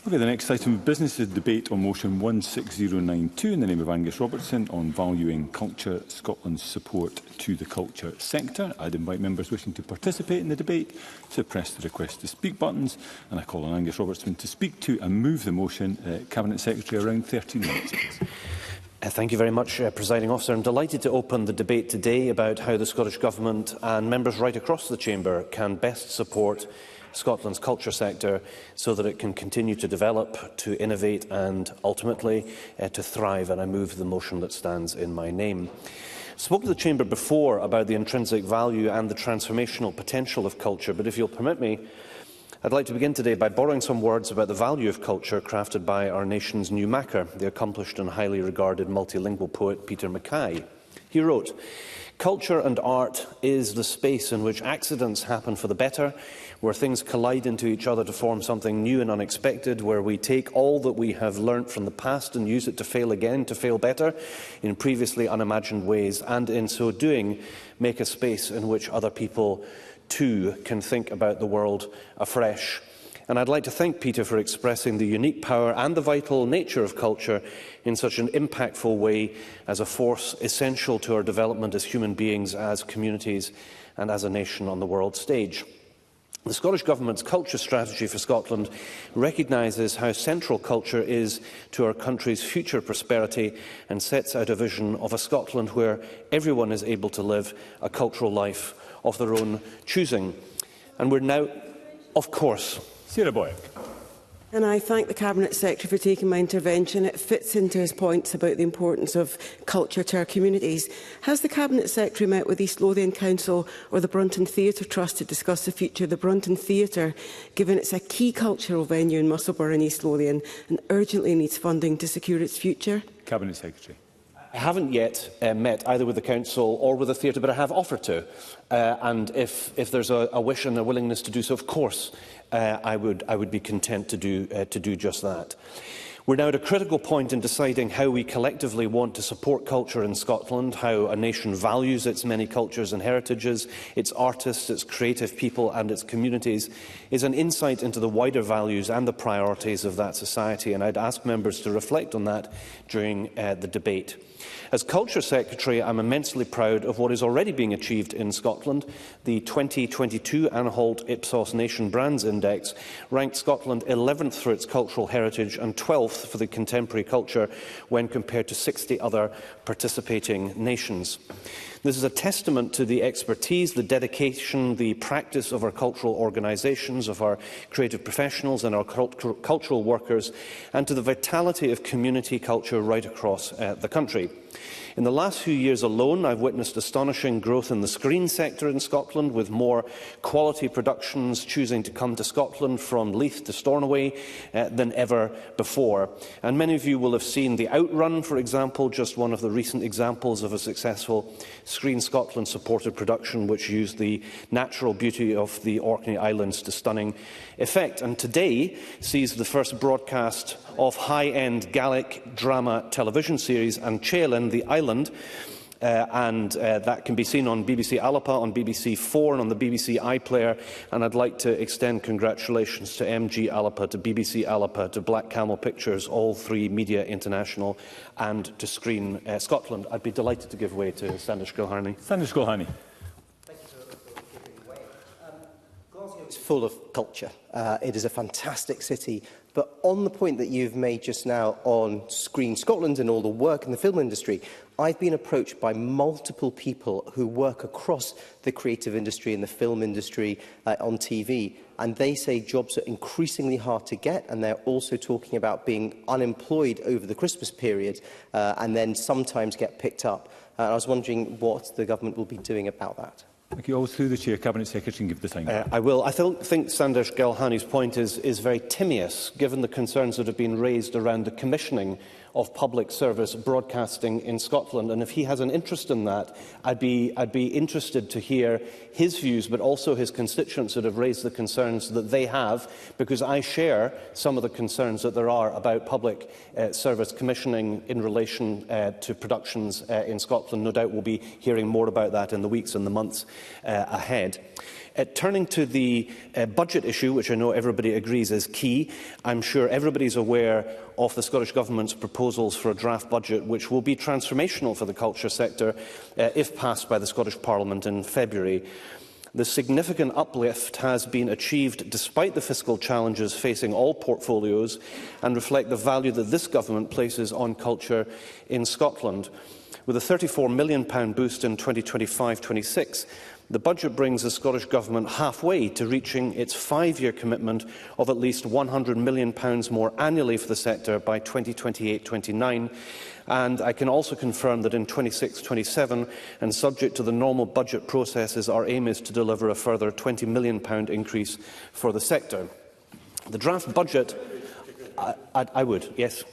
Okay, the next item of business is debate on motion 16092 in the name of Angus Robertson on valuing Culture Scotland's support to the culture sector. I'd invite members wishing to participate in the debate to press the request to speak buttons, and I call on Angus Robertson to speak to and move the motion. Cabinet Secretary, around 13 minutes, please. Thank you very much, Presiding Officer. I'm delighted to open the debate today about how the Scottish Government and members right across the Chamber can best support Scotland's culture sector so that it can continue to develop, to innovate and ultimately to thrive. And I move the motion that stands in my name. I spoke to the Chamber before about the intrinsic value and the transformational potential of culture, but if you'll permit me, I'd like to begin today by borrowing some words about the value of culture crafted by our nation's new maker, the accomplished and highly regarded multilingual poet Peter Mackay. He wrote, "Culture and art is the space in which accidents happen for the better, where things collide into each other to form something new and unexpected, where we take all that we have learnt from the past and use it to fail again, to fail better, in previously unimagined ways, and in so doing, make a space in which other people too can think about the world afresh." And I'd like to thank Peter for expressing the unique power and the vital nature of culture in such an impactful way as a force essential to our development as human beings, as communities and as a nation on the world stage. The Scottish Government's culture strategy for Scotland recognises how central culture is to our country's future prosperity and sets out a vision of a Scotland where everyone is able to live a cultural life of their own choosing. And we're now, of course, Sarah Boyack. And I thank the Cabinet Secretary for taking my intervention. It fits into his points about the importance of culture to our communities. Has the Cabinet Secretary met with East Lothian Council or the Brunton Theatre Trust to discuss the future of the Brunton Theatre, given it's a key cultural venue in Musselburgh and East Lothian and urgently needs funding to secure its future? Cabinet Secretary. I haven't yet met either with the Council or with the theatre, but I have offered to. And if there's a wish and a willingness to do so, of course, I would be content to do just that. We're now at a critical point in deciding how we collectively want to support culture in Scotland, how a nation values its many cultures and heritages, its artists, its creative people and its communities, is an insight into the wider values and the priorities of that society, and I'd ask members to reflect on that during the debate. As Culture Secretary, I'm immensely proud of what is already being achieved in Scotland. The 2022 Anhalt Ipsos Nation Brands Index ranked Scotland 11th for its cultural heritage and 12th for the contemporary culture when compared to 60 other participating nations. This is a testament to the expertise, the dedication, the practice of our cultural organisations, of our creative professionals and our cultural workers, and to the vitality of community culture right across the country. In the last few years alone, I've witnessed astonishing growth in the screen sector in Scotland, with more quality productions choosing to come to Scotland from Leith to Stornoway than ever before. And many of you will have seen The Outrun, for example, just one of the recent examples of a successful Screen Scotland supported production which used the natural beauty of the Orkney Islands to stunning effect. And today sees the first broadcast of high-end Gaelic drama television series Anchaelin, the Island, that can be seen on BBC Alapa, on BBC 4 and on the BBC iPlayer. And I'd like to extend congratulations to MG Alapa, to BBC Alapa, to Black Camel Pictures, All Three Media International and to Screen Scotland. I'd be delighted to give way to Sandish Gilharney. Sandish Gilharney. Glasgow is full of culture. It is a fantastic city. But on the point that you've made just now on Screen Scotland and all the work in the film industry, I've been approached by multiple people who work across the creative industry and the film industry on TV, and they say jobs are increasingly hard to get, and they're also talking about being unemployed over the Christmas period and then sometimes get picked up. I was wondering what the government will be doing about that. Thank you. Always through the Chair, Cabinet Secretary, and give the time. I will. I think Sandish Gilharney's point is very timeous, given the concerns that have been raised around the commissioning of public service broadcasting in Scotland. And if he has an interest in that, I'd be interested to hear his views, but also his constituents that have raised the concerns that they have, because I share some of the concerns that there are about public service commissioning in relation to productions in Scotland. No doubt we'll be hearing more about that in the weeks and the months ahead. Turning to the budget issue, which I know everybody agrees is key, I'm sure everybody's aware of the Scottish Government's proposals for a draft budget, which will be transformational for the culture sector if passed by the Scottish Parliament in February. The significant uplift has been achieved despite the fiscal challenges facing all portfolios and reflect the value that this government places on culture in Scotland. With a £34 million boost in 2025-26, the budget brings the Scottish Government halfway to reaching its 5-year commitment of at least £100 million more annually for the sector by 2028-29. And I can also confirm that in 26-27, and subject to the normal budget processes, our aim is to deliver a further £20 million increase for the sector. The draft budget, I would, yes.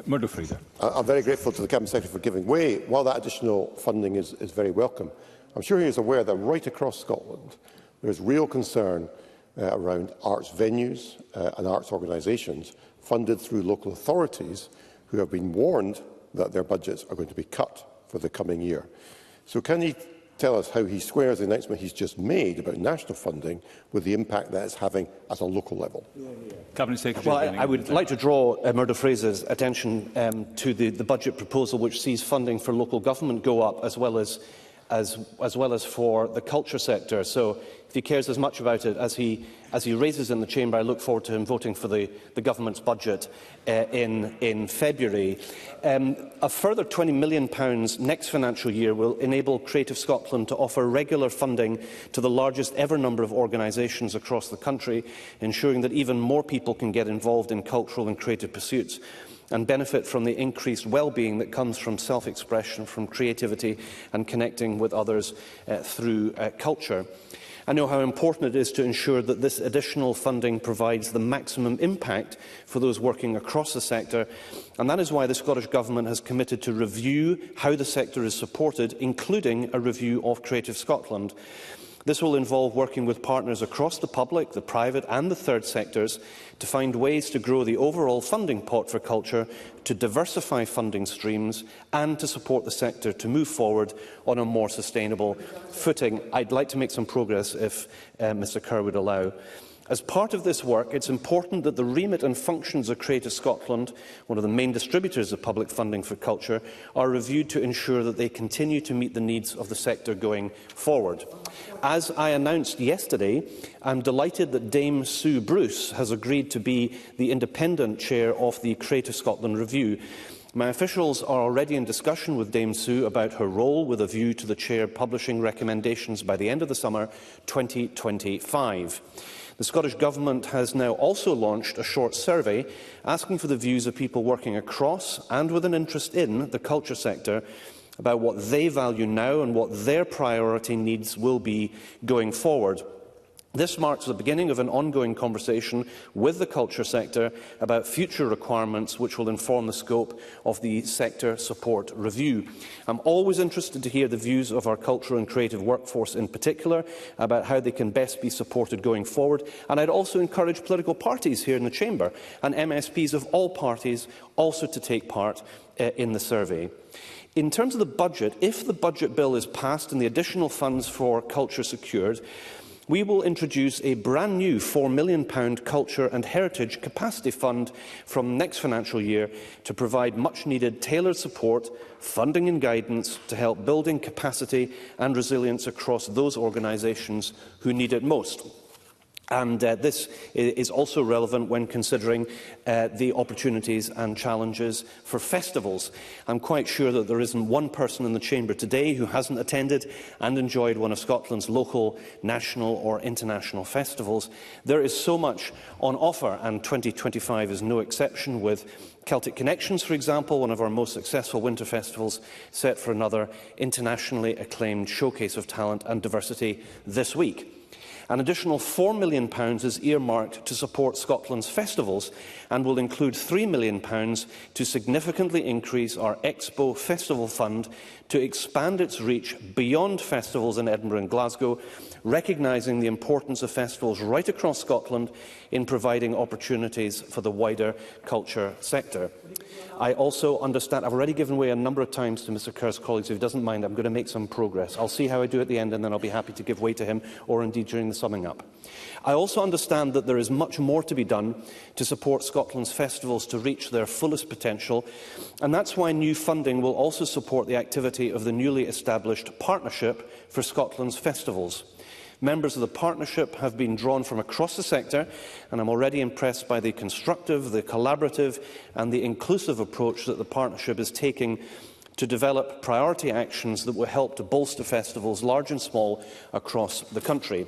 Murdo Fraser. I'm very grateful to the Cabinet Secretary for giving way. While that additional funding is very welcome, I'm sure he is aware that right across Scotland there is real concern around arts venues and arts organisations funded through local authorities who have been warned that their budgets are going to be cut for the coming year. So can he tell us how he squares the announcement he's just made about national funding with the impact that it's having at a local level? Cabinet Secretary. Well, I would like to draw Murdo Fraser's attention to the budget proposal, which sees funding for local government go up as well as for the culture sector. So if he cares as much about it as he raises in the chamber, I look forward to him voting for the government's budget in February. A further £20 million next financial year will enable Creative Scotland to offer regular funding to the largest ever number of organisations across the country, ensuring that even more people can get involved in cultural and creative pursuits and benefit from the increased well-being that comes from self-expression, from creativity and connecting with others through culture. I know how important it is to ensure that this additional funding provides the maximum impact for those working across the sector, and that is why the Scottish Government has committed to review how the sector is supported, including a review of Creative Scotland. This will involve working with partners across the public, the private and the third sectors to find ways to grow the overall funding pot for culture, to diversify funding streams and to support the sector to move forward on a more sustainable footing. I'd like to make some progress if Mr Kerr would allow. As part of this work, it's important that the remit and functions of Creative Scotland, one of the main distributors of public funding for culture, are reviewed to ensure that they continue to meet the needs of the sector going forward. As I announced yesterday, I'm delighted that Dame Sue Bruce has agreed to be the independent chair of the Creative Scotland Review. My officials are already in discussion with Dame Sue about her role, with a view to the chair publishing recommendations by the end of the summer 2025. The Scottish Government has now also launched a short survey asking for the views of people working across and with an interest in the culture sector about what they value now and what their priority needs will be going forward. This marks the beginning of an ongoing conversation with the culture sector about future requirements which will inform the scope of the sector support review. I'm always interested to hear the views of our cultural and creative workforce in particular about how they can best be supported going forward, and I'd also encourage political parties here in the Chamber and MSPs of all parties also to take part in the survey. In terms of the budget, if the budget bill is passed and the additional funds for culture secured, we will introduce a brand new £4 million Culture and Heritage Capacity Fund from next financial year to provide much-needed tailored support, funding and guidance to help building capacity and resilience across those organisations who need it most. And this is also relevant when considering the opportunities and challenges for festivals. I'm quite sure that there isn't one person in the chamber today who hasn't attended and enjoyed one of Scotland's local, national or international festivals. There is so much on offer, and 2025 is no exception, with Celtic Connections, for example, one of our most successful winter festivals, set for another internationally acclaimed showcase of talent and diversity this week. An additional £4 million is earmarked to support Scotland's festivals and will include £3 million to significantly increase our Expo Festival Fund to expand its reach beyond festivals in Edinburgh and Glasgow, recognising the importance of festivals right across Scotland in providing opportunities for the wider culture sector. I also understand, I've already given way a number of times to Mr Kerr's colleagues. If he doesn't mind, I'm going to make some progress. I'll see how I do at the end, and then I'll be happy to give way to him, or indeed during the summing up. I also understand that there is much more to be done to support Scotland's festivals to reach their fullest potential, and that's why new funding will also support the activity of the newly established Partnership for Scotland's Festivals. Members of the partnership have been drawn from across the sector, and I'm already impressed by the constructive, the collaborative and the inclusive approach that the partnership is taking to develop priority actions that will help to bolster festivals, large and small, across the country.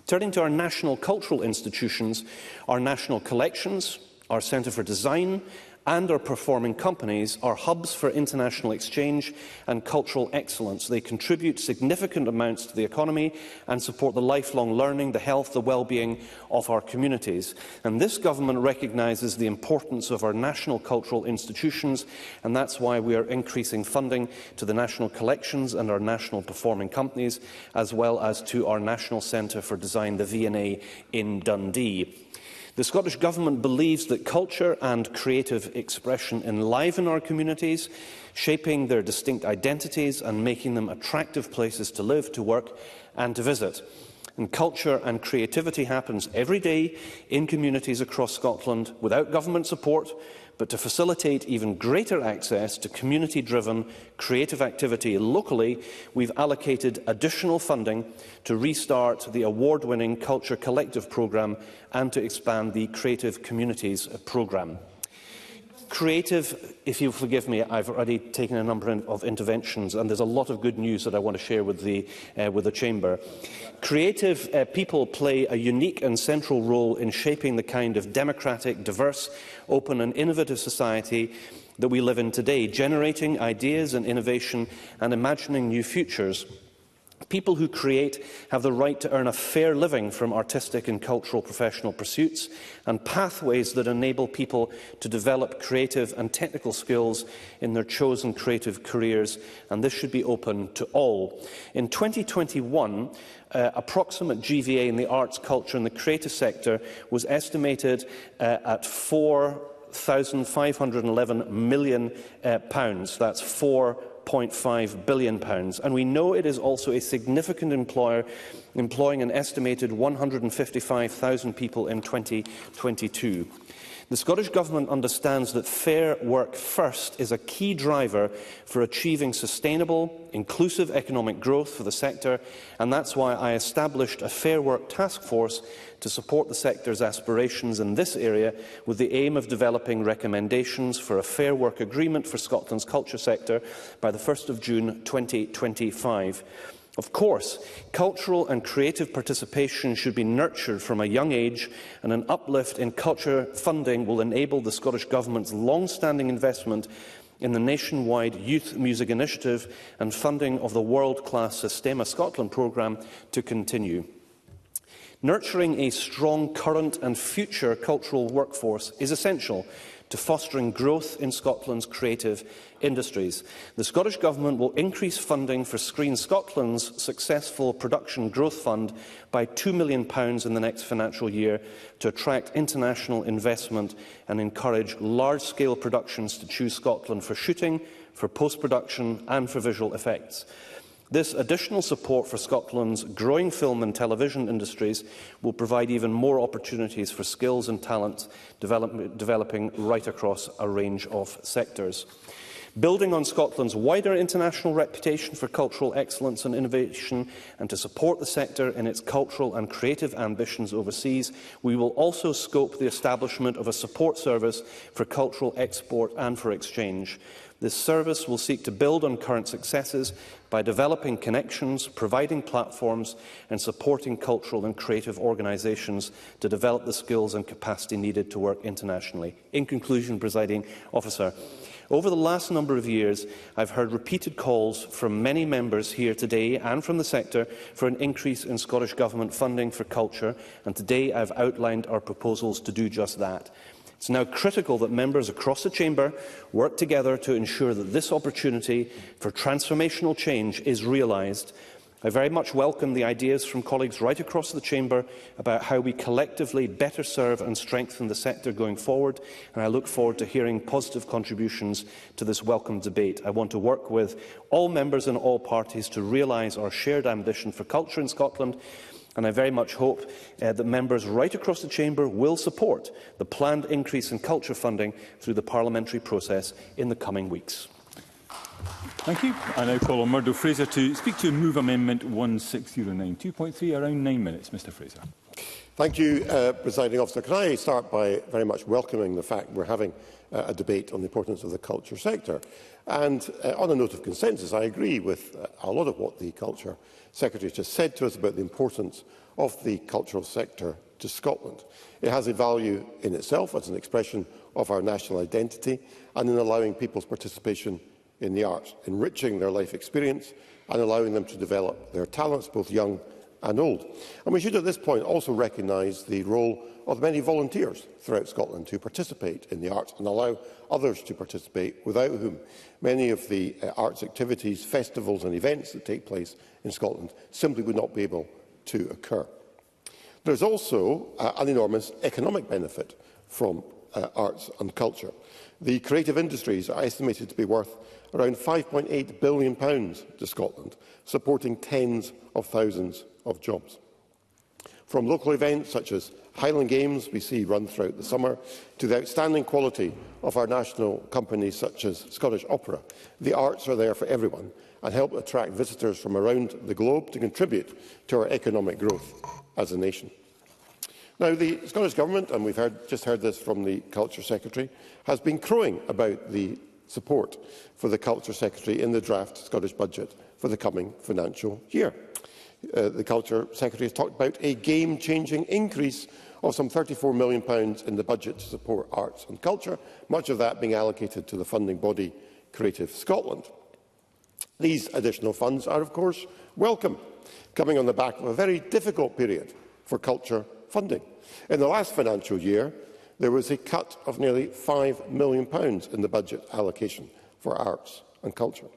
Turning to our national cultural institutions, our national collections, our Centre for Design and our performing companies are hubs for international exchange and cultural excellence. They contribute significant amounts to the economy and support the lifelong learning, the health, the well-being of our communities. And this government recognises the importance of our national cultural institutions, and that's why we are increasing funding to the national collections and our national performing companies, as well as to our National Centre for Design, the V&A, in Dundee. The Scottish Government believes that culture and creative expression enliven our communities, shaping their distinct identities and making them attractive places to live, to work and to visit. And culture and creativity happens every day in communities across Scotland without government support, but to facilitate even greater access to community-driven creative activity locally, we've allocated additional funding to restart the award-winning Culture Collective programme and to expand the Creative Communities programme. Creative, if you'll forgive me, I've already taken a number of interventions, and there's a lot of good news that I want to share with the Chamber. Creative people play a unique and central role in shaping the kind of democratic, diverse, open and innovative society that we live in today, generating ideas and innovation and imagining new futures. People who create have the right to earn a fair living from artistic and cultural professional pursuits and pathways that enable people to develop creative and technical skills in their chosen creative careers, and this should be open to all. In 2021, approximate GVA in the arts, culture and the creative sector was estimated at £4,511 million. That's £4.5 billion, and we know it is also a significant employer, employing an estimated 155,000 people in 2022. The Scottish Government understands that Fair Work First is a key driver for achieving sustainable, inclusive economic growth for the sector, and that's why I established a Fair Work Task Force to support the sector's aspirations in this area, with the aim of developing recommendations for a Fair Work Agreement for Scotland's culture sector by the 1st of June 2025. Of course, cultural and creative participation should be nurtured from a young age, and an uplift in culture funding will enable the Scottish Government's long-standing investment in the nationwide Youth Music Initiative and funding of the world-class Sistema Scotland programme to continue. Nurturing a strong current and future cultural workforce is essential to fostering growth in Scotland's creative industries. The Scottish Government will increase funding for Screen Scotland's Successful Production Growth Fund by £2 million in the next financial year to attract international investment and encourage large-scale productions to choose Scotland for shooting, for post-production and for visual effects. This additional support for Scotland's growing film and television industries will provide even more opportunities for skills and talent developing right across a range of sectors. Building on Scotland's wider international reputation for cultural excellence and innovation, and to support the sector in its cultural and creative ambitions overseas, we will also scope the establishment of a support service for cultural export and for exchange. This service will seek to build on current successes by developing connections, providing platforms and supporting cultural and creative organisations to develop the skills and capacity needed to work internationally. In conclusion, Presiding Officer, over the last number of years, I've heard repeated calls from many members here today and from the sector for an increase in Scottish Government funding for culture, and today I've outlined our proposals to do just that. It's now critical that members across the chamber work together to ensure that this opportunity for transformational change is realised. I very much welcome the ideas from colleagues right across the chamber about how we collectively better serve and strengthen the sector going forward, and I look forward to hearing positive contributions to this welcome debate. I want to work with all members and all parties to realise our shared ambition for culture in Scotland, and I very much hope that members right across the chamber will support the planned increase in culture funding through the parliamentary process in the coming weeks. Thank you. I now call on Murdo Fraser to speak to and move Amendment 1609. 2.3, around 9 minutes. Mr Fraser. Thank you, Presiding Officer. Can I start by very much welcoming the fact we're having a debate on the importance of the culture sector. And on a note of consensus, I agree with a lot of what the Culture Secretary just said to us about the importance of the cultural sector to Scotland. It has a value in itself as an expression of our national identity and in allowing people's participation in the arts, enriching their life experience and allowing them to develop their talents, both young and old. And we should at this point also recognise the role of many volunteers throughout Scotland who participate in the arts and allow others to participate, without whom many of the arts activities, festivals and events that take place in Scotland simply would not be able to occur. There is also an enormous economic benefit from arts and culture. The creative industries are estimated to be worth around £5.8 billion to Scotland, supporting tens of thousands of jobs. From local events such as Highland Games we see run throughout the summer, to the outstanding quality of our national companies such as Scottish Opera, the arts are there for everyone and help attract visitors from around the globe to contribute to our economic growth as a nation. Now, the Scottish Government, and we've just heard this from the Culture Secretary, has been crowing about the support for the Culture Secretary in the draft Scottish Budget for the coming financial year. The Culture Secretary has talked about a game-changing increase of some £34 million in the budget to support arts and culture, much of that being allocated to the funding body Creative Scotland. These additional funds are, of course, welcome, coming on the back of a very difficult period for culture funding. In the last financial year, there was a cut of nearly £5 million in the budget allocation for arts and culture.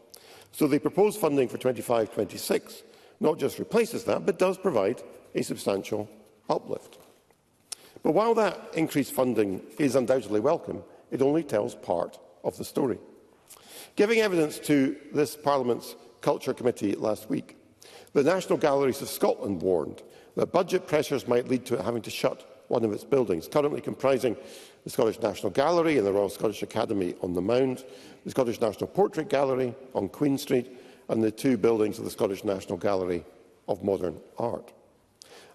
So the proposed funding for 25-26 not just replaces that, but does provide a substantial uplift. But while that increased funding is undoubtedly welcome, it only tells part of the story. Giving evidence to this Parliament's Culture Committee last week, the National Galleries of Scotland warned that budget pressures might lead to it having to shut one of its buildings, currently comprising the Scottish National Gallery and the Royal Scottish Academy on the Mound, the Scottish National Portrait Gallery on Queen Street, and the two buildings of the Scottish National Gallery of Modern Art.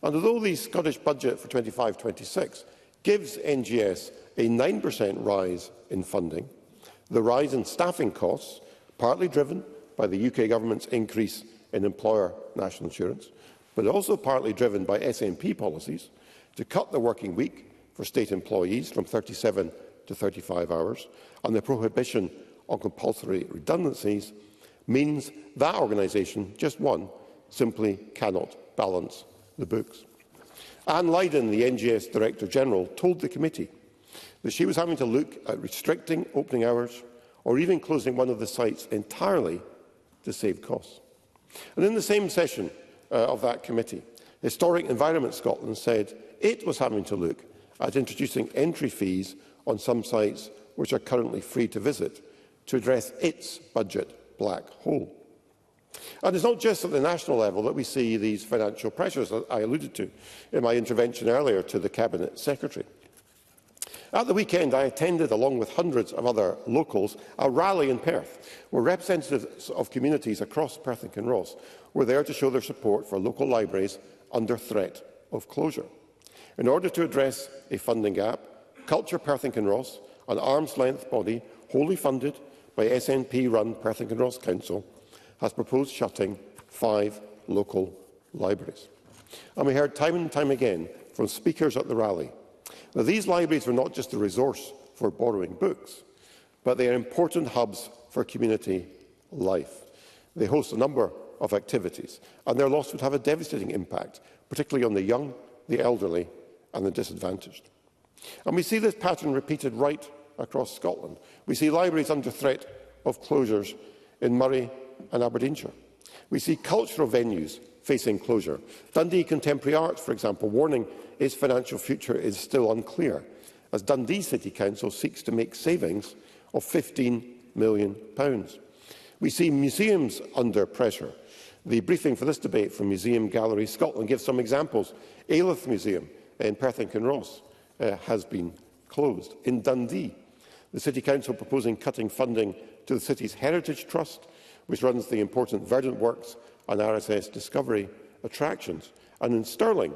And although the Scottish budget for 25-26 gives NGS a 9% rise in funding, the rise in staffing costs, partly driven by the UK Government's increase in employer national insurance, but also partly driven by SNP policies to cut the working week for state employees from 37 to 35 hours, and the prohibition on compulsory redundancies, means that organisation, just one, simply cannot balance the books. Anne Lydon, the NGS Director-General, told the committee that she was having to look at restricting opening hours or even closing one of the sites entirely to save costs. And in the same session of that committee, Historic Environment Scotland said it was having to look at introducing entry fees on some sites which are currently free to visit to address its budget black hole. And it's not just at the national level that we see these financial pressures that I alluded to in my intervention earlier to the Cabinet Secretary. At the weekend, I attended, along with hundreds of other locals, a rally in Perth, where representatives of communities across Perth and Kinross were there to show their support for local libraries under threat of closure. In order to address a funding gap, Culture Perth and Kinross, an arm's-length body wholly funded by SNP-run Perth and Kinross Council, has proposed shutting 5 local libraries. And we heard time and time again from speakers at the rally that these libraries were not just a resource for borrowing books, but they are important hubs for community life. They host a number of activities, and their loss would have a devastating impact, particularly on the young, the elderly and the disadvantaged. And we see this pattern repeated right across Scotland. We see libraries under threat of closures in Murray and Aberdeenshire. We see cultural venues facing closure. Dundee Contemporary Arts, for example, warning its financial future is still unclear, as Dundee City Council seeks to make savings of £15 million. We see museums under pressure. The briefing for this debate from Museum Gallery Scotland gives some examples. Ailith Museum in Perth and Kinross has been closed. In Dundee, the City Council proposing cutting funding to the city's Heritage Trust, which runs the important Verdant Works and RSS Discovery attractions. And in Stirling,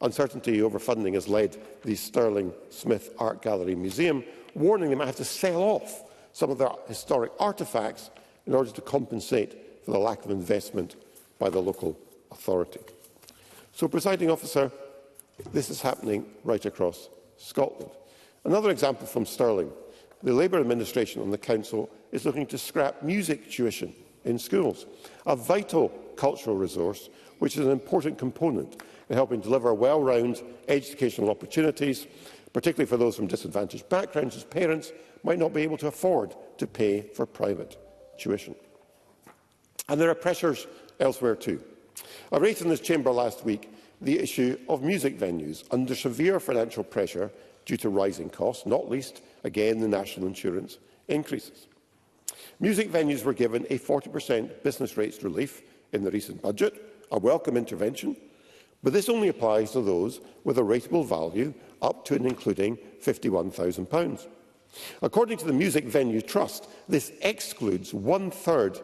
uncertainty over funding has led the Stirling Smith Art Gallery Museum, warning they might have to sell off some of their historic artefacts in order to compensate for the lack of investment by the local authority. So, Presiding Officer, this is happening right across Scotland. Another example from Stirling. The Labour administration on the council is looking to scrap music tuition in schools, a vital cultural resource which is an important component in helping deliver well-rounded educational opportunities, particularly for those from disadvantaged backgrounds whose parents might not be able to afford to pay for private tuition. And there are pressures elsewhere too. I raised in this chamber last week the issue of music venues under severe financial pressure due to rising costs, not least, again, the national insurance increases. Music venues were given a 40% business rates relief in the recent budget, a welcome intervention, but this only applies to those with a rateable value up to and including £51,000. According to the Music Venue Trust, this excludes one-third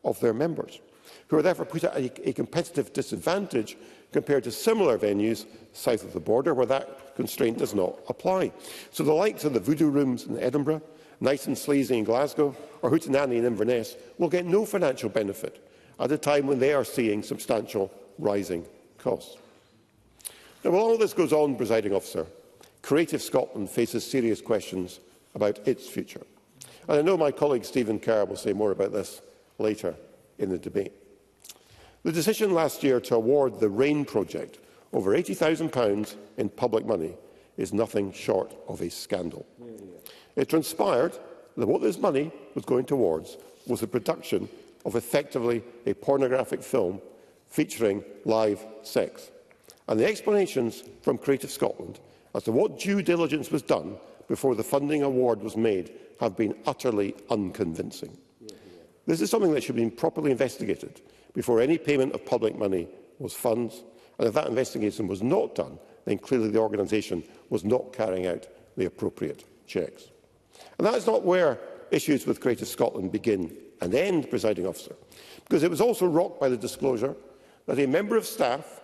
of their members, who are therefore put at a competitive disadvantage compared to similar venues south of the border, where that constraint does not apply. So the likes of the Voodoo Rooms in Edinburgh, Nice and Sleazy in Glasgow, or Hootenanny in Inverness will get no financial benefit at a time when they are seeing substantial rising costs. Now, while all this goes on, Presiding Officer, Creative Scotland faces serious questions about its future. And I know my colleague Stephen Kerr will say more about this later in the debate. The decision last year to award the RAIN project over £80,000 in public money is nothing short of a scandal. It transpired that what this money was going towards was the production of effectively a pornographic film featuring live sex. And the explanations from Creative Scotland as to what due diligence was done before the funding award was made have been utterly unconvincing. This is something that should have been properly investigated before any payment of public money was funds, and if that investigation was not done, then clearly the organisation was not carrying out the appropriate checks. And that is not where issues with Creative Scotland begin and end, Presiding Officer, because it was also rocked by the disclosure that a member of staff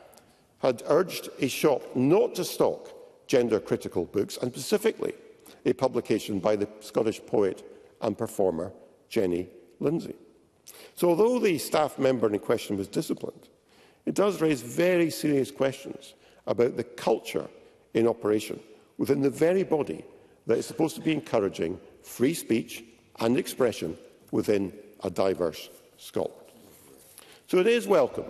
had urged a shop not to stock gender-critical books, and specifically a publication by the Scottish poet and performer Jenny Lindsay. So although the staff member in question was disciplined, it does raise very serious questions about the culture in operation within the very body that is supposed to be encouraging free speech and expression within a diverse Scotland. So it is welcome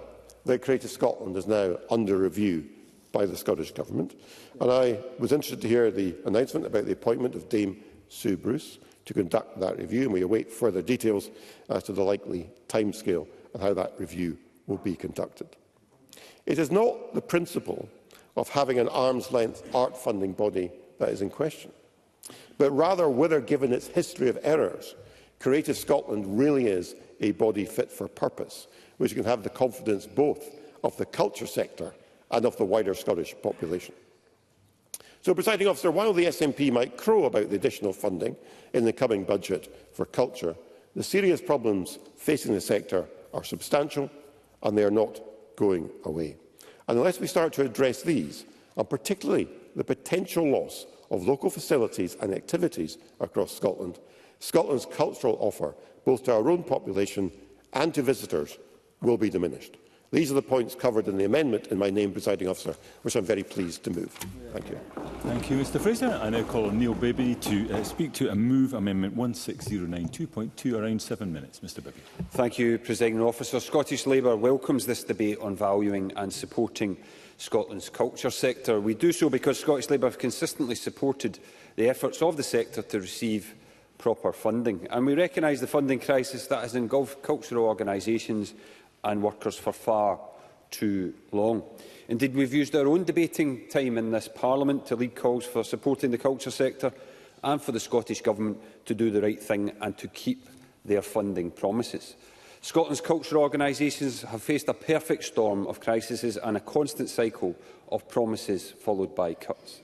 that Creative Scotland is now under review by the Scottish Government, and I was interested to hear the announcement about the appointment of Dame Sue Bruce to conduct that review, and we await further details as to the likely timescale and how that review will be conducted. It is not the principle of having an arm's-length art funding body that is in question, but rather whether, given its history of errors, Creative Scotland really is a body fit for purpose, which can have the confidence both of the culture sector and of the wider Scottish population. So, Presiding Officer, while the SNP might crow about the additional funding in the coming budget for culture, the serious problems facing the sector are substantial and they are not going away. And unless we start to address these, and particularly the potential loss of local facilities and activities across Scotland, Scotland's cultural offer, both to our own population and to visitors, will be diminished. These are the points covered in the amendment in my name, Presiding Officer, which I am very pleased to move. Thank you. Thank you, Mr Fraser. I now call on Neil Bibby to speak to and move Amendment 16092.2, around 7 minutes. Mr Bibby. Thank you, Presiding Officer. Scottish Labour welcomes this debate on valuing and supporting Scotland's culture sector. We do so because Scottish Labour have consistently supported the efforts of the sector to receive proper funding. And we recognise the funding crisis that has engulfed cultural organisations and workers for far too long. Indeed, we've used our own debating time in this Parliament to lead calls for supporting the culture sector and for the Scottish Government to do the right thing and to keep their funding promises. Scotland's cultural organisations have faced a perfect storm of crises and a constant cycle of promises followed by cuts.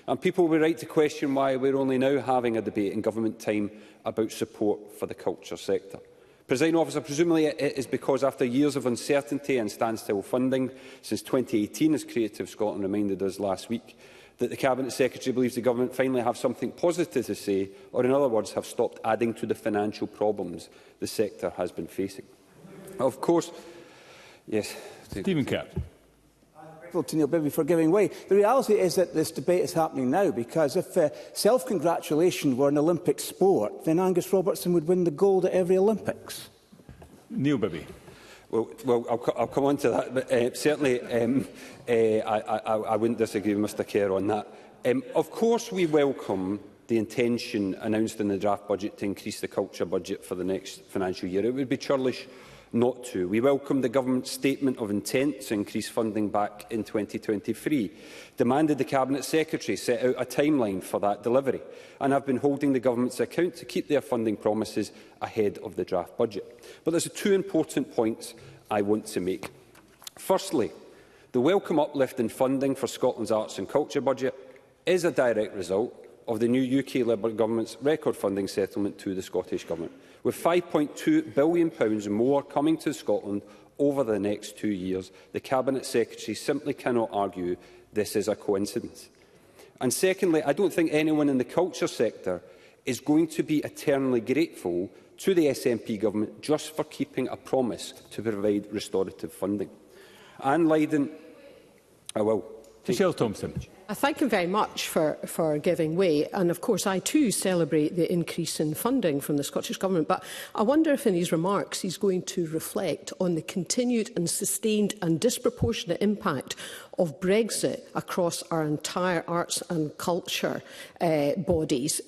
And people will be right to question why we're only now having a debate in government time about support for the culture sector. Presiding Officer, presumably it is because after years of uncertainty and standstill funding since 2018, as Creative Scotland reminded us last week, that the Cabinet Secretary believes the Government finally have something positive to say, or in other words, have stopped adding to the financial problems the sector has been facing. Of course, yes. Stephen Capp. To Neil Bibby for giving way. The reality is that this debate is happening now because if self-congratulation were an Olympic sport, then Angus Robertson would win the gold at every Olympics. Neil Bibby. Well, I'll come on to that, but certainly I wouldn't disagree with Mr Kerr on that. Of course we welcome the intention announced in the draft budget to increase the culture budget for the next financial year. It would be churlish not to. We welcome the Government's statement of intent to increase funding back in 2023, demanded the Cabinet Secretary set out a timeline for that delivery, and have been holding the Government's account to keep their funding promises ahead of the draft budget. But there are two important points I want to make. Firstly, the welcome uplift in funding for Scotland's arts and culture budget is a direct result of the new UK Labour Government's record funding settlement to the Scottish Government, with £5.2 billion more coming to Scotland over the next 2 years. The Cabinet Secretary simply cannot argue this is a coincidence. And secondly, I don't think anyone in the culture sector is going to be eternally grateful to the SNP Government just for keeping a promise to provide restorative funding. Anne Lydon, I will. Michelle Thompson. I thank him very much for giving way, and of course I too celebrate the increase in funding from the Scottish Government, but I wonder if in his remarks he's going to reflect on the continued and sustained and disproportionate impact of Brexit across our entire arts and culture bodies.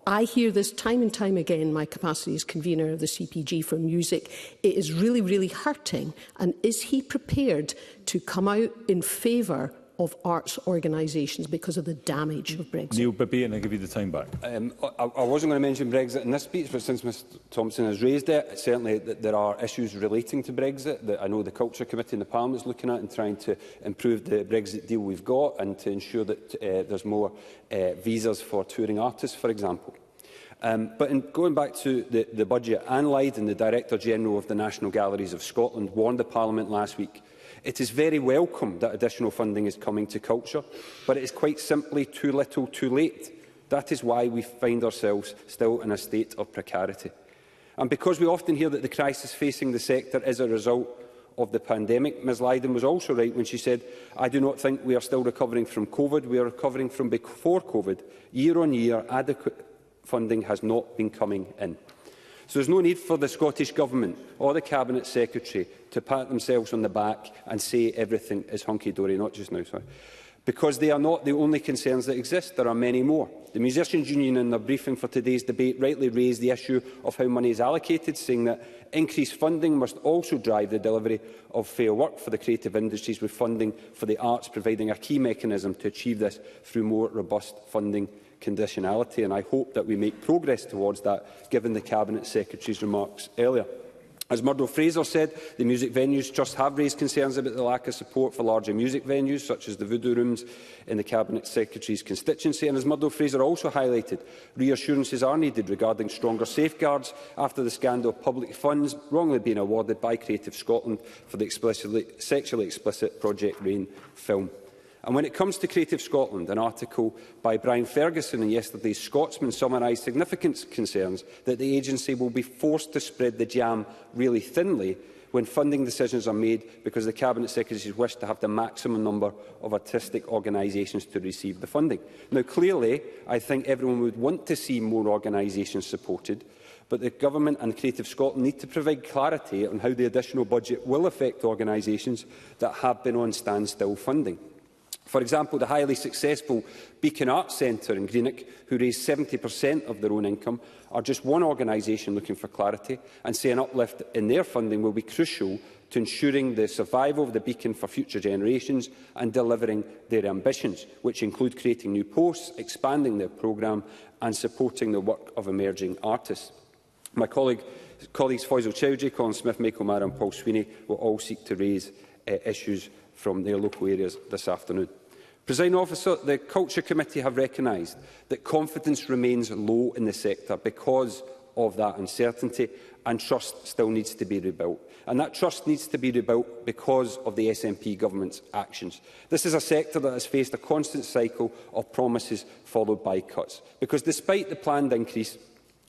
I hear this time and time again in my capacity as convener of the CPG for music. It is really, really hurting, and is he prepared to come out in favour of arts organisations because of the damage of Brexit? Neil Bibby, and I give you the time back. I wasn't going to mention Brexit in this speech, but since Ms Thompson has raised it, certainly there are issues relating to Brexit that I know the Culture Committee in the Parliament is looking at and trying to improve the Brexit deal we've got and to ensure that there's more visas for touring artists, for example. But in going back to the budget, Anne Lydon, the Director-General of the National Galleries of Scotland, warned the Parliament last week. It is very welcome that additional funding is coming to culture, but it is quite simply too little too late. That is why we find ourselves still in a state of precarity. And because we often hear that the crisis facing the sector is a result of the pandemic, Ms Lydon was also right when she said, "I do not think we are still recovering from COVID. We are recovering from before COVID. Year on year, adequate funding has not been coming in." So there's no need for the Scottish Government or the Cabinet Secretary to pat themselves on the back and say everything is hunky-dory, not just now, sorry, because they are not the only concerns that exist. There are many more. The Musicians' Union in their briefing for today's debate rightly raised the issue of how money is allocated, saying that increased funding must also drive the delivery of fair work for the creative industries, with funding for the arts providing a key mechanism to achieve this through more robust funding conditionality, and I hope that we make progress towards that, given the Cabinet Secretary's remarks earlier. As Murdo Fraser said, the Music Venues Trust have raised concerns about the lack of support for larger music venues, such as the Voodoo Rooms in the Cabinet Secretary's constituency, and as Murdo Fraser also highlighted, reassurances are needed regarding stronger safeguards after the scandal of public funds wrongly being awarded by Creative Scotland for the sexually explicit Project Rain film. And when it comes to Creative Scotland, an article by Brian Ferguson in yesterday's Scotsman summarised significant concerns that the agency will be forced to spread the jam really thinly when funding decisions are made because the Cabinet Secretaries wish to have the maximum number of artistic organisations to receive the funding. Now, clearly, I think everyone would want to see more organisations supported, but the Government and Creative Scotland need to provide clarity on how the additional budget will affect organisations that have been on standstill funding. For example, the highly successful Beacon Arts Centre in Greenock, who raised 70% of their own income, are just one organisation looking for clarity, and say an uplift in their funding will be crucial to ensuring the survival of the Beacon for future generations and delivering their ambitions, which include creating new posts, expanding their programme and supporting the work of emerging artists. My colleagues Faisal Chowdhury, Colin Smith, Michael Mara and Paul Sweeney will all seek to raise issues from their local areas this afternoon. Presiding Officer, the Culture Committee have recognised that confidence remains low in the sector because of that uncertainty, and trust still needs to be rebuilt. And that trust needs to be rebuilt because of the SNP government's actions. This is a sector that has faced a constant cycle of promises followed by cuts, because despite the planned increase,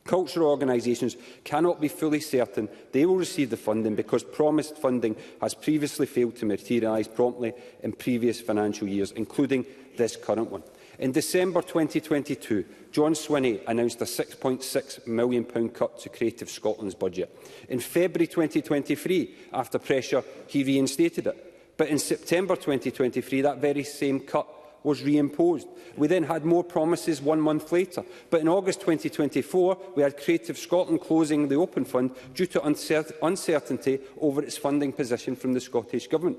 cultural organisations cannot be fully certain they will receive the funding because promised funding has previously failed to materialise promptly in previous financial years, including this current one. In December 2022, John Swinney announced a £6.6 million cut to Creative Scotland's budget. In February 2023, after pressure, he reinstated it. But in September 2023, that very same cut was reimposed. We then had more promises 1 month later. But in August 2024, we had Creative Scotland closing the Open Fund due to uncertainty over its funding position from the Scottish Government.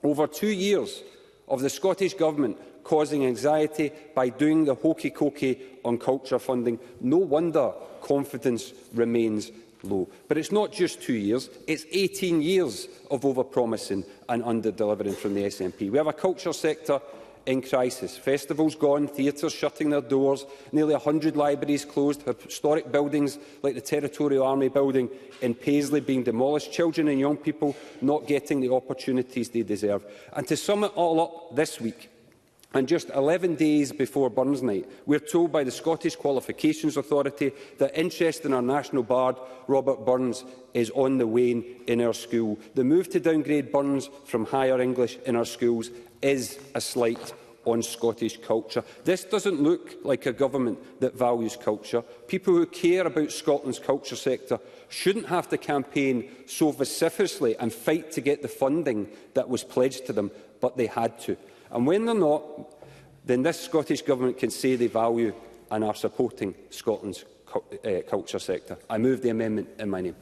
Over 2 years of the Scottish Government causing anxiety by doing the hokey-cokey on culture funding, no wonder confidence remains low. But it's not just 2 years, it's 18 years of over-promising and under-delivering from the SNP. We have a culture sector in crisis. Festivals gone, theatres shutting their doors, nearly 100 libraries closed, historic buildings like the Territorial Army building in Paisley being demolished, children and young people not getting the opportunities they deserve. And to sum it all up this week, and just 11 days before Burns Night, we are told by the Scottish Qualifications Authority that interest in our national bard, Robert Burns, is on the wane in our school. The move to downgrade Burns from higher English in our schools is a slight on Scottish culture. This doesn't look like a government that values culture. People who care about Scotland's culture sector shouldn't have to campaign so vociferously and fight to get the funding that was pledged to them, but they had to. And when they're not, then this Scottish Government can say they value and are supporting Scotland's culture sector. I move the amendment in my name.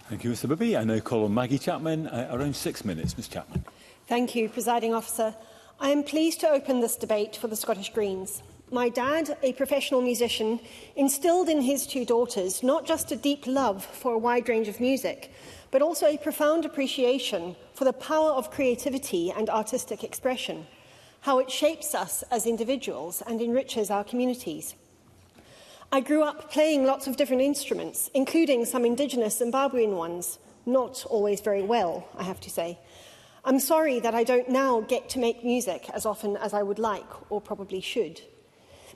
Thank you, Mr Bibby. I now call on Maggie Chapman. Around 6 minutes. Ms Chapman. Thank you, Presiding Officer. I am pleased to open this debate for the Scottish Greens. My dad, a professional musician, instilled in his 2 daughters not just a deep love for a wide range of music, but also a profound appreciation for the power of creativity and artistic expression, how it shapes us as individuals and enriches our communities. I grew up playing lots of different instruments, including some Indigenous Zimbabwean ones, not always very well, I have to say. I'm sorry that I don't now get to make music as often as I would like, or probably should.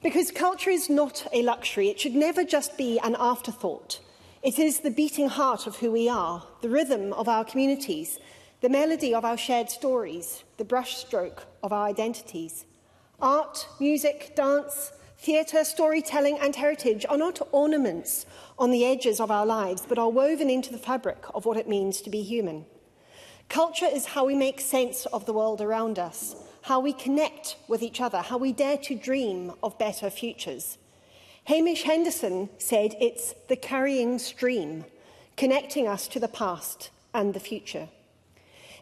Because culture is not a luxury. It should never just be an afterthought. It is the beating heart of who we are, the rhythm of our communities, the melody of our shared stories, the brushstroke of our identities. Art, music, dance, theatre, storytelling and heritage are not ornaments on the edges of our lives, but are woven into the fabric of what it means to be human. Culture is how we make sense of the world around us, how we connect with each other, how we dare to dream of better futures. Hamish Henderson said it's the carrying stream, connecting us to the past and the future.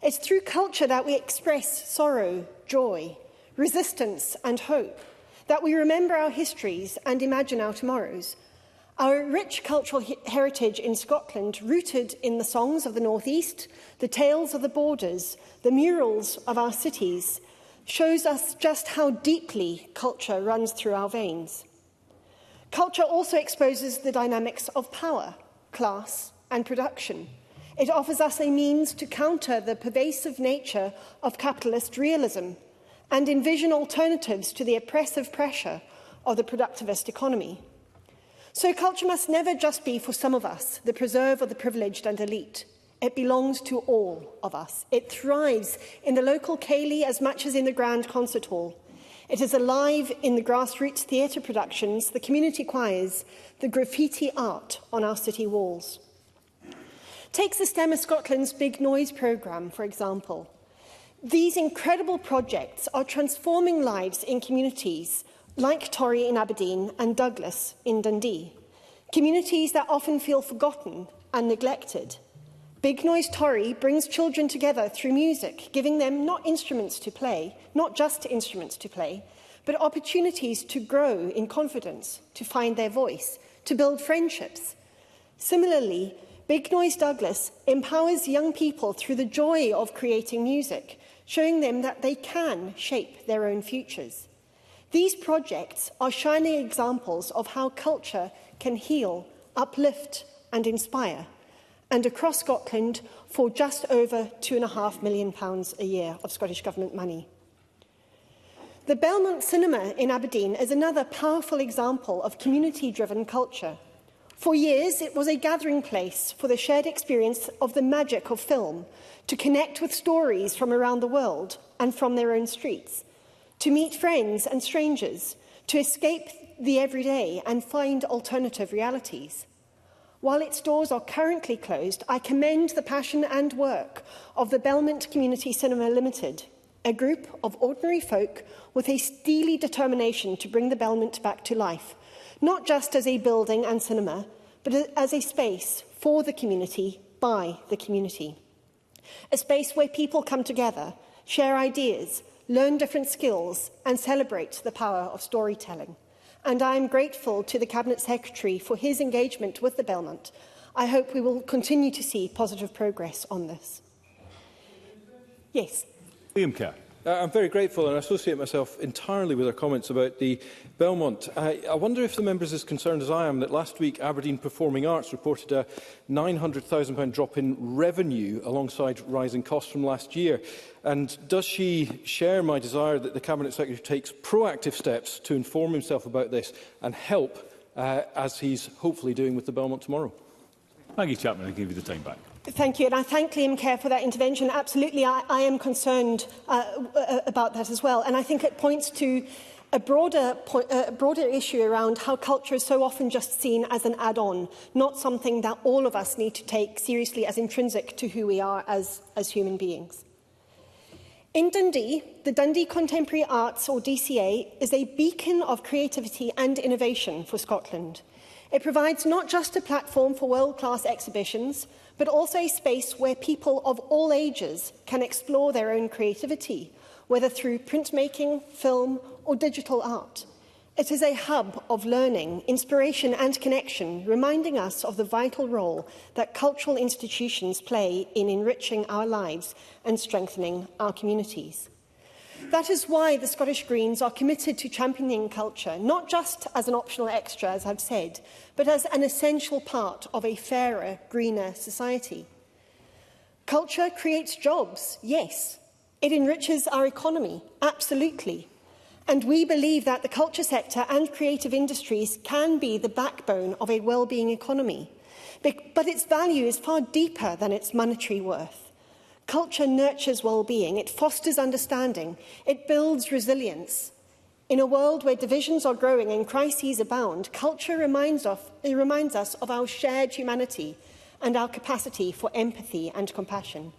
It's through culture that we express sorrow, joy, resistance and hope, that we remember our histories and imagine our tomorrows. Our rich cultural heritage in Scotland, rooted in the songs of the North East, the tales of the borders, the murals of our cities, shows us just how deeply culture runs through our veins. Culture also exposes the dynamics of power, class and production. It offers us a means to counter the pervasive nature of capitalist realism and envision alternatives to the oppressive pressure of the productivist economy. So culture must never just be for some of us, the preserve of the privileged and elite. It belongs to all of us. It thrives in the local ceilidh as much as in the grand concert hall. It is alive in the grassroots theatre productions, the community choirs, the graffiti art on our city walls. Take the STEM of Scotland's Big Noise programme, for example. These incredible projects are transforming lives in communities like Torry in Aberdeen and Douglas in Dundee, communities that often feel forgotten and neglected. Big Noise Torry brings children together through music, giving them not just instruments to play, but opportunities to grow in confidence, to find their voice, to build friendships. Similarly, Big Noise Douglas empowers young people through the joy of creating music, showing them that they can shape their own futures. These projects are shining examples of how culture can heal, uplift and inspire, and across Scotland for just over £2.5 million a year of Scottish Government money. The Belmont Cinema in Aberdeen is another powerful example of community-driven culture. For years, it was a gathering place for the shared experience of the magic of film, to connect with stories from around the world and from their own streets, to meet friends and strangers, to escape the everyday and find alternative realities. While its doors are currently closed, I commend the passion and work of the Belmont Community Cinema Limited, a group of ordinary folk with a steely determination to bring the Belmont back to life, not just as a building and cinema, but as a space for the community, by the community. A space where people come together, share ideas, learn different skills and celebrate the power of storytelling. And I am grateful to the Cabinet Secretary for his engagement with the Belmont. I hope we will continue to see positive progress on this. Yes. Liam Kerr. I'm very grateful and I associate myself entirely with her comments about the Belmont. I wonder if the members are as concerned as I am that last week Aberdeen Performing Arts reported a £900,000 drop in revenue alongside rising costs from last year. And does she share my desire that the Cabinet Secretary takes proactive steps to inform himself about this and help, as he's hopefully doing with the Belmont tomorrow? Maggie Chapman, I'll give you the time back. Thank you, and I thank Liam Kerr for that intervention. Absolutely, I am concerned about that as well, and I think it points to a broader issue around how culture is so often just seen as an add-on, not something that all of us need to take seriously as intrinsic to who we are as human beings. In Dundee, the Dundee Contemporary Arts, or DCA, is a beacon of creativity and innovation for Scotland. It provides not just a platform for world-class exhibitions, but also a space where people of all ages can explore their own creativity, whether through printmaking, film or digital art. It is a hub of learning, inspiration and connection, reminding us of the vital role that cultural institutions play in enriching our lives and strengthening our communities. That is why the Scottish Greens are committed to championing culture, not just as an optional extra, as I've said, but as an essential part of a fairer, greener society. Culture creates jobs, yes. It enriches our economy, absolutely. And we believe that the culture sector and creative industries can be the backbone of a well-being economy. But its value is far deeper than its monetary worth. Culture nurtures well-being, it fosters understanding, it builds resilience. In a world where divisions are growing and crises abound, culture reminds us of our shared humanity and our capacity for empathy and compassion.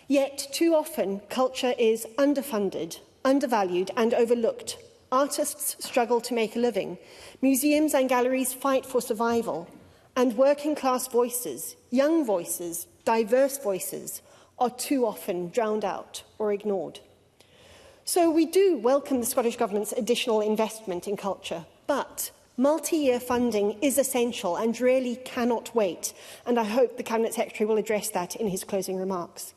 Yet, too often, culture is underfunded, undervalued and overlooked. Artists struggle to make a living, museums and galleries fight for survival, and working-class voices, young voices, diverse voices, are too often drowned out or ignored. So we do welcome the Scottish Government's additional investment in culture, but multi-year funding is essential and really cannot wait, and I hope the Cabinet Secretary will address that in his closing remarks.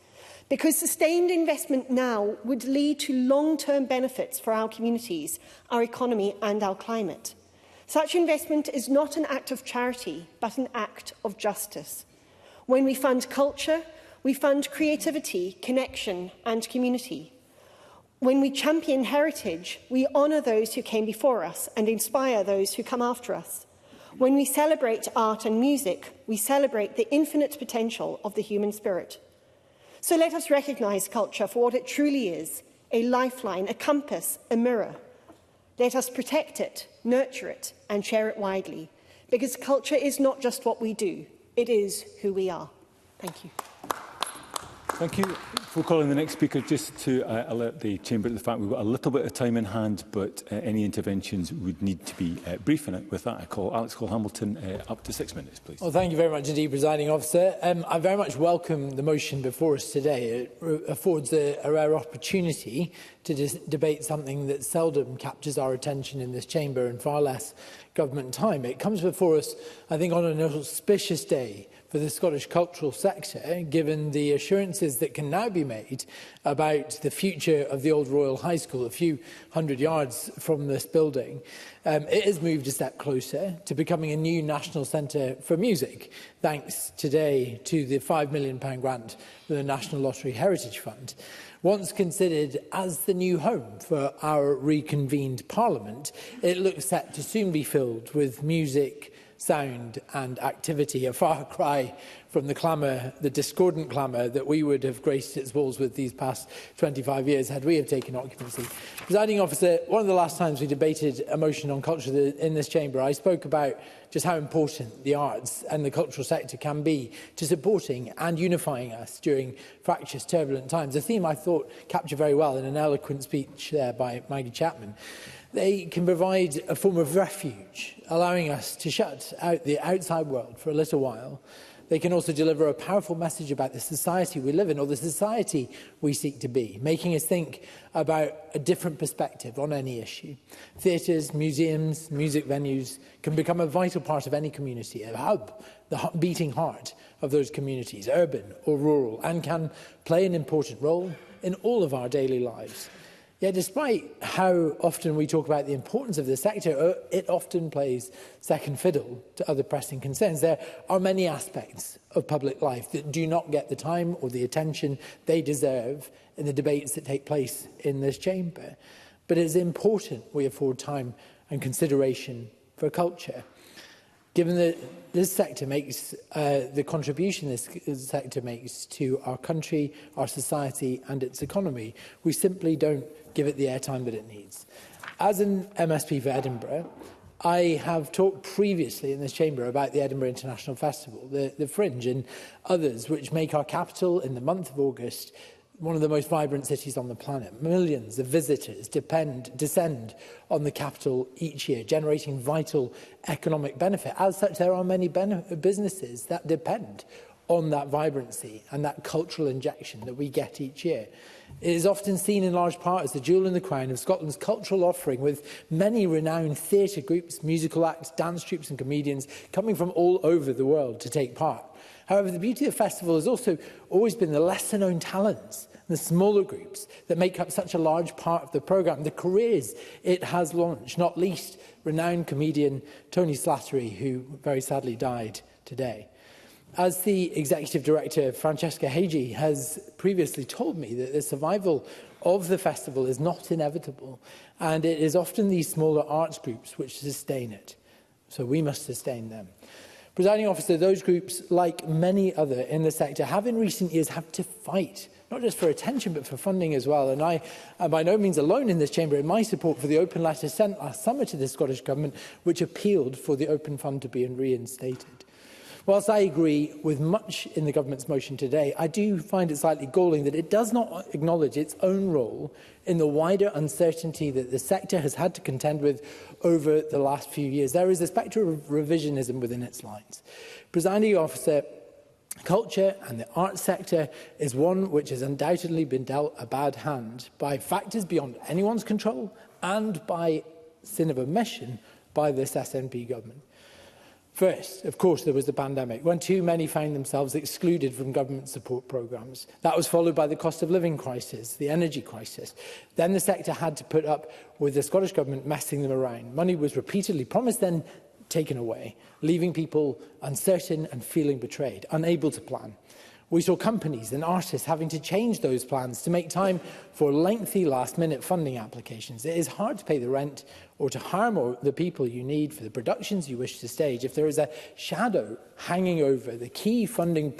Because sustained investment now would lead to long-term benefits for our communities, our economy and our climate. Such investment is not an act of charity, but an act of justice. When we fund culture, we fund creativity, connection and community. When we champion heritage, we honour those who came before us and inspire those who come after us. When we celebrate art and music, we celebrate the infinite potential of the human spirit. So let us recognise culture for what it truly is, a lifeline, a compass, a mirror. Let us protect it, nurture it and share it widely, because culture is not just what we do, it is who we are. Thank you. Thank you. Before calling the next speaker, just to alert the Chamber of the fact we've got a little bit of time in hand, but any interventions would need to be brief. And with that, I call Alex Cole-Hamilton up to 6 minutes, please. Well, thank you very much indeed, Presiding Officer. I very much welcome the motion before us today. It affords a rare opportunity to debate something that seldom captures our attention in this chamber and far less government time. It comes before us, I think, on an auspicious day for the Scottish cultural sector, given the assurances that can now be made about the future of the Old Royal High School, a few hundred yards from this building. It has moved a step closer to becoming a new national centre for music, thanks today to the £5 million grant from the National Lottery Heritage Fund. Once considered as the new home for our reconvened Parliament, it looks set to soon be filled with music, sound and activity, a far cry from the clamour, the discordant clamour that we would have graced its walls with these past 25 years had we have taken occupancy. Presiding Officer, one of the last times we debated a motion on culture in this chamber, I spoke about just how important the arts and the cultural sector can be to supporting and unifying us during fractious, turbulent times, a theme I thought captured very well in an eloquent speech there by Maggie Chapman. They can provide a form of refuge, allowing us to shut out the outside world for a little while. They can also deliver a powerful message about the society we live in, or the society we seek to be, making us think about a different perspective on any issue. Theatres, museums, music venues can become a vital part of any community, a hub, the beating heart of those communities, urban or rural, and can play an important role in all of our daily lives. Yet despite how often we talk about the importance of the sector, it often plays second fiddle to other pressing concerns. There are many aspects of public life that do not get the time or the attention they deserve in the debates that take place in this chamber. But it is important we afford time and consideration for culture. Given that this sector makes the contribution this sector makes to our country, our society and its economy, we simply don't give it the airtime that it needs. As an MSP for Edinburgh, I have talked previously in this chamber about the Edinburgh International Festival, the Fringe and others which make our capital in the month of August one of the most vibrant cities on the planet. Millions of visitors descend on the capital each year, generating vital economic benefit. As such, there are many businesses that depend on that vibrancy and that cultural injection that we get each year. It is often seen in large part as the jewel in the crown of Scotland's cultural offering, with many renowned theatre groups, musical acts, dance troupes and comedians coming from all over the world to take part. However, the beauty of the festival has also always been the lesser-known talents, the smaller groups that make up such a large part of the programme, the careers it has launched, not least renowned comedian Tony Slattery, who very sadly died today. As the Executive Director, Francesca Hagee, has previously told me, that the survival of the festival is not inevitable, and it is often these smaller arts groups which sustain it. So we must sustain them. Presiding Officer, those groups, like many other in the sector, have in recent years had to fight, not just for attention, but for funding as well. And I am by no means alone in this chamber in my support for the open letter sent last summer to the Scottish Government, which appealed for the Open Fund to be reinstated. Whilst I agree with much in the Government's motion today, I do find it slightly galling that it does not acknowledge its own role in the wider uncertainty that the sector has had to contend with over the last few years. There is a spectre of revisionism within its lines. Presiding Officer, culture and the arts sector is one which has undoubtedly been dealt a bad hand by factors beyond anyone's control and by sin of omission by this SNP government. First, of course, there was the pandemic, when too many found themselves excluded from government support programmes. That was followed by the cost of living crisis, the energy crisis. Then the sector had to put up with the Scottish Government messing them around. Money was repeatedly promised, then taken away, leaving people uncertain and feeling betrayed, unable to plan. We saw companies and artists having to change those plans to make time for lengthy last-minute funding applications. It is hard to pay the rent or to hire the people you need for the productions you wish to stage if there is a shadow hanging over the key funding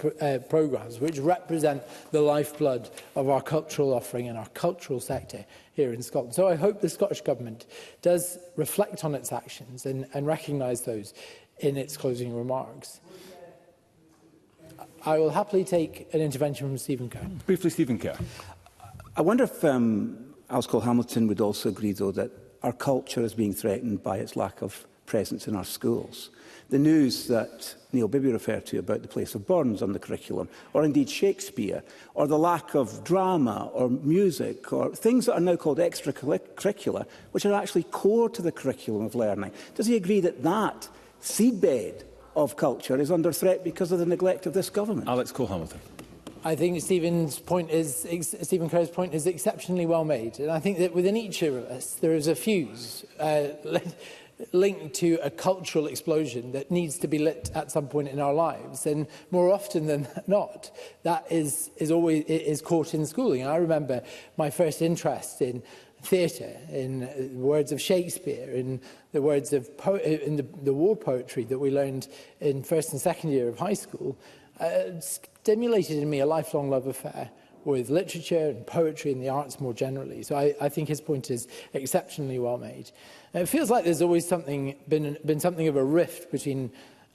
programmes which represent the lifeblood of our cultural offering and our cultural sector here in Scotland. So I hope the Scottish Government does reflect on its actions and recognise those in its closing remarks. I will happily take an intervention from Stephen Kerr. Briefly, Stephen Kerr. I wonder if Alice Cole-Hamilton would also agree, though, that our culture is being threatened by its lack of presence in our schools. The news that Neil Bibby referred to about the place of Burns on the curriculum, or indeed Shakespeare, or the lack of drama or music, or things that are now called extracurricular, which are actually core to the curriculum of learning. Does he agree that that seedbed of culture is under threat because of the neglect of this government? Alex Cole-Hamilton. I think Stephen Kerr's point is exceptionally well made. And I think that within each of us, there is a fuse linked to a cultural explosion that needs to be lit at some point in our lives. And more often than not, that is always caught in schooling. I remember my first interest in theatre, in the words of Shakespeare, in the words of the war poetry that we learned in first and second year of high school, stimulated in me a lifelong love affair with literature and poetry and the arts more generally. So I think his point is exceptionally well made. And it feels like there's always been something of a rift between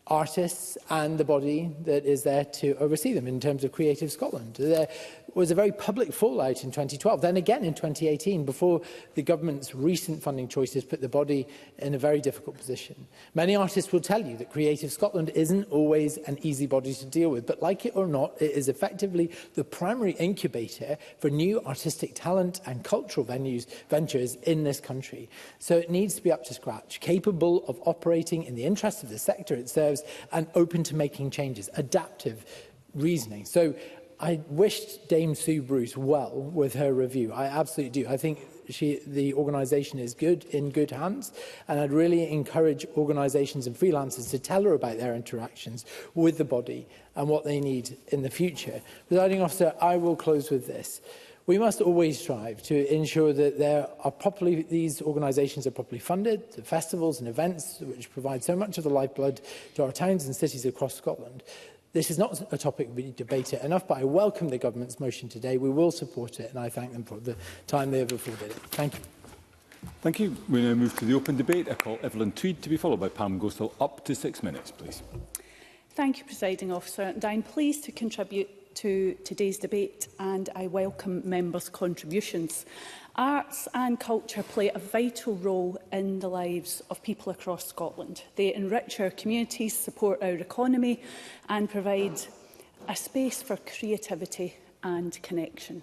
artists and the body that is there to oversee them in terms of Creative Scotland. There was a very public fallout in 2012, then again in 2018, before the government's recent funding choices put the body in a very difficult position. Many artists will tell you that Creative Scotland isn't always an easy body to deal with, but like it or not, it is effectively the primary incubator for new artistic talent and cultural ventures in this country. So it needs to be up to scratch, capable of operating in the interest of the sector it serves and open to making changes, adaptive reasoning. So I wished Dame Sue Bruce well with her review. I absolutely do. I think the organisation is in good hands, and I'd really encourage organisations and freelancers to tell her about their interactions with the body and what they need in the future. Presiding Officer, I will close with this. We must always strive to ensure that these organisations are properly funded, the festivals and events which provide so much of the lifeblood to our towns and cities across Scotland. This is not a topic we debate it enough, but I welcome the government's motion today. We will support it, and I thank them for the time they have afforded it. Thank you. Thank you. We now move to the open debate. I call Evelyn Tweed to be followed by Pam Gosal. Up to 6 minutes, please. Thank you, Presiding Officer. And I'm pleased to contribute to today's debate, and I welcome members' contributions. Arts and culture play a vital role in the lives of people across Scotland. They enrich our communities, support our economy and provide a space for creativity and connection.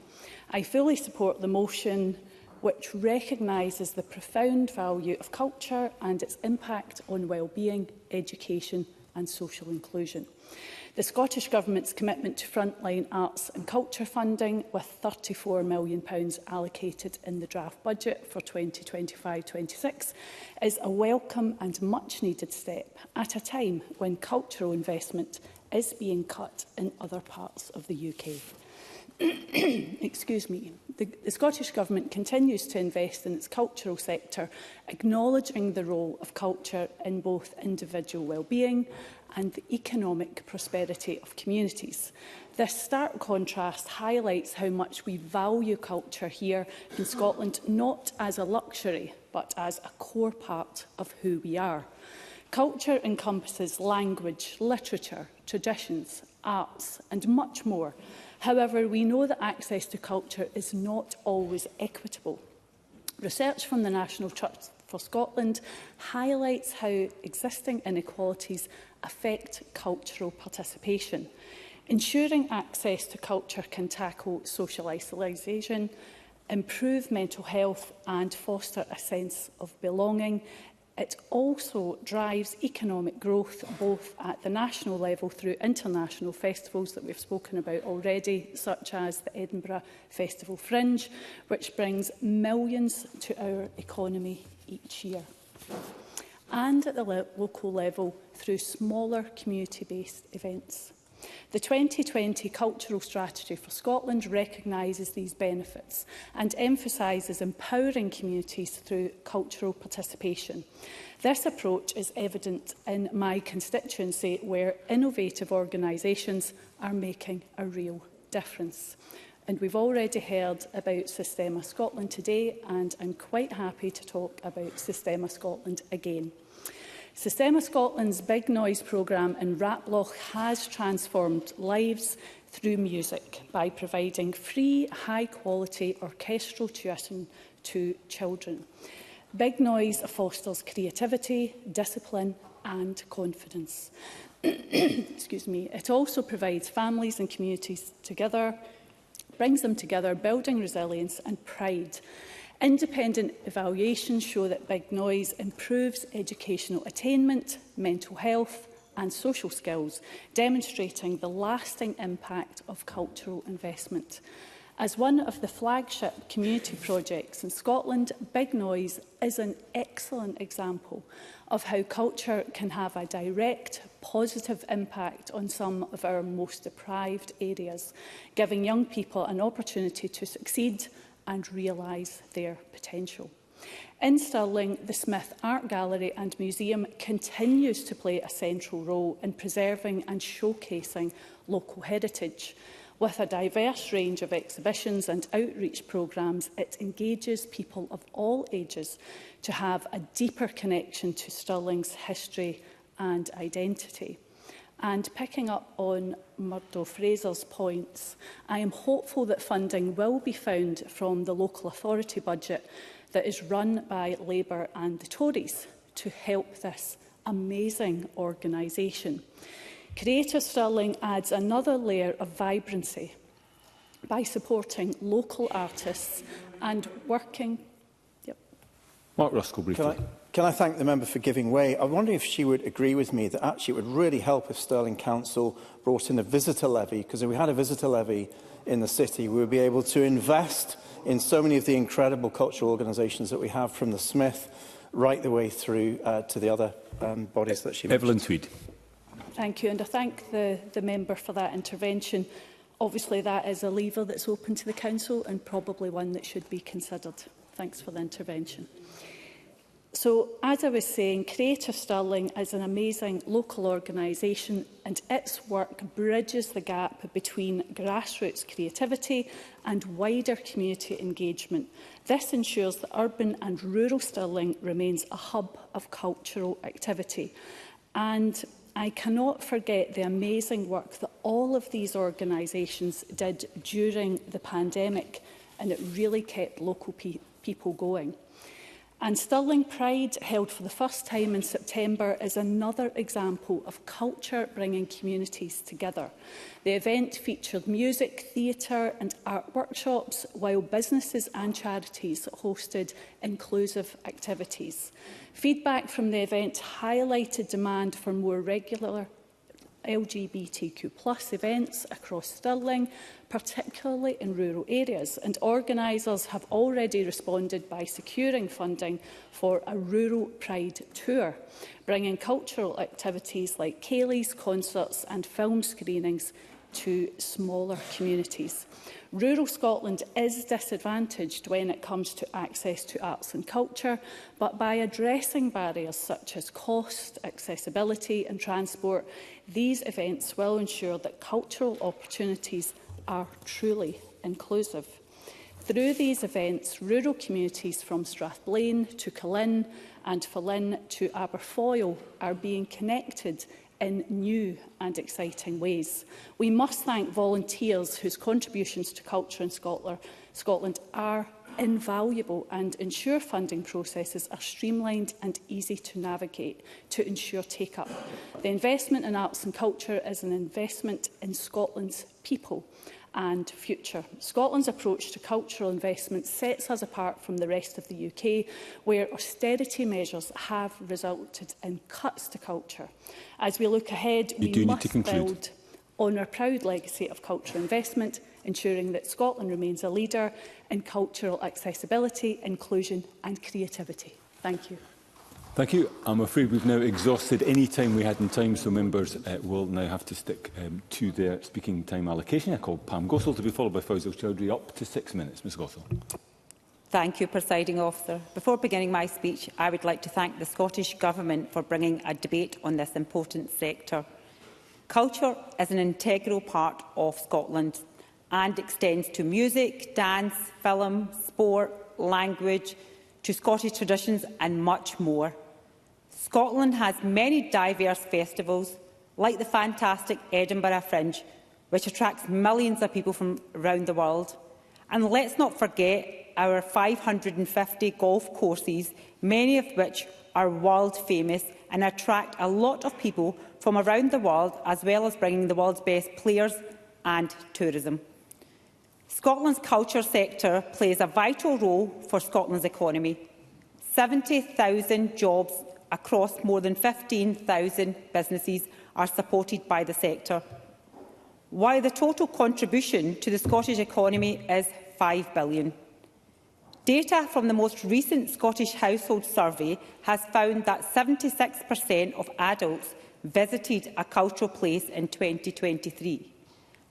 I fully support the motion which recognises the profound value of culture and its impact on well-being, education and social inclusion. The Scottish Government's commitment to frontline arts and culture funding, with £34 million allocated in the draft budget for 2025-26, is a welcome and much-needed step at a time when cultural investment is being cut in other parts of the UK. Excuse me. The Scottish Government continues to invest in its cultural sector, acknowledging the role of culture in both individual well-being and the economic prosperity of communities. This stark contrast highlights how much we value culture here in Scotland, not as a luxury, but as a core part of who we are. Culture encompasses language, literature, traditions, arts, and much more. However, we know that access to culture is not always equitable. Research from the National Trust for Scotland highlights how existing inequalities affect cultural participation. Ensuring access to culture can tackle social isolation, improve mental health and foster a sense of belonging. It also drives economic growth both at the national level through international festivals that we've spoken about already, such as the Edinburgh Festival Fringe, which brings millions to our economy each year, and at the local level through smaller community-based events. The 2020 Cultural Strategy for Scotland recognises these benefits and emphasises empowering communities through cultural participation. This approach is evident in my constituency, where innovative organisations are making a real difference. And we've already heard about Systema Scotland today, and I'm quite happy to talk about Systema Scotland again. Systema Scotland's Big Noise programme in Raploch has transformed lives through music by providing free, high-quality orchestral tuition to children. Big Noise fosters creativity, discipline and confidence. Excuse me. It also provides families and communities together, brings them together, building resilience and pride. Independent evaluations show that Big Noise improves educational attainment, mental health and social skills, demonstrating the lasting impact of cultural investment. As one of the flagship community projects in Scotland, Big Noise is an excellent example of how culture can have a direct, positive impact on some of our most deprived areas, giving young people an opportunity to succeed and realise their potential. In Stirling, the Smith Art Gallery and Museum continues to play a central role in preserving and showcasing local heritage. With a diverse range of exhibitions and outreach programmes, it engages people of all ages to have a deeper connection to Stirling's history and identity. And picking up on Murdo Fraser's points, I am hopeful that funding will be found from the local authority budget that is run by Labour and the Tories to help this amazing organisation. Creative Stirling adds another layer of vibrancy by supporting local artists and working... Mark Ruskell, briefly. Can I thank the member for giving way? I'm wondering if she would agree with me that actually it would really help if Stirling Council brought in a visitor levy, because if we had a visitor levy in the city, we would be able to invest in so many of the incredible cultural organisations that we have, from the Smith right the way through to the other bodies that she mentioned. Evelyn Tweed. Thank you, and I thank the member for that intervention. Obviously, that is a lever that's open to the Council and probably one that should be considered. Thanks for the intervention. So, as I was saying, Creative Stirling is an amazing local organisation, and its work bridges the gap between grassroots creativity and wider community engagement. This ensures that urban and rural Stirling remains a hub of cultural activity. And I cannot forget the amazing work that all of these organisations did during the pandemic, and it really kept local people going. And Stirling Pride, held for the first time in September, is another example of culture bringing communities together. The event featured music, theatre and art workshops, while businesses and charities hosted inclusive activities. Feedback from the event highlighted demand for more regular LGBTQ+ events across Stirling, particularly in rural areas, and organisers have already responded by securing funding for a Rural Pride tour, bringing cultural activities like ceilidhs, concerts and film screenings to smaller communities. Rural Scotland is disadvantaged when it comes to access to arts and culture, but by addressing barriers such as cost, accessibility and transport, these events will ensure that cultural opportunities are truly inclusive. Through these events, rural communities from Strathblane to Culin and Falin to Aberfoyle are being connected in new and exciting ways. We must thank volunteers whose contributions to culture in Scotland are invaluable, and ensure funding processes are streamlined and easy to navigate to ensure take-up. The investment in arts and culture is an investment in Scotland's people and future. Scotland's approach to cultural investment sets us apart from the rest of the UK, where austerity measures have resulted in cuts to culture. As we look ahead, we must build on our proud legacy of cultural investment, ensuring that Scotland remains a leader in cultural accessibility, inclusion and creativity. Thank you. Thank you. I'm afraid we've now exhausted any time we had in time, so members will now have to stick to their speaking time allocation. I call Pam Gossel to be followed by Faisal Chowdhury. Up to 6 minutes. Ms Gossel. Thank you, Presiding Officer. Before beginning my speech, I would like to thank the Scottish Government for bringing a debate on this important sector. Culture is an integral part of Scotland and extends to music, dance, film, sport, language, to Scottish traditions and much more. Scotland has many diverse festivals, like the fantastic Edinburgh Fringe, which attracts millions of people from around the world. And let's not forget our 550 golf courses, many of which are world famous and attract a lot of people from around the world, as well as bringing the world's best players and tourism. Scotland's culture sector plays a vital role for Scotland's economy. 70,000 jobs across more than 15,000 businesses are supported by the sector, while the total contribution to the Scottish economy is £5 billion. Data from the most recent Scottish Household Survey has found that 76% of adults visited a cultural place in 2023.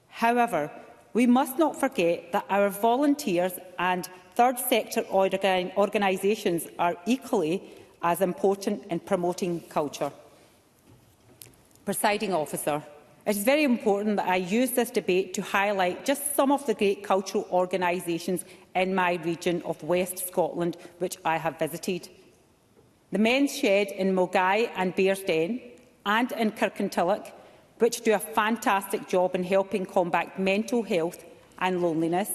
However, we must not forget that our volunteers and third sector organisations are equally as important in promoting culture. Presiding Officer, it is very important that I use this debate to highlight just some of the great cultural organisations in my region of West Scotland which I have visited. The Men's Shed in Mulgai and Bearsden and in Kirkintilloch, which do a fantastic job in helping combat mental health and loneliness,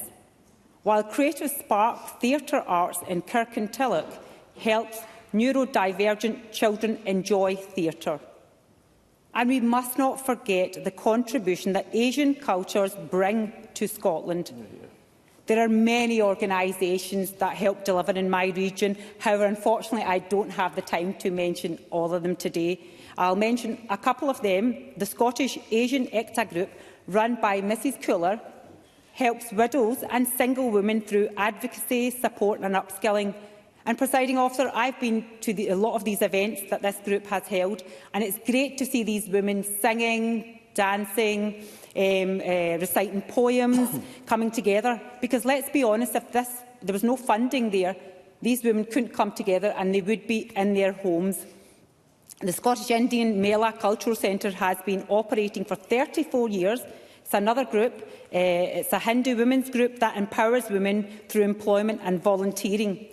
while Creative Spark Theatre Arts in Kirkintilloch helps neurodivergent children enjoy theatre. And we must not forget the contribution that Asian cultures bring to Scotland. There are many organisations that help deliver in my region. However, unfortunately, I don't have the time to mention all of them today. I'll mention a couple of them. The Scottish Asian ECTA Group, run by Mrs Cooler, helps widows and single women through advocacy, support and upskilling. And, Presiding Officer, I've been to a lot of these events that this group has held, and it's great to see these women singing, dancing, reciting poems, coming together. Because let's be honest, if there was no funding there, these women couldn't come together and they would be in their homes. The Scottish Indian Mela Cultural Centre has been operating for 34 years. It's another group. It's a Hindu women's group that empowers women through employment and volunteering.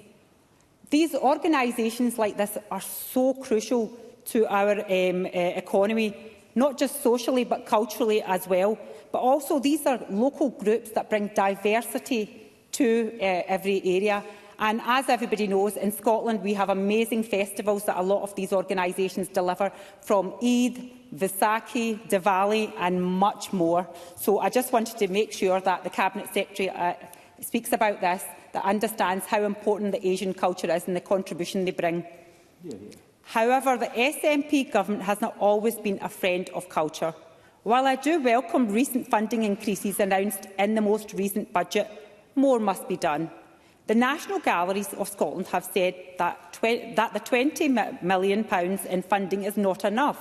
These organisations like this are so crucial to our economy, not just socially but culturally as well. But also these are local groups that bring diversity to every area. And as everybody knows, in Scotland we have amazing festivals that a lot of these organisations deliver, from Eid, Vaisakhi, Diwali and much more. So I just wanted to make sure that the Cabinet Secretary speaks about this, that understands how important the Asian culture is and the contribution they bring. However, the SNP government has not always been a friend of culture. While I do welcome recent funding increases announced in the most recent budget, more must be done. The National Galleries of Scotland have said that the £20 million in funding is not enough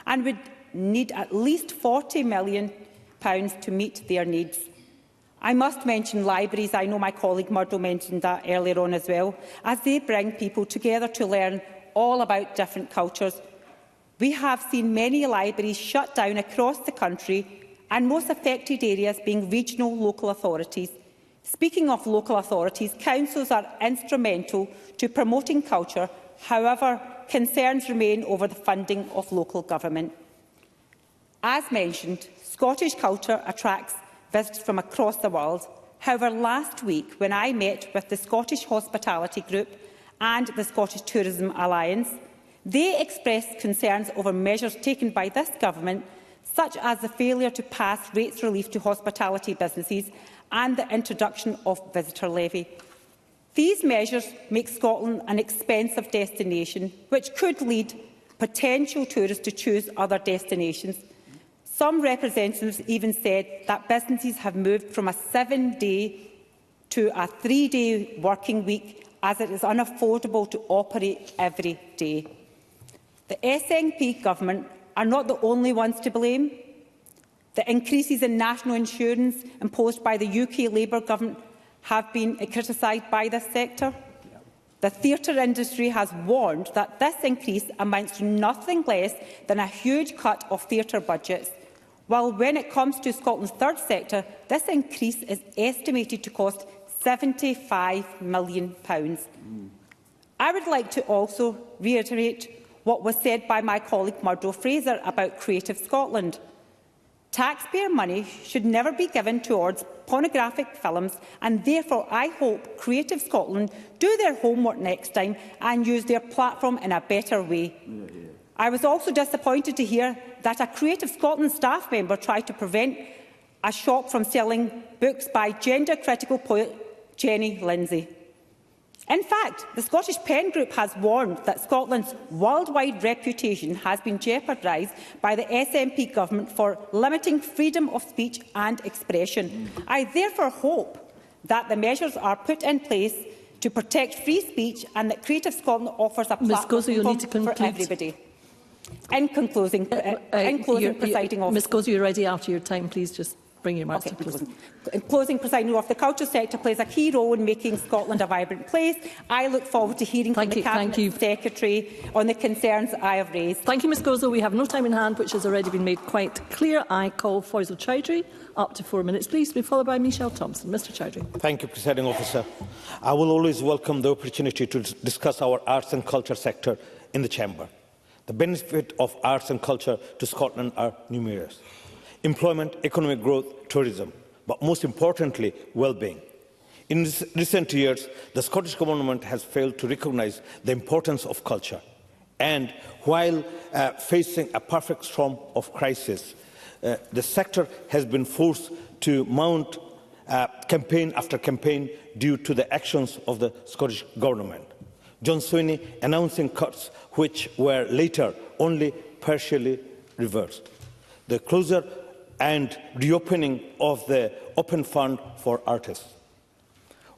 and would need at least £40 million to meet their needs. I must mention libraries. I know my colleague Murdo mentioned that earlier on as well, as they bring people together to learn all about different cultures. We have seen many libraries shut down across the country, and most affected areas being regional local authorities. Speaking of local authorities, councils are instrumental to promoting culture. However, concerns remain over the funding of local government. As mentioned, Scottish culture attracts visitors from across the world. However, last week, when I met with the Scottish Hospitality Group and the Scottish Tourism Alliance, they expressed concerns over measures taken by this government, such as the failure to pass rates relief to hospitality businesses and the introduction of visitor levy. These measures make Scotland an expensive destination, which could lead potential tourists to choose other destinations. Some representatives even said that businesses have moved from a 7-day to a 3-day working week, as it is unaffordable to operate every day. The SNP government are not the only ones to blame. The increases in national insurance imposed by the UK Labour government have been criticised by this sector. The theatre industry has warned that this increase amounts to nothing less than a huge cut of theatre budgets, while when it comes to Scotland's third sector, this increase is estimated to cost £75 million. I would like to also reiterate what was said by my colleague Murdo Fraser about Creative Scotland. Taxpayer money should never be given towards pornographic films, and therefore I hope Creative Scotland do their homework next time and use their platform in a better way. I was also disappointed to hear that a Creative Scotland staff member tried to prevent a shop from selling books by gender-critical poet Jenny Lindsay. In fact, the Scottish Pen Group has warned that Scotland's worldwide reputation has been jeopardised by the SNP government for limiting freedom of speech and expression. I therefore hope that the measures are put in place to protect free speech and that Creative Scotland offers a platform for everybody. In closing, Presiding Officer. Ms Gozo, you're ready after your time. Please just bring your remarks to close. In closing, Presiding Officer, the culture sector plays a key role in making Scotland a vibrant place. I look forward to hearing from the Cabinet Secretary on the concerns I have raised. Thank you, Ms Gozo. We have no time in hand, which has already been made quite clear. I call Faisal Chowdhury. Up to 4 minutes, please, to be followed by Michelle Thompson. Mr Chowdhury. Thank you, Presiding Officer. I will always welcome the opportunity to discuss our arts and culture sector in the Chamber. The benefit of arts and culture to Scotland are numerous: employment, economic growth, tourism, but most importantly, well-being. In recent years, the Scottish Government has failed to recognise the importance of culture. And while facing a perfect storm of crisis, the sector has been forced to mount campaign after campaign due to the actions of the Scottish Government. John Sweeney announcing cuts which were later only partially reversed. The closure and reopening of the Open Fund for Artists.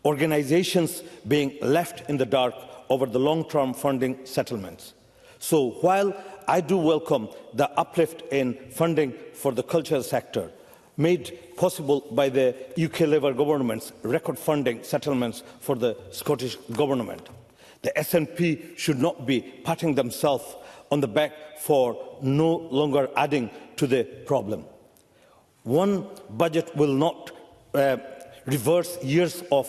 Organisations being left in the dark over the long-term funding settlements. So while I do welcome the uplift in funding for the cultural sector, made possible by the UK Labour Government's record funding settlements for the Scottish Government, the SNP should not be patting themselves on the back for no longer adding to the problem. One budget will not reverse years of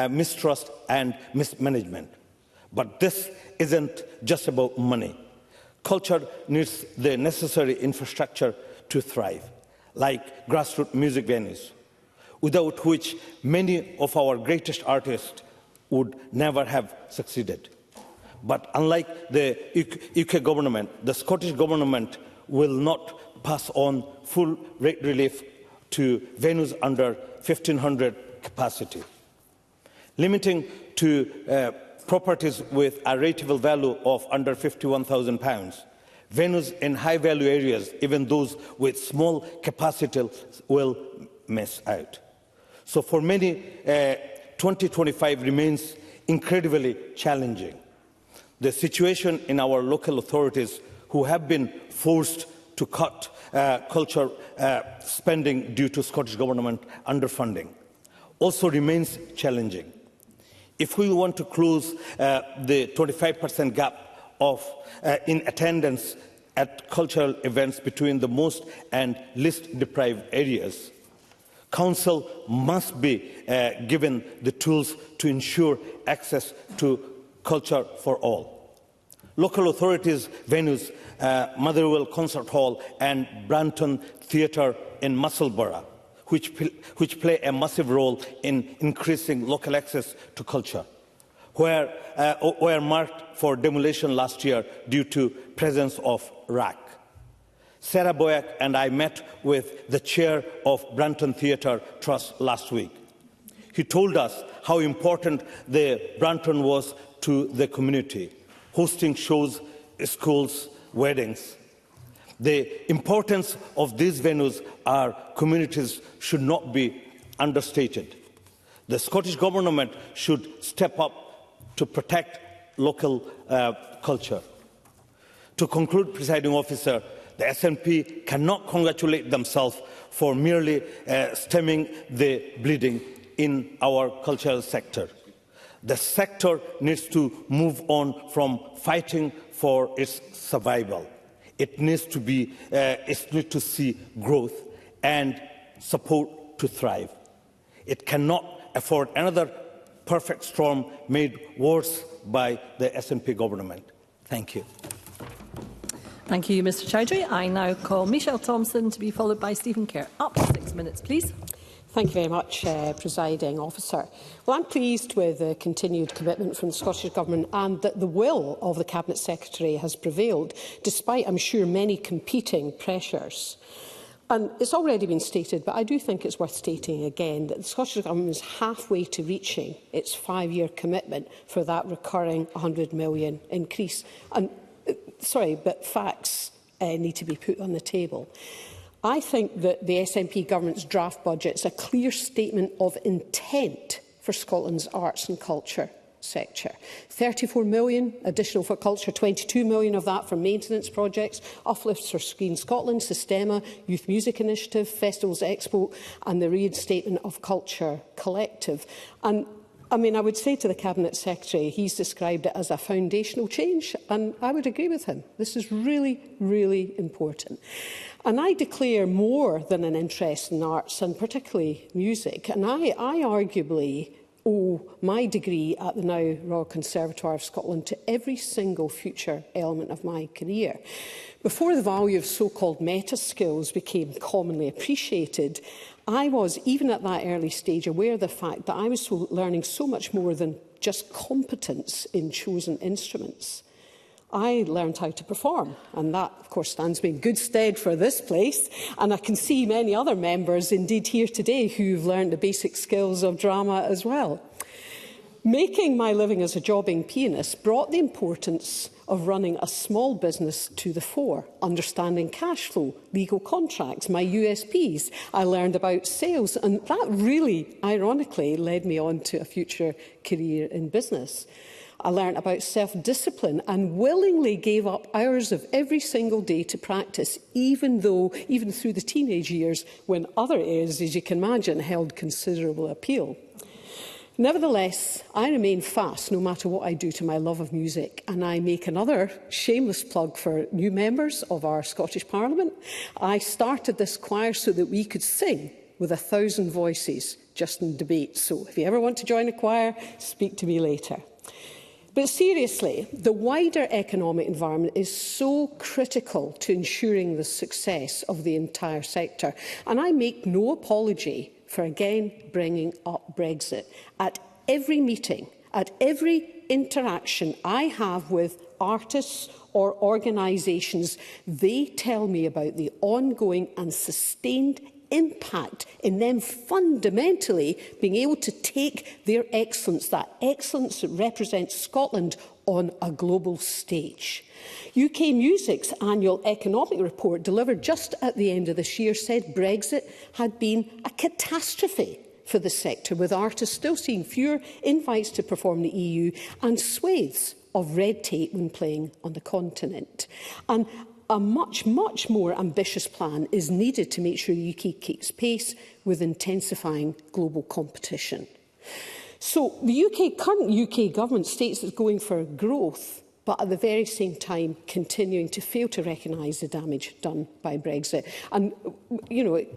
mistrust and mismanagement. But this isn't just about money. Culture needs the necessary infrastructure to thrive, like grassroots music venues, without which many of our greatest artists would never have succeeded. But unlike the UK government, the Scottish Government will not pass on full rate relief to venues under 1,500 capacity. Limiting to properties with a rateable value of under £51,000, venues in high-value areas, even those with small capacity, will miss out. So for many, 2025 remains incredibly challenging. The situation in our local authorities, who have been forced to cut culture spending due to Scottish Government underfunding, also remains challenging. If we want to close the 25% gap in attendance at cultural events between the most and least deprived areas, Council must be given the tools to ensure access to culture for all. Local authorities' venues, Motherwell Concert Hall and Branton Theatre in Musselburgh, which play a massive role in increasing local access to culture, were marked for demolition last year due to presence of RAC. Sarah Boyack and I met with the chair of Branton Theatre Trust last week. He told us how important the Branton was to the community, hosting shows, schools, weddings. The importance of these venues our communities should not be understated. The Scottish Government should step up to protect local culture. To conclude, Presiding Officer, the SNP cannot congratulate themselves for merely stemming the bleeding in our cultural sector. The sector needs to move on from fighting for its survival. It needs to see growth and support to thrive. It cannot afford another perfect storm made worse by the SNP government. Thank you. Thank you, Mr Chowdhury. I now call Michelle Thompson to be followed by Stephen Kerr. Up to 6 minutes, please. Thank you very much, Presiding Officer. Well, I'm pleased with the continued commitment from the Scottish Government and that the will of the Cabinet Secretary has prevailed, despite, I'm sure, many competing pressures. And it's already been stated, but I do think it's worth stating again that the Scottish Government is halfway to reaching its 5-year commitment for that recurring £100 million increase. And, but facts need to be put on the table. I think that the SNP government's draft budget is a clear statement of intent for Scotland's arts and culture sector. 34 million additional for culture, 22 million of that for maintenance projects, uplifts for Screen Scotland, Sistema, Youth Music Initiative, Festivals Expo and the reinstatement of Culture Collective. And I would say to the Cabinet Secretary, he's described it as a foundational change, and I would agree with him. This is really, really important. And I declare more than an interest in arts, and particularly music. And I arguably owe my degree at the now Royal Conservatoire of Scotland to every single future element of my career. Before the value of so-called meta skills became commonly appreciated, I was, even at that early stage, aware of the fact that I was learning so much more than just competence in chosen instruments. I learned how to perform, and that, of course, stands me in good stead for this place. And I can see many other members, indeed here today, who've learned the basic skills of drama as well. Making my living as a jobbing pianist brought the importance of running a small business to the fore, understanding cash flow, legal contracts, my USPs. I learned about sales, and that really, ironically, led me on to a future career in business. I learned about self-discipline and willingly gave up hours of every single day to practice, even through the teenage years, when other areas, as you can imagine, held considerable appeal. Nevertheless, I remain fast no matter what I do to my love of music, and I make another shameless plug for new members of our Scottish Parliament. I started this choir so that we could sing with 1,000 voices just in debate. So if you ever want to join a choir, speak to me later. But seriously, the wider economic environment is so critical to ensuring the success of the entire sector. And I make no apology for again bringing up Brexit. At every meeting, at every interaction I have with artists or organisations, they tell me about the ongoing and sustained impact in them fundamentally being able to take their excellence, that excellence that represents Scotland, on a global stage. UK Music's annual economic report, delivered just at the end of this year, said Brexit had been a catastrophe for the sector, with artists still seeing fewer invites to perform in the EU and swathes of red tape when playing on the continent. And a much more ambitious plan is needed to make sure the UK keeps pace with intensifying global competition. So the current UK government states it's going for growth, but at the very same time continuing to fail to recognise the damage done by Brexit. And,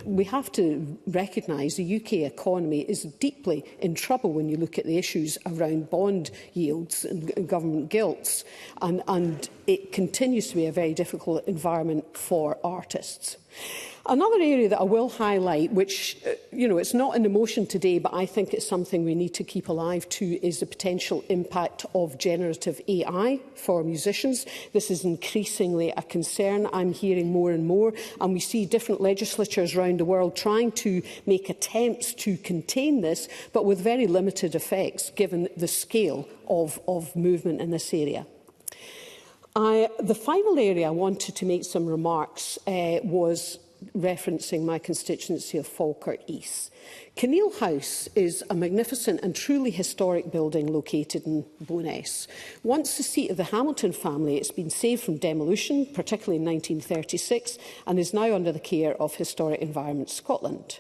we have to recognise the UK economy is deeply in trouble when you look at the issues around bond yields and government gilts. And it continues to be a very difficult environment for artists. Another area that I will highlight, which, it's not in the motion today, but I think it's something we need to keep alive to, is the potential impact of generative AI for musicians. This is increasingly a concern. I'm hearing more and more, and we see different legislatures around the world trying to make attempts to contain this, but with very limited effects, given the scale of movement in this area. The final area I wanted to make some remarks was referencing my constituency of Falkirk East. Kinneil House is a magnificent and truly historic building located in Bowness. Once the seat of the Hamilton family, it's been saved from demolition, particularly in 1936, and is now under the care of Historic Environment Scotland.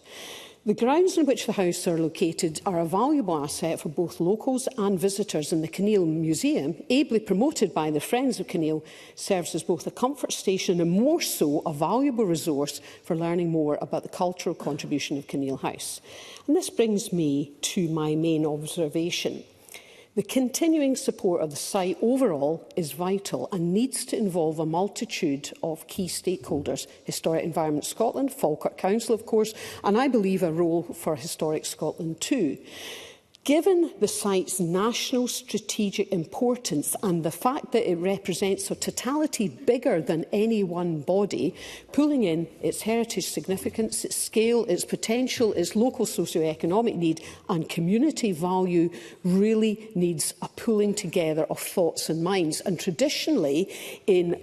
The grounds in which the house are located are a valuable asset for both locals and visitors, and the Kinneil Museum, ably promoted by the Friends of Kinneil, serves as both a comfort station and more so a valuable resource for learning more about the cultural contribution of Kinneil House. And this brings me to my main observation. The continuing support of the site overall is vital and needs to involve a multitude of key stakeholders: Historic Environment Scotland, Falkirk Council, of course, and I believe a role for Historic Scotland too. Given the site's national strategic importance and the fact that it represents a totality bigger than any one body, pulling in its heritage significance, its scale, its potential, its local socio-economic need and community value really needs a pulling together of thoughts and minds. And traditionally, in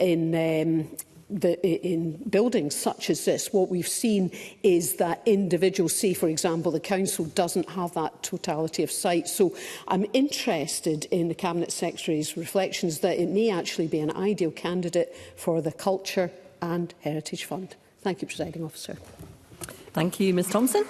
buildings such as this, what we've seen is that individuals, say for example the council doesn't have that totality of sight. So I'm interested in the Cabinet Secretary's reflections that it may actually be an ideal candidate for the Culture and Heritage Fund. Thank you, Presiding Officer. Thank you, Ms Thompson.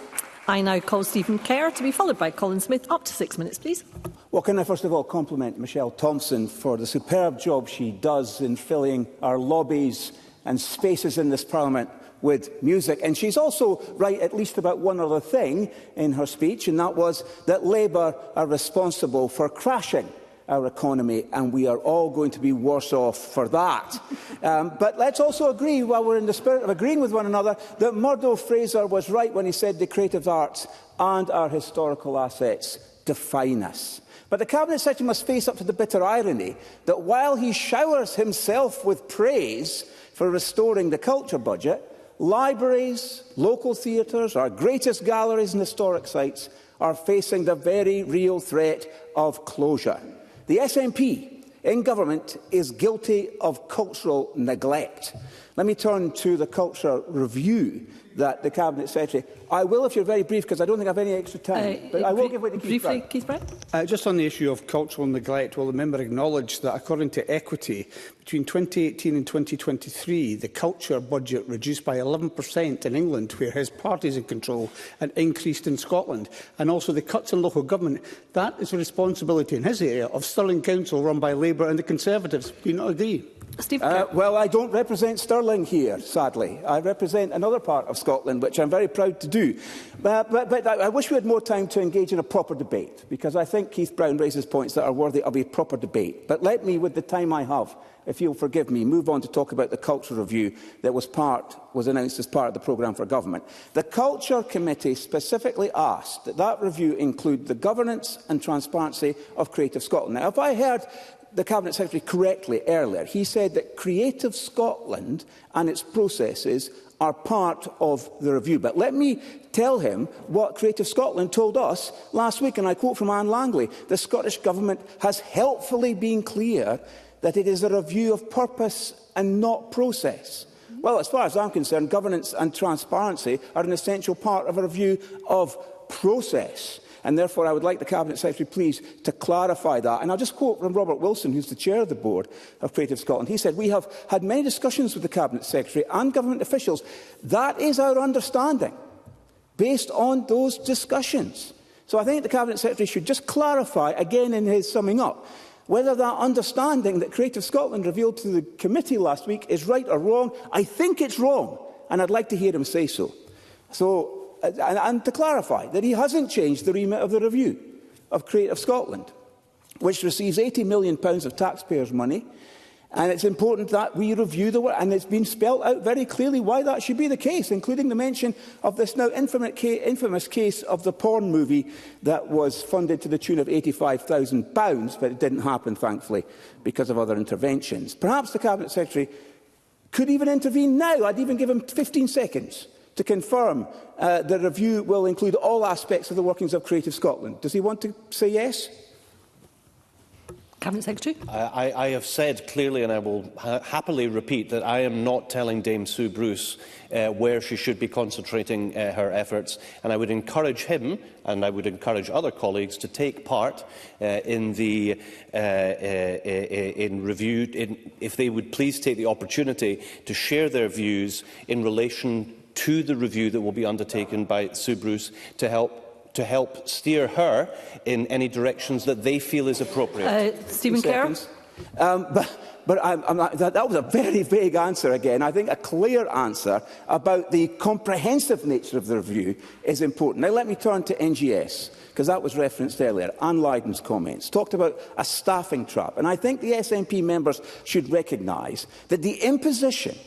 I now call Stephen Kerr to be followed by Colin Smith. Up to 6 minutes, please. Well, can I first of all compliment Michelle Thompson for the superb job she does in filling our lobbies and spaces in this Parliament with music. And she's also right at least about one other thing in her speech, and that was that Labour are responsible for crashing our economy, and we are all going to be worse off for that. But let's also agree, while we're in the spirit of agreeing with one another, that Murdo Fraser was right when he said the creative arts and our historical assets define us. But the Cabinet Secretary must face up to the bitter irony that while he showers himself with praise for restoring the culture budget, libraries, local theatres, our greatest galleries and historic sites are facing the very real threat of closure. The SNP in government is guilty of cultural neglect. Let me turn to the culture review that the Cabinet Secretary... I will, if you're very brief, because I don't think I have any extra time. But I will give way to Keith Brown. Just on the issue of cultural neglect, will the member acknowledge that, according to Equity, between 2018 and 2023, the culture budget reduced by 11% in England, where his party is in control, and increased in Scotland? And also the cuts in local government. That is a responsibility in his area of Stirling Council, run by Labour and the Conservatives. Do you not agree? Well, I don't represent Stirling here, sadly. I represent another part of Scotland, which I'm very proud to do. But I wish we had more time to engage in a proper debate, because I think Keith Brown raises points that are worthy of a proper debate. But let me, with the time I have, if you'll forgive me, move on to talk about the Culture Review that was announced as part of the programme for government. The Culture Committee specifically asked that that review include the governance and transparency of Creative Scotland. Now, if I heard the Cabinet Secretary correctly earlier, he said that Creative Scotland and its processes are part of the review. But let me tell him what Creative Scotland told us last week, and I quote from Anne Langley: the Scottish Government has helpfully been clear that it is a review of purpose and not process. Well, as far as I'm concerned, governance and transparency are an essential part of a review of process. And therefore, I would like the Cabinet Secretary, please, to clarify that. And I'll just quote from Robert Wilson, who's the chair of the board of Creative Scotland. He said, "We have had many discussions with the Cabinet Secretary and government officials. That is our understanding, based on those discussions." So I think the Cabinet Secretary should just clarify, again in his summing up, whether that understanding that Creative Scotland revealed to the committee last week is right or wrong. I think it's wrong, and I'd like to hear him say so. And to clarify that he hasn't changed the remit of the review of Creative Scotland, which receives £80 million of taxpayers' money. And it's important that we review the work, and it's been spelled out very clearly why that should be the case, including the mention of this now infamous case of the porn movie that was funded to the tune of £85,000, but it didn't happen, thankfully, because of other interventions. Perhaps the Cabinet Secretary could even intervene now. I'd even give him 15 seconds to confirm the review will include all aspects of the workings of Creative Scotland. Does he want to say yes? Cabinet Secretary. I have said clearly, and I will happily repeat, that I am not telling Dame Sue Bruce where she should be concentrating her efforts, and I would encourage him and I would encourage other colleagues to take part in the review, if they would please take the opportunity to share their views in relation to the review that will be undertaken by Sue Bruce to help steer her in any directions that they feel is appropriate. Stephen Kerr. That was a very vague answer again. I think a clear answer about the comprehensive nature of the review is important. Now let me turn to NGS, because that was referenced earlier. Anne Lydon's comments talked about a staffing trap. And I think the SNP members should recognise that the imposition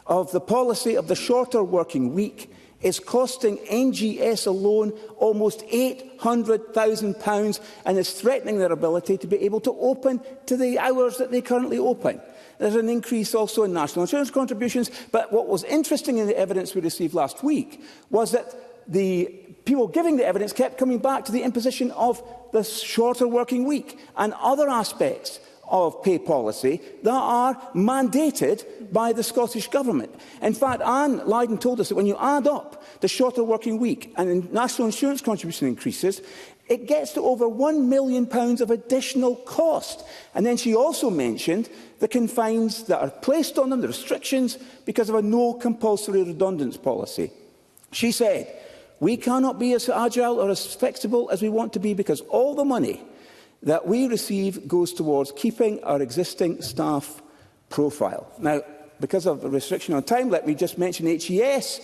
of the policy of the shorter working week is costing NGS alone almost £800,000 and is threatening their ability to be able to open to the hours that they currently open. There's an increase also in national insurance contributions, but what was interesting in the evidence we received last week was that the people giving the evidence kept coming back to the imposition of the shorter working week and other aspects of pay policy that are mandated by the Scottish Government. In fact, Anne Lydon told us that when you add up the shorter working week and the national insurance contribution increases, it gets to over £1 million of additional cost. And then she also mentioned the confines that are placed on them, the restrictions, because of a no compulsory redundance policy. She said, we cannot be as agile or as flexible as we want to be because all the money that we receive goes towards keeping our existing staff profile. Now, because of the restriction on time, let me just mention HES.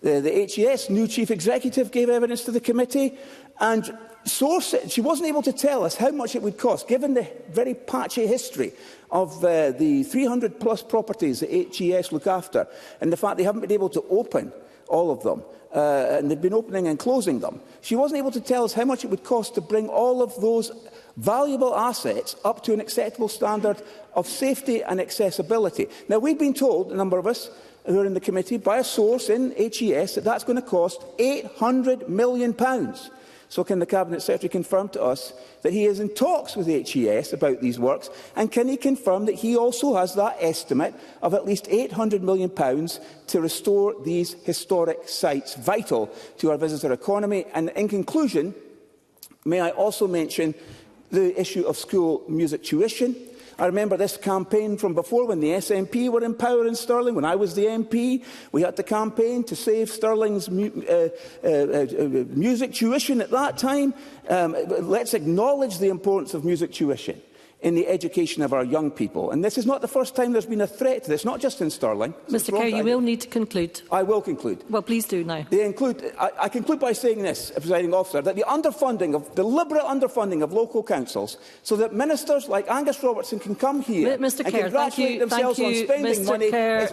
The HES new chief executive gave evidence to the committee, and she wasn't able to tell us how much it would cost, given the very patchy history of the 300-plus properties that HES look after, and the fact they haven't been able to open all of them. And they've been opening and closing them. She wasn't able to tell us how much it would cost to bring all of those valuable assets up to an acceptable standard of safety and accessibility. Now, we've been told, a number of us who are in the committee, by a source in HES, that that's going to cost £800 million. So can the Cabinet Secretary confirm to us that he is in talks with HES about these works, and can he confirm that he also has that estimate of at least £800 million to restore these historic sites, vital to our visitor economy? And in conclusion, may I also mention the issue of school music tuition. I remember this campaign from before when the SNP were in power in Stirling. When I was the MP, we had to campaign to save Stirling's music tuition at that time. Let's acknowledge the importance of music tuition in the education of our young people. And this is not the first time there's been a threat to this, not just in Stirling. Mr Kerr, you will need to conclude. I will conclude. Well, please do now. I conclude by saying this, Presiding Officer, that the deliberate underfunding of local councils, so that ministers like Angus Robertson can come here Mr. and Kerr, congratulate themselves on spending Mr. money. Kerr.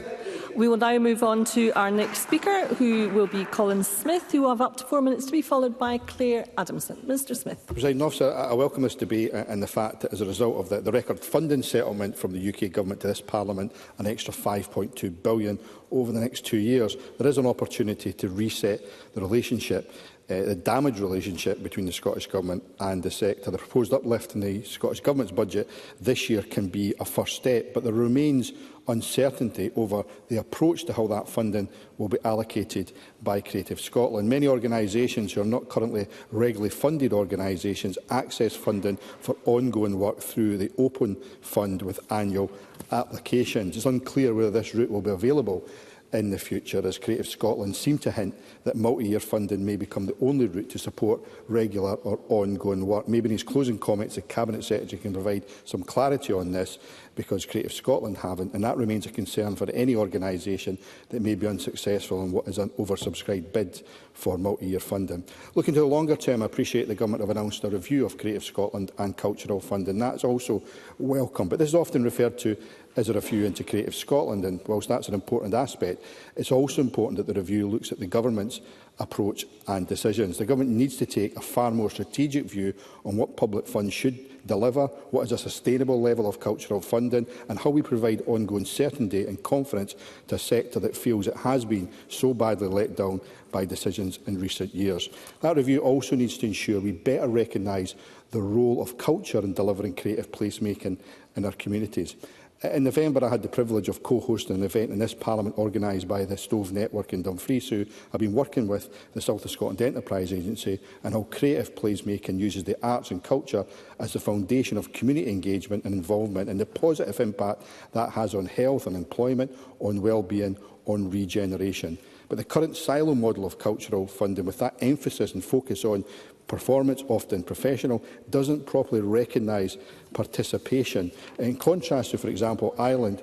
We will now move on to our next speaker, who will be Colin Smith, who will have up to 4 minutes to be followed by Claire Adamson. Mr Smith. Presiding Officer, I welcome this debate and the fact that as a result of the record funding settlement from the UK Government to this Parliament, an extra £5.2 billion over the next 2 years, there is an opportunity to reset the relationship, the damaged relationship between the Scottish Government and the sector. The proposed uplift in the Scottish Government's budget this year can be a first step, but there remains uncertainty over the approach to how that funding will be allocated by Creative Scotland. Many organisations who are not currently regularly funded organisations access funding for ongoing work through the Open Fund with annual applications. It's unclear whether this route will be available in the future, as Creative Scotland seem to hint that multi-year funding may become the only route to support regular or ongoing work. Maybe in his closing comments, the Cabinet Secretary can provide some clarity on this, because Creative Scotland haven't, and that remains a concern for any organisation that may be unsuccessful in what is an oversubscribed bid for multi-year funding. Looking to the longer term, I appreciate the Government have announced a review of Creative Scotland and cultural funding. That's also welcome, but this is often referred to is a review into Creative Scotland, and whilst that's an important aspect, it's also important that the review looks at the government's approach and decisions. The government needs to take a far more strategic view on what public funds should deliver, what is a sustainable level of cultural funding, and how we provide ongoing certainty and confidence to a sector that feels it has been so badly let down by decisions in recent years. That review also needs to ensure we better recognise the role of culture in delivering creative placemaking in our communities. In November, I had the privilege of co-hosting an event in this Parliament organised by the Stove Network in Dumfries, who have been working with the South of Scotland Enterprise Agency, and how creative placemaking uses the arts and culture as the foundation of community engagement and involvement, and the positive impact that has on health and employment, on well-being, on regeneration. But the current silo model of cultural funding, with that emphasis and focus on performance, often professional, doesn't properly recognise participation. In contrast to, for example, Ireland,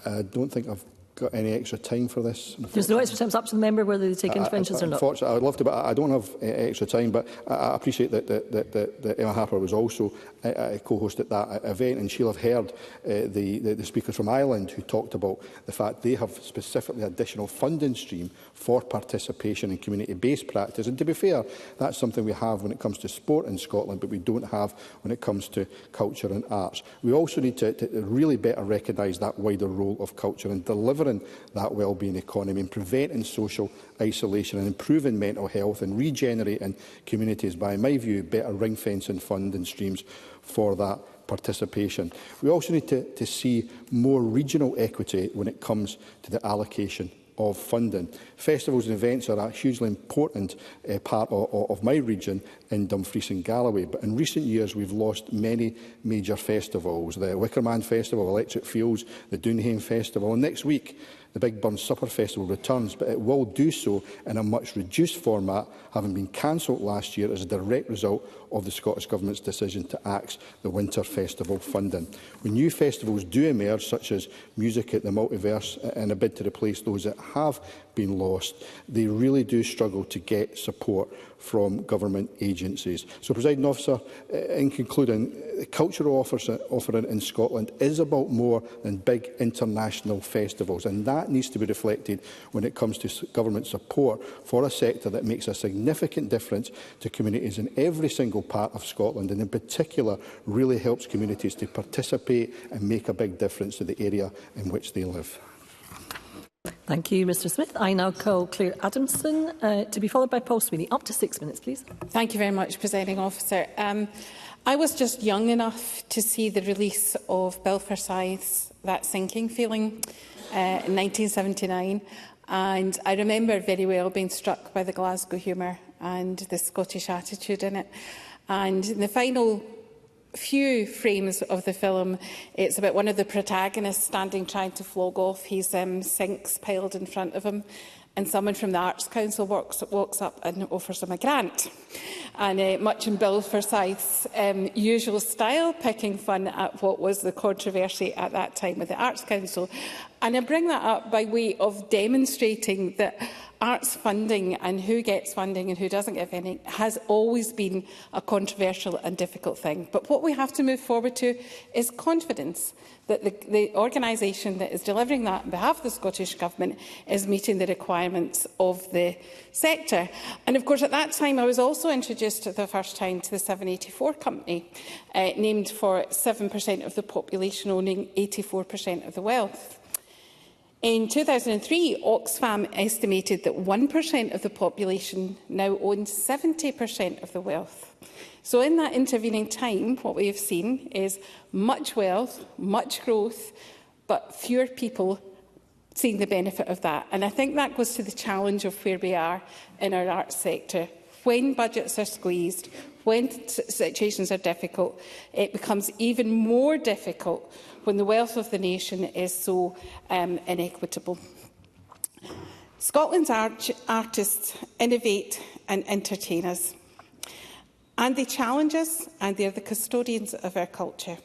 I don't think I've got any extra time for this. There's no extra time. It's up to the member whether they take interventions or not. Unfortunately, I would love to, but I don't have extra time. But I appreciate that Emma Harper was also a co-host at that event, and she'll have heard the speakers from Ireland who talked about the fact they have specifically additional funding stream for participation in community-based practice. And to be fair, that's something we have when it comes to sport in Scotland, but we don't have when it comes to culture and arts. We also need to really better recognise that wider role of culture in delivering that wellbeing economy and preventing social isolation and improving mental health and regenerating communities by, in my view, better ring-fencing funding streams for that participation. We also need to see more regional equity when it comes to the allocation of funding. Festivals and events are a hugely important part of my region in Dumfries and Galloway, but in recent years we've lost many major festivals. The Wickerman Festival, Electric Fields, the Doonham Festival, and next week the Big Burn Supper Festival returns, but it will do so in a much reduced format, having been cancelled last year as a direct result of the Scottish Government's decision to axe the Winter Festival funding. When new festivals do emerge, such as Music at the Multiverse, in a bid to replace those that have been lost, they really do struggle to get support from government agencies. So, Presiding Officer, in concluding, the cultural offering in Scotland is about more than big international festivals, and that needs to be reflected when it comes to government support for a sector that makes a significant difference to communities in every single part of Scotland, and in particular really helps communities to participate and make a big difference to the area in which they live. Thank you, Mr Smith. I now call Claire Adamson to be followed by Paul Sweeney. Up to 6 minutes, please. Thank you very much, Presiding Officer. I was just young enough to see the release of Bill Forsyth's That Sinking Feeling in 1979, and I remember very well being struck by the Glasgow humour and the Scottish attitude in it. And in the final few frames of the film, it's about one of the protagonists standing trying to flog off his sinks piled in front of him, and someone from the Arts Council walks up and offers him a grant. And much in Bill Forsyth's usual style, picking fun at what was the controversy at that time with the Arts Council. And I bring that up by way of demonstrating that arts funding and who gets funding and who doesn't get any has always been a controversial and difficult thing. But what we have to move forward to is confidence that the organisation that is delivering that on behalf of the Scottish Government is meeting the requirements of the sector. And of course, at that time, I was also introduced for the first time to the 784 company, named for 7% of the population owning 84% of the wealth. In 2003, Oxfam estimated that 1% of the population now owns 70% of the wealth. So in that intervening time, what we have seen is much wealth, much growth, but fewer people seeing the benefit of that. And I think that goes to the challenge of where we are in our arts sector. When budgets are squeezed, when situations are difficult, it becomes even more difficult when the wealth of the nation is so inequitable. Scotland's artists innovate and entertain us, and they challenge us, and they are the custodians of our culture.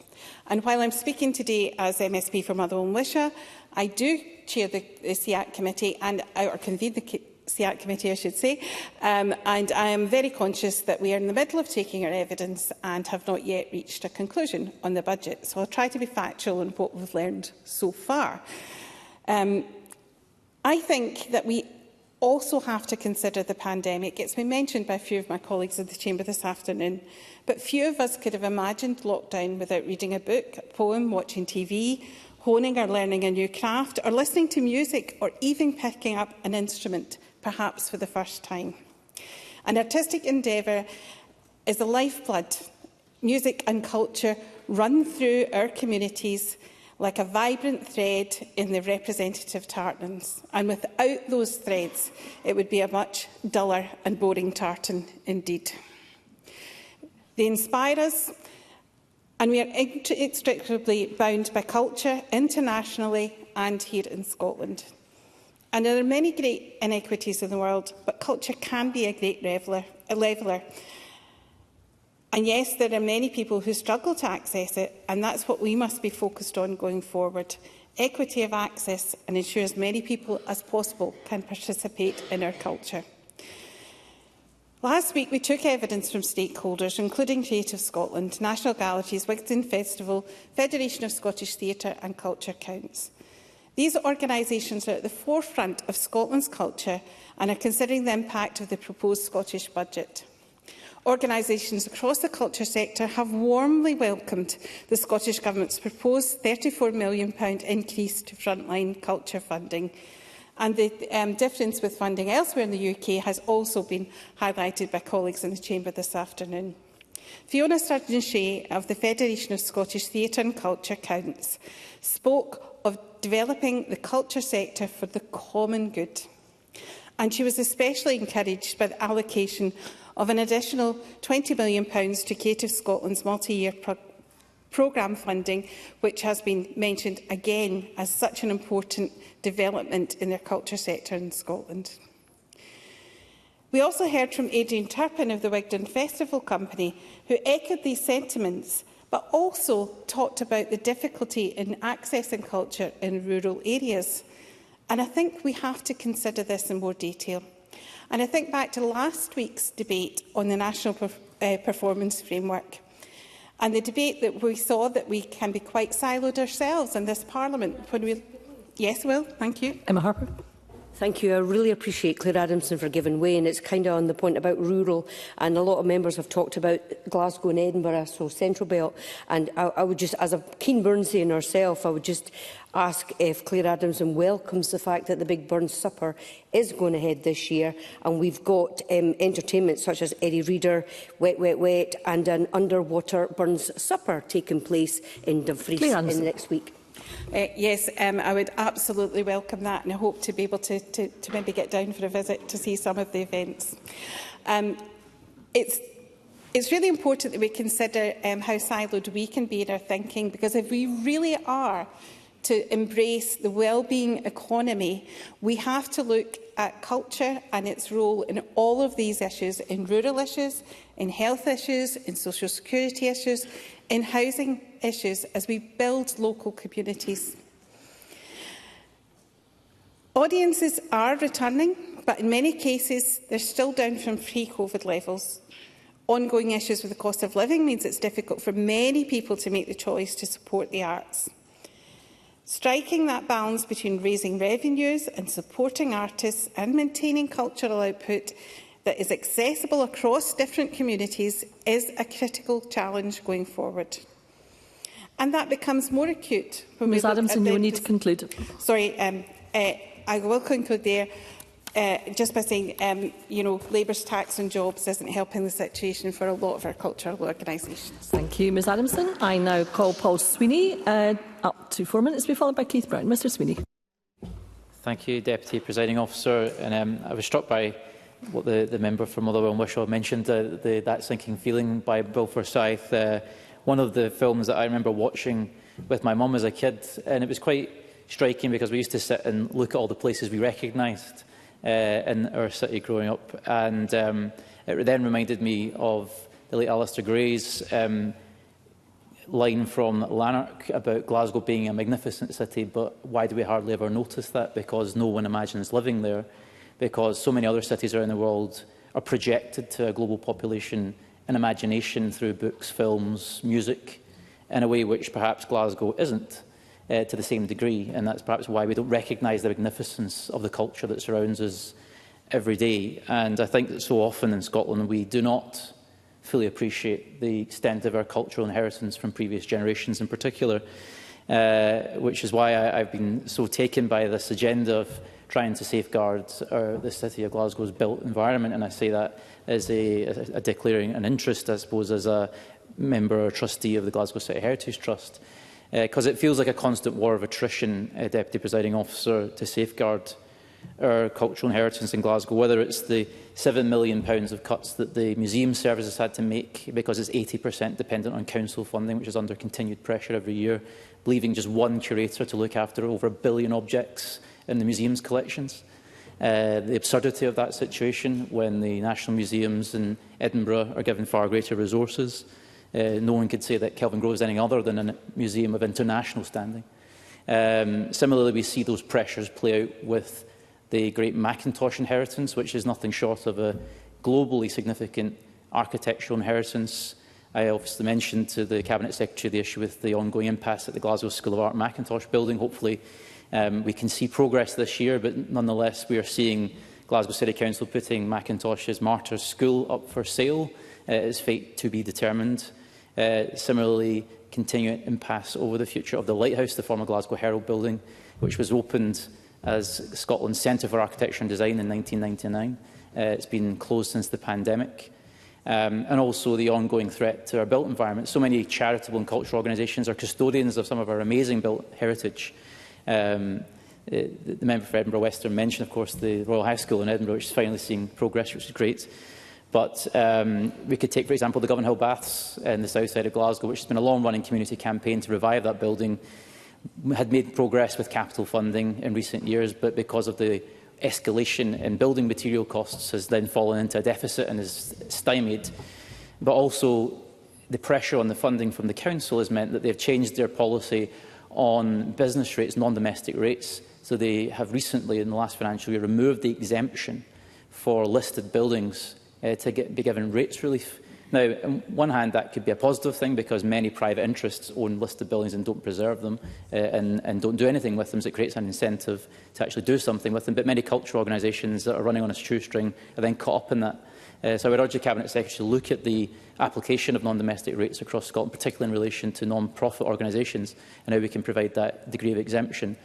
And while I'm speaking today as MSP for Motherwell and Wishaw, I do chair the SEAC committee and convene the SEAC committee, I should say, and I am very conscious that we are in the middle of taking our evidence and have not yet reached a conclusion on the budget. So I'll try to be factual on what we've learned so far. I think that we also have to consider the pandemic. It's been mentioned by a few of my colleagues in the Chamber this afternoon, but few of us could have imagined lockdown without reading a book, a poem, watching TV, honing or learning a new craft, or listening to music, or even picking up an instrument, perhaps for the first time. An artistic endeavour is the lifeblood. Music and culture run through our communities like a vibrant thread in the representative tartans. And without those threads, it would be a much duller and boring tartan indeed. They inspire us, and we are inextricably bound by culture internationally and here in Scotland. And there are many great inequities in the world, but culture can be a great leveller. And yes, there are many people who struggle to access it, and that's what we must be focused on going forward. Equity of access, and ensure as many people as possible can participate in our culture. Last week, we took evidence from stakeholders, including Creative Scotland, National Galleries, Wigton Festival, Federation of Scottish Theatre and Culture Counts. These organisations are at the forefront of Scotland's culture and are considering the impact of the proposed Scottish budget. Organisations across the culture sector have warmly welcomed the Scottish Government's proposed £34 million increase to frontline culture funding. And the difference with funding elsewhere in the UK has also been highlighted by colleagues in the Chamber this afternoon. Fiona Sturgeon-Shea of the Federation of Scottish Theatre and Culture Counts spoke of developing the culture sector for the common good. And she was especially encouraged by the allocation of an additional £20 million to Creative Scotland's multi-year programme funding, which has been mentioned again as such an important development in their culture sector in Scotland. We also heard from Adrian Turpin of the Wigton Festival Company, who echoed these sentiments, but also talked about the difficulty in accessing culture in rural areas. And I think we have to consider this in more detail. And I think back to last week's debate on the National Performance Framework, and the debate that we saw that we can be quite siloed ourselves in this Parliament. When we... Yes, Will, thank you. Emma Harper. Thank you. I really appreciate Claire Adamson for giving way, and it's kind of on the point about rural, and a lot of members have talked about Glasgow and Edinburgh, so Central Belt, and I would just, as a keen Burnsian herself, I would just ask if Claire Adamson welcomes the fact that the Big Burns Supper is going ahead this year, and we've got entertainment such as Eddie Reader, Wet, Wet, Wet, and an underwater Burns Supper taking place in Dumfries in the next week. Yes, I would absolutely welcome that, and I hope to be able to maybe get down for a visit to see some of the events. It's really important that we consider how siloed we can be in our thinking, because if we really are to embrace the well-being economy, we have to look at culture and its role in all of these issues, in rural issues, in health issues, in social security issues, in housing issues, as we build local communities. Audiences are returning, but in many cases they're still down from pre-COVID levels. Ongoing issues with the cost of living means it's difficult for many people to make the choice to support the arts. Striking that balance between raising revenues and supporting artists and maintaining cultural output that is accessible across different communities is a critical challenge going forward. And that becomes more acute when Ms Adamson, you will need to conclude. Sorry, I will conclude there. Just by saying, Labour's tax on jobs isn't helping the situation for a lot of our cultural organisations. Thank you, Ms Adamson. I now call Paul Sweeney. Up to 4 minutes to be followed by Keith Brown. Mr Sweeney. Thank you, Deputy Presiding Officer. And I was struck by what the member from Motherwell and Wishaw mentioned, that sinking feeling by Bill Forsyth. One of the films that I remember watching with my mum as a kid, and it was quite striking because we used to sit and look at all the places we recognised in our city growing up, and it then reminded me of the late Alistair Gray's line from Lanark about Glasgow being a magnificent city, but why do we hardly ever notice that? Because no one imagines living there. because so many other cities around the world are projected to a global population and imagination through books, films, music, in a way which perhaps Glasgow isn't to the same degree. And that's perhaps why we don't recognise the magnificence of the culture that surrounds us every day. And I think that so often in Scotland we do not fully appreciate the extent of our cultural inheritance from previous generations in particular, which is why I've been so taken by this agenda of trying to safeguard the City of Glasgow's built environment. And I say that as a declaring an interest, I suppose, as a member or trustee of the Glasgow City Heritage Trust, because it feels like a constant war of attrition, Deputy Presiding Officer, to safeguard our cultural inheritance in Glasgow, whether it's the £7 million of cuts that the museum service has had to make because it's 80% dependent on council funding, which is under continued pressure every year, leaving just one curator to look after over 1 billion objects in the museum's collections. The absurdity of that situation when the national museums in Edinburgh are given far greater resources. No one could say that Kelvin Grove is anything other than a museum of international standing. Similarly, we see those pressures play out with the great Mackintosh inheritance, which is nothing short of a globally significant architectural inheritance. I obviously mentioned to the Cabinet Secretary the issue with the ongoing impasse at the Glasgow School of Art Mackintosh building. Hopefully we can see progress this year, but nonetheless we are seeing Glasgow City Council putting Mackintosh's Martyrs School up for sale. Its fate to be determined. Similarly, continuing impasse over the future of the Lighthouse, the former Glasgow Herald building, which was opened as Scotland's Centre for Architecture and Design in 1999. It's been closed since the pandemic. And also the ongoing threat to our built environment. So many charitable and cultural organisations are custodians of some of our amazing built heritage. The member for Edinburgh Western mentioned, of course, the Royal High School in Edinburgh, which is finally seeing progress, which is great. But we could take, for example, the Govan Hill Baths in the south side of Glasgow, which has been a long-running community campaign to revive that building. Had made progress with capital funding in recent years, but because of the escalation in building material costs has then fallen into a deficit and is stymied. But also the pressure on the funding from the council has meant that they've changed their policy on business rates, non-domestic rates. So they have recently, in the last financial year, removed the exemption for listed buildings to be given rates relief. Now, on one hand, that could be a positive thing because many private interests own listed buildings and don't preserve them and don't do anything with them, so it creates an incentive to actually do something with them. But many cultural organisations that are running on a shoestring are then caught up in that. So I would urge the Cabinet Secretary to look at the application of non-domestic rates across Scotland, particularly in relation to non-profit organisations, and how we can provide that degree of exemption.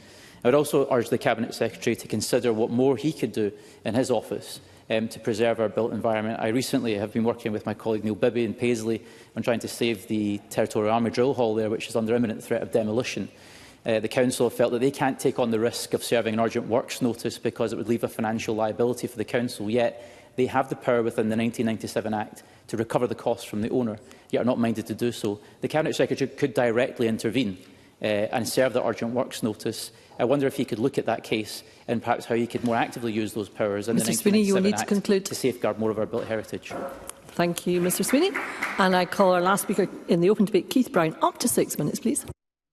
I would also urge the Cabinet Secretary to consider what more he could do in his office to preserve our built environment. I recently have been working with my colleague Neil Bibby in Paisley on trying to save the Territorial Army Drill Hall there, which is under imminent threat of demolition. The Council have felt that they can't take on the risk of serving an urgent works notice because it would leave a financial liability for the Council, yet they have the power within the 1997 Act to recover the costs from the owner, yet are not minded to do so. The Cabinet Secretary could directly intervene and serve the urgent works notice. I wonder if he could look at that case and perhaps how he could more actively use those powers in the 1997 Act to safeguard more of our built heritage. Thank you, Mr Sweeney. And I call our last speaker in the open debate, Keith Brown. Up to 6 minutes, please.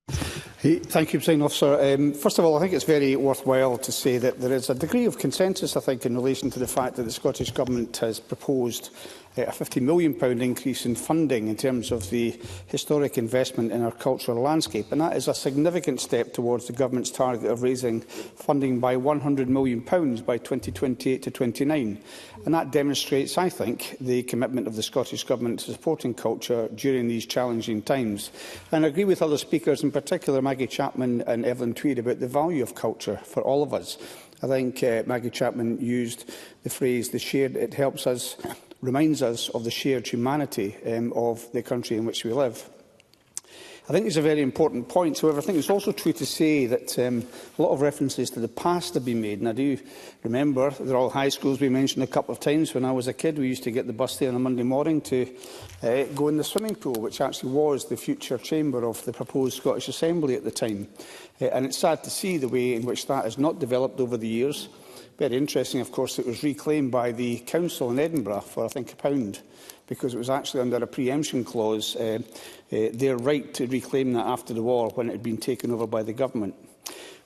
Thank you, Presiding Officer. First of all, I think it's very worthwhile to say that there is a degree of consensus, I think, in relation to the fact that the Scottish Government has proposed a £50 million increase in funding in terms of the historic investment in our cultural landscape. And that is a significant step towards the Government's target of raising funding by £100 million by 2028 to 29. And that demonstrates, I think, the commitment of the Scottish Government to supporting culture during these challenging times. And I agree with other speakers, in particular Maggie Chapman and Evelyn Tweed, about the value of culture for all of us. I think Maggie Chapman used the phrase, it helps us, reminds us of the shared humanity of the country in which we live. I think it's a very important point. However, I think it's also true to say that a lot of references to the past have been made. And I do remember the Royal High School has been mentioned a couple of times. When I was a kid, we used to get the bus there on a Monday morning to go in the swimming pool, which actually was the future chamber of the proposed Scottish Assembly at the time. And it's sad to see the way in which that has not developed over the years. Very interesting, of course, it was reclaimed by the council in Edinburgh for, I think, £1, because it was actually under a pre-emption clause, their right to reclaim that after the war when it had been taken over by the government.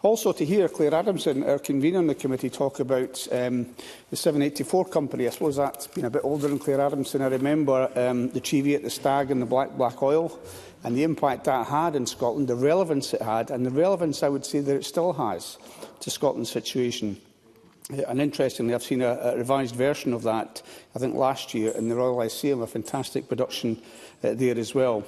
Also, to hear Claire Adamson, our convener in the committee, talk about the 784 company. I suppose that's been a bit older than Claire Adamson. I remember the Cheviot, the Stag and the Black Oil, and the impact that had in Scotland, the relevance it had, and the relevance I would say that it still has to Scotland's situation. And interestingly, I've seen a revised version of that, I think last year, in the Royal Lyceum, a fantastic production there as well.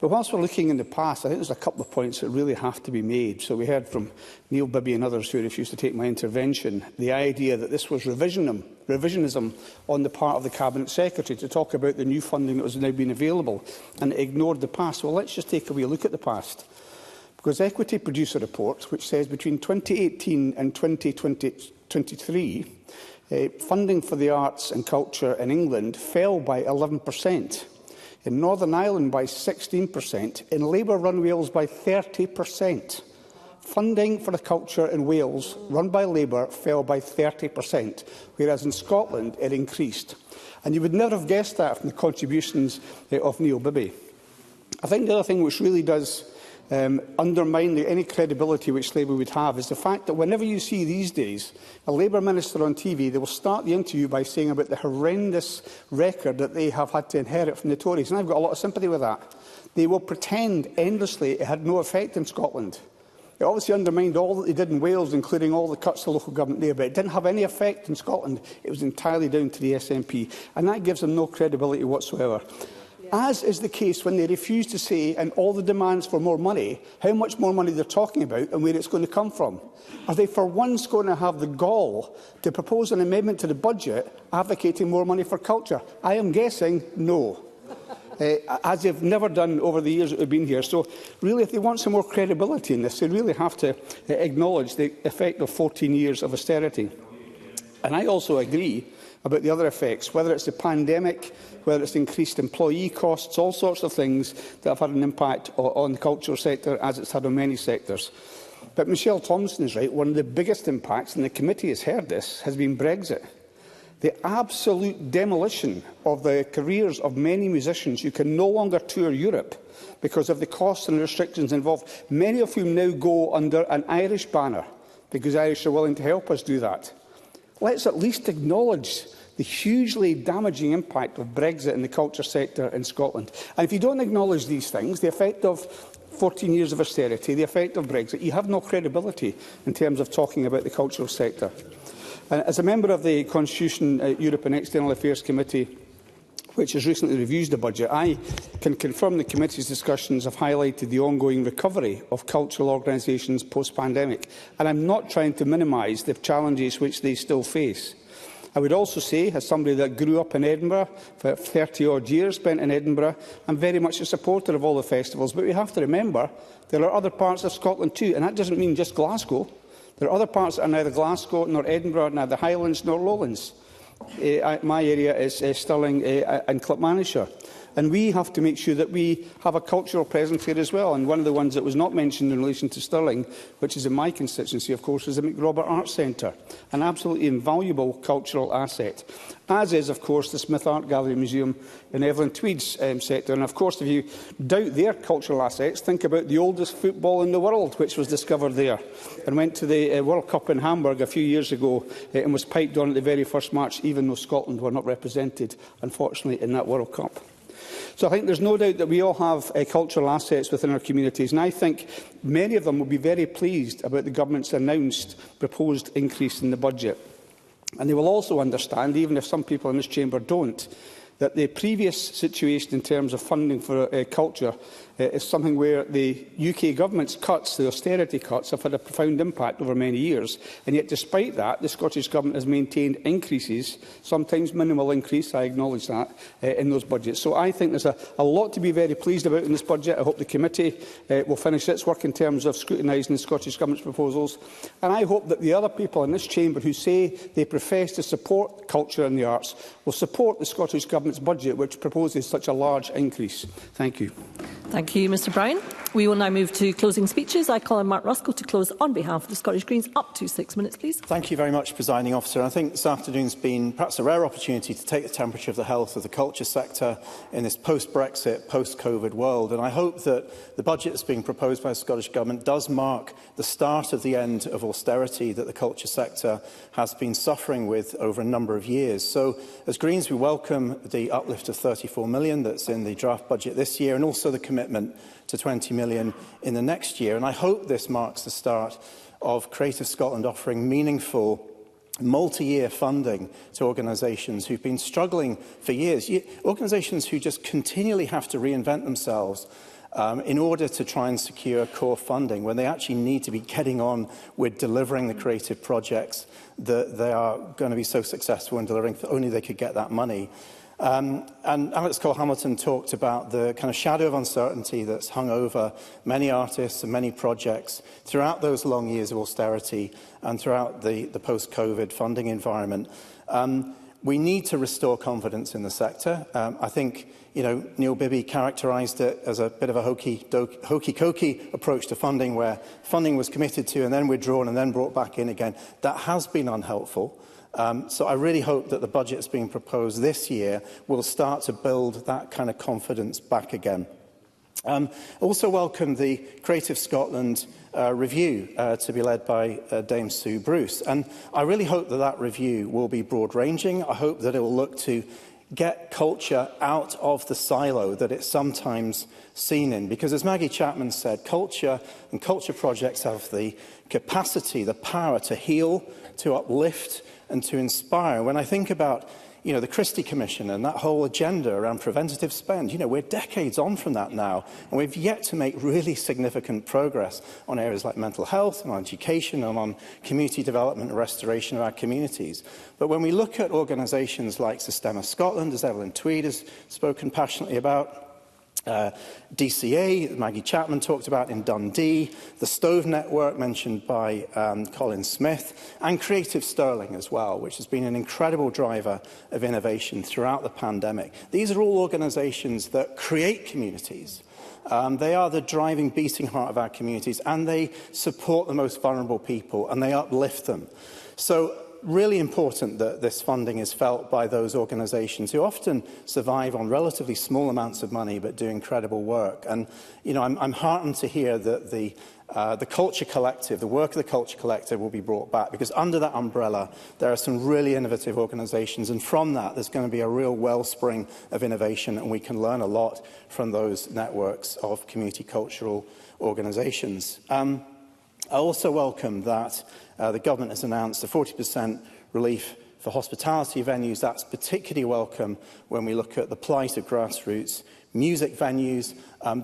But whilst we're looking in the past, I think there's a couple of points that really have to be made. So we heard from Neil Bibby and others who refused to take my intervention, the idea that this was revisionism on the part of the Cabinet Secretary to talk about the new funding that was now being available, and it ignored the past. Well, let's just take a wee look at the past. Because Equity produced a report which says between 2018 and 2023, funding for the arts and culture in England fell by 11%. In Northern Ireland by 16%, in Labour-run Wales by 30%. Funding for the culture in Wales, run by Labour, fell by 30%, whereas in Scotland it increased. And you would never have guessed that from the contributions of Neil Bibby. I think the other thing which really does undermine any credibility which Labour would have is the fact that whenever you see these days a Labour minister on TV, they will start the interview by saying about the horrendous record that they have had to inherit from the Tories. And I've got a lot of sympathy with that. They will pretend endlessly it had no effect in Scotland. It obviously undermined all that they did in Wales, including all the cuts to local government there, but it didn't have any effect in Scotland. It was entirely down to the SNP, and that gives them no credibility whatsoever. As is the case when they refuse to say, in all the demands for more money, how much more money they're talking about and where it's going to come from. Are they for once going to have the gall to propose an amendment to the budget advocating more money for culture? I am guessing no. As they've never done over the years that we've been here. So, really, if they want some more credibility in this, they really have to acknowledge the effect of 14 years of austerity. And I also agree about the other effects, whether it's the pandemic, whether it's increased employee costs, all sorts of things that have had an impact on the cultural sector, as it's had on many sectors. But Michelle Thompson is right. One of the biggest impacts, and the committee has heard this, has been Brexit. The absolute demolition of the careers of many musicians who can no longer tour Europe because of the costs and restrictions involved, many of whom now go under an Irish banner because the Irish are willing to help us do that. Let's at least acknowledge the hugely damaging impact of Brexit in the culture sector in Scotland. And if you don't acknowledge these things, the effect of 14 years of austerity, the effect of Brexit, you have no credibility in terms of talking about the cultural sector. And as a member of the Constitution, Europe and External Affairs Committee, which has recently reviewed the budget, I can confirm the committee's discussions have highlighted the ongoing recovery of cultural organisations post-pandemic. And I'm not trying to minimise the challenges which they still face. I would also say, as somebody that grew up in Edinburgh for 30-odd years, spent in Edinburgh, I'm very much a supporter of all the festivals. But we have to remember there are other parts of Scotland too, and that doesn't mean just Glasgow. There are other parts that are neither Glasgow nor Edinburgh, neither Highlands nor Lowlands. My area is Stirling and Clackmannanshire. And we have to make sure that we have a cultural presence here as well. And one of the ones that was not mentioned in relation to Stirling, which is in my constituency, of course, is the McRobert Arts Centre, an absolutely invaluable cultural asset, as is, of course, the Smith Art Gallery Museum in Evelyn Tweed's sector. And, of course, if you doubt their cultural assets, think about the oldest football in the world, which was discovered there and went to the World Cup in Hamburg a few years ago and was piped on at the very first match, even though Scotland were not represented, unfortunately, in that World Cup. So I think there's no doubt that we all have cultural assets within our communities, and I think many of them will be very pleased about the government's announced proposed increase in the budget. And they will also understand, even if some people in this chamber don't, that the previous situation in terms of funding for culture is something where the UK government's cuts, the austerity cuts, have had a profound impact over many years. And yet, despite that, the Scottish Government has maintained increases, sometimes minimal increase, I acknowledge that, in those budgets. So I think there's a lot to be very pleased about in this budget. I hope the committee will finish its work in terms of scrutinising the Scottish Government's proposals. And I hope that the other people in this chamber who say they profess to support culture and the arts will support the Scottish Government's budget, which proposes such a large increase. Thank you. Thank you, Mr Brown. We will now move to closing speeches. I call on Mark Ruskell to close on behalf of the Scottish Greens. Up to 6 minutes, please. Thank you very much, Presiding Officer. I think this afternoon's been perhaps a rare opportunity to take the temperature of the health of the culture sector in this post-Brexit, post-COVID world. And I hope that the budget that's being proposed by the Scottish Government does mark the start of the end of austerity that the culture sector has been suffering with over a number of years. So, as Greens, we welcome the uplift of £34 million that's in the draft budget this year, and also the commitment to £20 million in the next year. And I hope this marks the start of Creative Scotland offering meaningful multi-year funding to organisations who've been struggling for years, organisations who just continually have to reinvent themselves in order to try and secure core funding, when they actually need to be getting on with delivering the creative projects that they are going to be so successful in delivering if only they could get that money. And Alex Cole-Hamilton talked about the kind of shadow of uncertainty that's hung over many artists and many projects throughout those long years of austerity and throughout the post-COVID funding environment. We need to restore confidence in the sector. I think, Neil Bibby characterised it as a bit of a hokey-cokey approach to funding, where funding was committed to and then withdrawn and then brought back in again. That has been unhelpful. So I really hope that the budget that's being proposed this year will start to build that kind of confidence back again. I also welcome the Creative Scotland review to be led by Dame Sue Bruce. And I really hope that that review will be broad-ranging. I hope that it will look to get culture out of the silo that it's sometimes seen in. Because as Maggie Chapman said, culture and culture projects have the capacity, the power to heal, to uplift and to inspire. When I think about the Christie Commission and that whole agenda around preventative spend, we're decades on from that now, and we've yet to make really significant progress on areas like mental health and on education and on community development and restoration of our communities. But when we look at organisations like Systema Scotland, as Evelyn Tweed has spoken passionately about, DCA, Maggie Chapman talked about in Dundee, the Stove Network mentioned by Colin Smith, and Creative Stirling as well, which has been an incredible driver of innovation throughout the pandemic. These are all organisations that create communities. They are the driving, beating heart of our communities, and they support the most vulnerable people, and they uplift them. So, really important that this funding is felt by those organisations who often survive on relatively small amounts of money but do incredible work. And I'm heartened to hear that the Culture Collective, the work of the Culture Collective, will be brought back, because under that umbrella there are some really innovative organisations, and from that there's going to be a real wellspring of innovation, and we can learn a lot from those networks of community cultural organisations. I also welcome that the Government has announced a 40% relief for hospitality venues. That's particularly welcome when we look at the plight of grassroots music venues.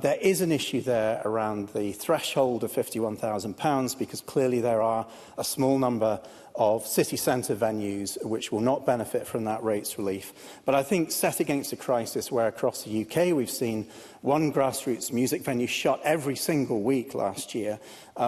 There is an issue there around the threshold of £51,000, because clearly there are a small number of city centre venues which will not benefit from that rates relief. But I think, set against a crisis where across the UK we've seen one grassroots music venue shut every single week last year,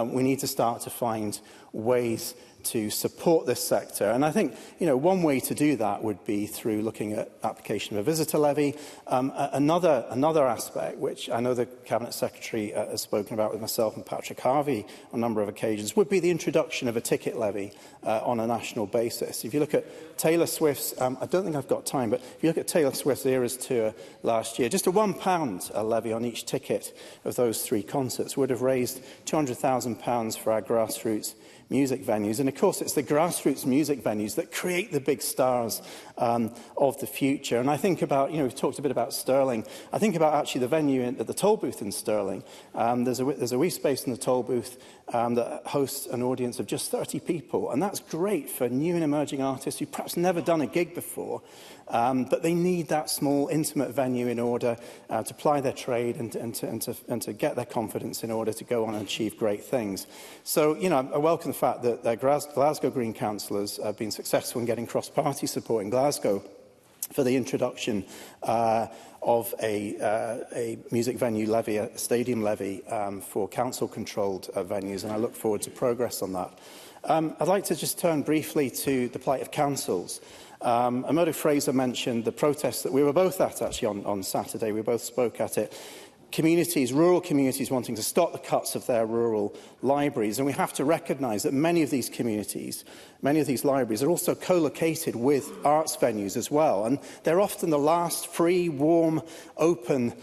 we need to start to find ways to support this sector. And I think, one way to do that would be through looking at application of a visitor levy. Another aspect, which I know the Cabinet Secretary has spoken about with myself and Patrick Harvey on a number of occasions, would be the introduction of a ticket levy on a national basis. If you look at Taylor Swift's, I don't think I've got time, but if you look at Taylor Swift's Eras Tour last year, just a £1 levy on each ticket of those 3 concerts would have raised £200,000 for our grassroots music venues. And of course, it's the grassroots music venues that create the big stars of the future. And I think about, we've talked a bit about Stirling. I think about actually the venue at the toll booth in Stirling. There's a wee space in the toll booth that hosts an audience of just 30 people. And that's great for new and emerging artists who've perhaps never done a gig before. But they need that small, intimate venue in order to ply their trade and to get their confidence in order to go on and achieve great things. So, I welcome the fact that Glasgow Green councillors have been successful in getting cross-party support in Glasgow for the introduction of a music venue levy, a stadium levy for council-controlled venues, and I look forward to progress on that. I'd like to just turn briefly to the plight of councils. Amodo Fraser mentioned the protest that we were both at, actually, on Saturday. We both spoke at it. communities, rural communities wanting to stop the cuts of their rural libraries. And we have to recognise that many of these communities, many of these libraries are also co-located with arts venues as well. And they're often the last free, warm, open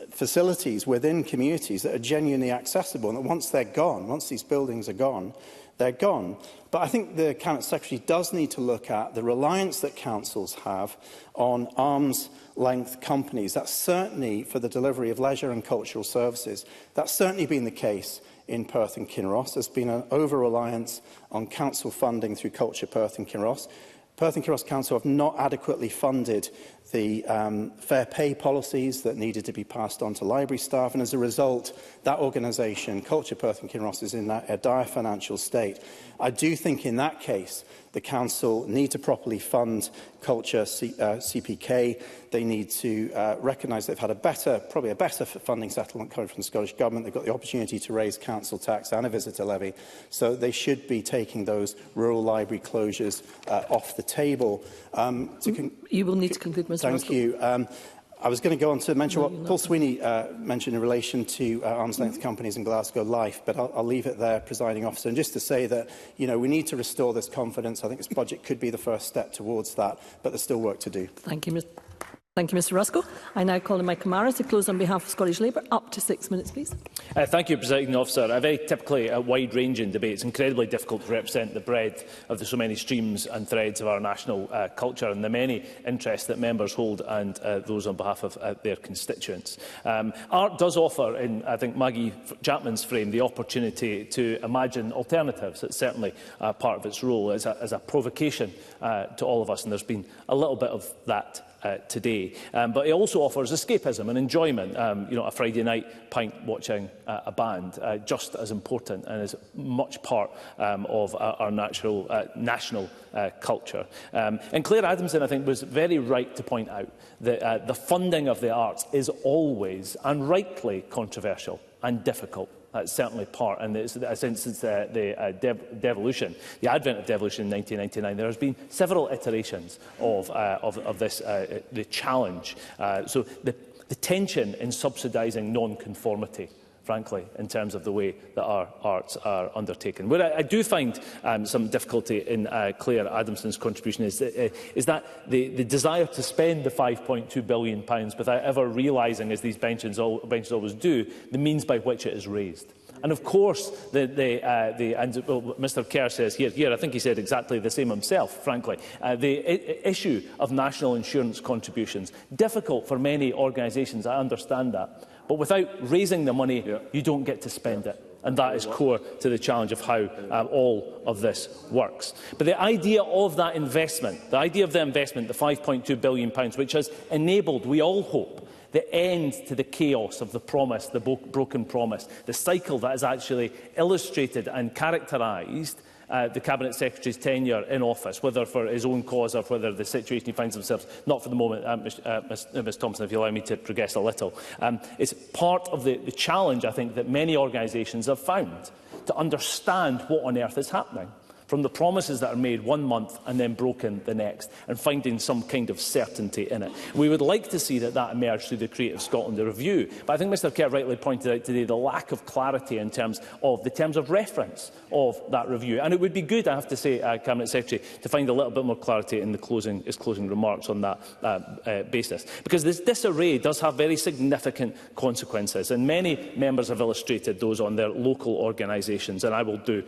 facilities within communities that are genuinely accessible. And that once they're gone, once these buildings are gone, they're gone. But I think the Cabinet Secretary does need to look at the reliance that councils have on arm's-length companies. That's certainly for the delivery of leisure and cultural services. That's certainly been the case in Perth and Kinross. There's been an over-reliance on council funding through Culture Perth and Kinross. Perth and Kinross Council have not adequately funded the fair pay policies that needed to be passed on to library staff, and as a result, that organisation, Culture Perth and Kinross, is in a dire financial state. I do think in that case the council need to properly fund Culture CPK. They need to recognise they've had probably a better funding settlement coming from the Scottish Government. They've got the opportunity to raise council tax and a visitor levy, so they should be taking those rural library closures off the table. You will need to conclude, Mr. Thank you. I was going to go on to mention what Paul Sweeney mentioned in relation to arm's-length companies in Glasgow Life, but I'll leave it there, Presiding Officer. And just to say that, we need to restore this confidence. I think this budget could be the first step towards that, but there's still work to do. Thank you, Mr Ruskell. I now call on Mike O'Mara to close on behalf of Scottish Labour. Up to 6 minutes, please. Thank you, Presiding Officer. A very typically wide-ranging debate. It's incredibly difficult to represent the breadth of the so many streams and threads of our national culture and the many interests that members hold and those on behalf of their constituents. Art does offer, in I think Maggie Chapman's frame, the opportunity to imagine alternatives. It's certainly part of its role as a provocation to all of us, and there's been a little bit of that today. But it also offers escapism and enjoyment. A Friday night pint watching a band, just as important and as much part of our national culture. And Claire Adamson, I think, was very right to point out that the funding of the arts is always and rightly controversial and difficult. That's certainly part, and since the devolution, the advent of devolution in 1999, there has been several iterations of this, the challenge. So the tension in subsidising non-conformity, frankly, in terms of the way that our arts are undertaken. Where I do find some difficulty in Claire Adamson's contribution is that the desire to spend the £5.2 billion without ever realising, as these benches always do, the means by which it is raised. And of course, Mr Kerr says here, I think he said exactly the same himself, frankly, the issue of national insurance contributions, difficult for many organisations, I understand that. But without raising the money, you don't get to spend it. And that is core to the challenge of how all of this works. But the idea of that investment, the £5.2 billion, which has enabled, we all hope, the end to the chaos of the promise, the broken promise, the cycle that has actually illustrated and characterised the Cabinet Secretary's tenure in office, whether for his own cause or whether the situation he finds himself, not for the moment, Ms Thompson, if you allow me to progress a little. It's part of the challenge, I think, that many organisations have found to understand what on earth is happening, from the promises that are made one month and then broken the next, and finding some kind of certainty in it. We would like to see that emerge through the Creative Scotland review, but I think Mr Kerr rightly pointed out today the lack of clarity in terms of reference of that review. And it would be good, I have to say, Cabinet Secretary, to find a little bit more clarity in his closing remarks on that basis. Because this disarray does have very significant consequences, and many members have illustrated those on their local organisations, and I will do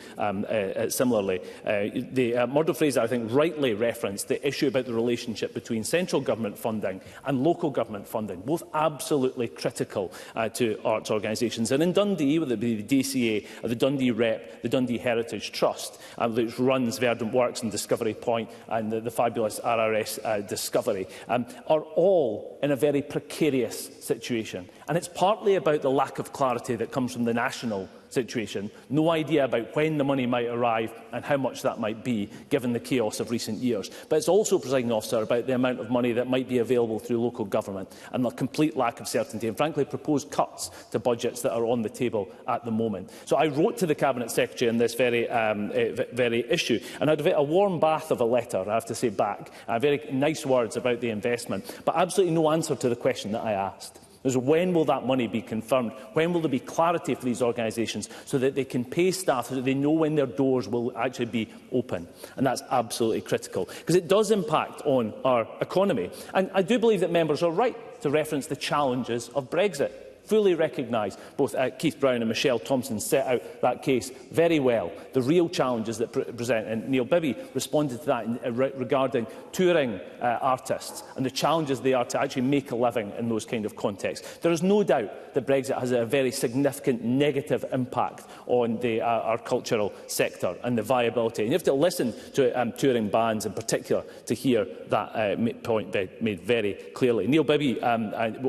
similarly. Murdo Fraser, I think, rightly referenced the issue about the relationship between central government funding and local government funding, both absolutely critical to arts organisations. And in Dundee, whether it be the DCA or the Dundee Rep, the Dundee Heritage Trust, which runs Verdant Works and Discovery Point and the fabulous RRS Discovery, are all in a very precarious situation. And it's partly about the lack of clarity that comes from the national situation, no idea about when the money might arrive and how much that might be, given the chaos of recent years. But it's also, Presiding Officer, about the amount of money that might be available through local government and the complete lack of certainty and, frankly, proposed cuts to budgets that are on the table at the moment. So I wrote to the Cabinet Secretary on this very issue, and I had a warm bath of a letter, I have to say, back. Very nice words about the investment, but absolutely no answer to the question that I asked. is when will that money be confirmed? When will there be clarity for these organisations so that they can pay staff, so that they know when their doors will actually be open? And that's absolutely critical, because it does impact on our economy. And I do believe that members are right to reference the challenges of Brexit. Fully recognise both Keith Brown and Michelle Thompson set out that case very well, the real challenges that present. And Neil Bibby responded to that regarding touring artists and the challenges they are to actually make a living in those kind of contexts. There is no doubt that Brexit has a very significant negative impact on our cultural sector and the viability. And you have to listen to touring bands in particular to hear that point made very clearly. Neil Bibby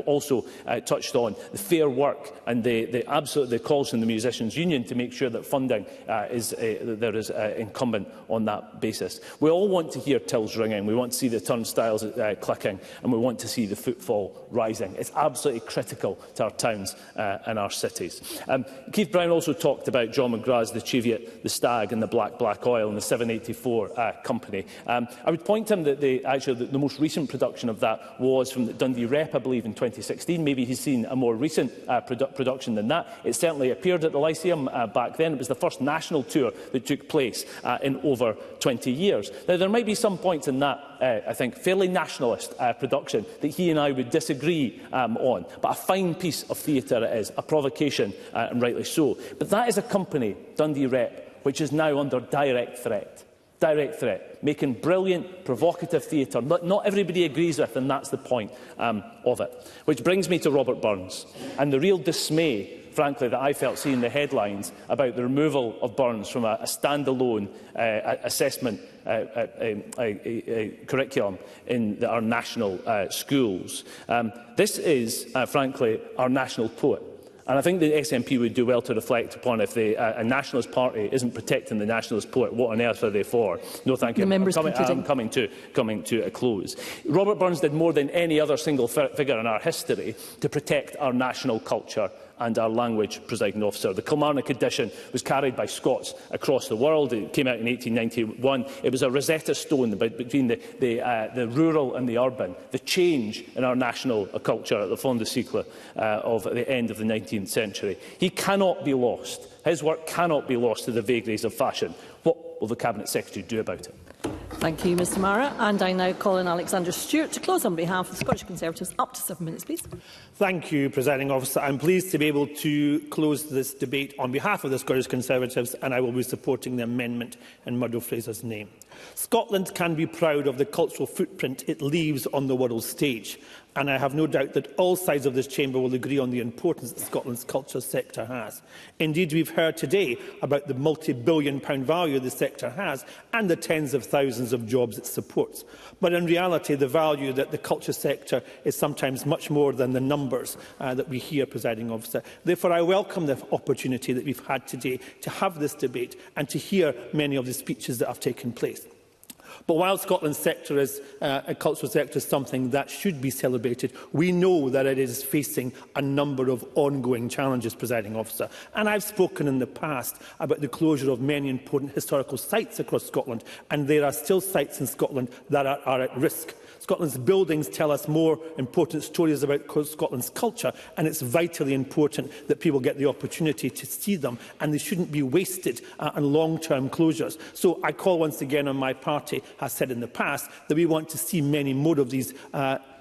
also touched on the fair work and the calls from the Musicians' Union to make sure that funding is incumbent on that basis. We all want to hear tills ringing, we want to see the turnstiles clicking, and we want to see the footfall rising. It's absolutely critical to our towns and our cities. Keith Brown also talked about John McGrath's The Cheviot, the Stag and the Black Oil and the 784 company. I would point to him that the most recent production of that was from the Dundee Rep, I believe, in 2016. Maybe he's seen a more recent production than that. It certainly appeared at the Lyceum back then. It was the first national tour that took place in over 20 years. Now, there might be some points in that, I think, fairly nationalist production that he and I would disagree on. But a fine piece of theatre it is, a provocation, and rightly so. But that is a company, Dundee Rep, which is now under direct threat. Direct threat, making brilliant, provocative theatre not everybody agrees with, and that's the point of it. Which brings me to Robert Burns and the real dismay, frankly, that I felt seeing the headlines about the removal of Burns from a standalone assessment curriculum in our national schools. This is, frankly, our national poet. And I think the SNP would do well to reflect upon if a nationalist party isn't protecting the nationalist poet, what on earth are they for? No, thank you. I'm coming to a close. Robert Burns did more than any other single figure in our history to protect our national culture and our language, Presiding Officer. The Kilmarnock edition was carried by Scots across the world. It came out in 1891. It was a Rosetta Stone between the rural and the urban, the change in our national culture at the fin de siècle of the end of the 19th century. He cannot be lost. His work cannot be lost to the vagaries of fashion. What will the Cabinet Secretary do about it? Thank you, Mr Mara. And I now call on Alexander Stewart to close on behalf of the Scottish Conservatives. Up to 7 minutes, please. Thank you, Presiding Officer. I'm pleased to be able to close this debate on behalf of the Scottish Conservatives, and I will be supporting the amendment in Murdo Fraser's name. Scotland can be proud of the cultural footprint it leaves on the world stage, and I have no doubt that all sides of this chamber will agree on the importance that Scotland's culture sector has. Indeed, we've heard today about the multi-billion-pound value the sector has and the tens of thousands of jobs it supports. But in reality, the value that the culture sector is sometimes much more than the numbers that we hear, Presiding Officer. Therefore, I welcome the opportunity that we've had today to have this debate and to hear many of the speeches that have taken place. But while Scotland's sector a cultural sector is something that should be celebrated, we know that it is facing a number of ongoing challenges, Presiding Officer. And I've spoken in the past about the closure of many important historical sites across Scotland, and there are still sites in Scotland that are at risk. Scotland's buildings tell us more important stories about Scotland's culture, and it's vitally important that people get the opportunity to see them, and they shouldn't be wasted on long-term closures. So I call once again on my party, has said in the past, that we want to see many more of these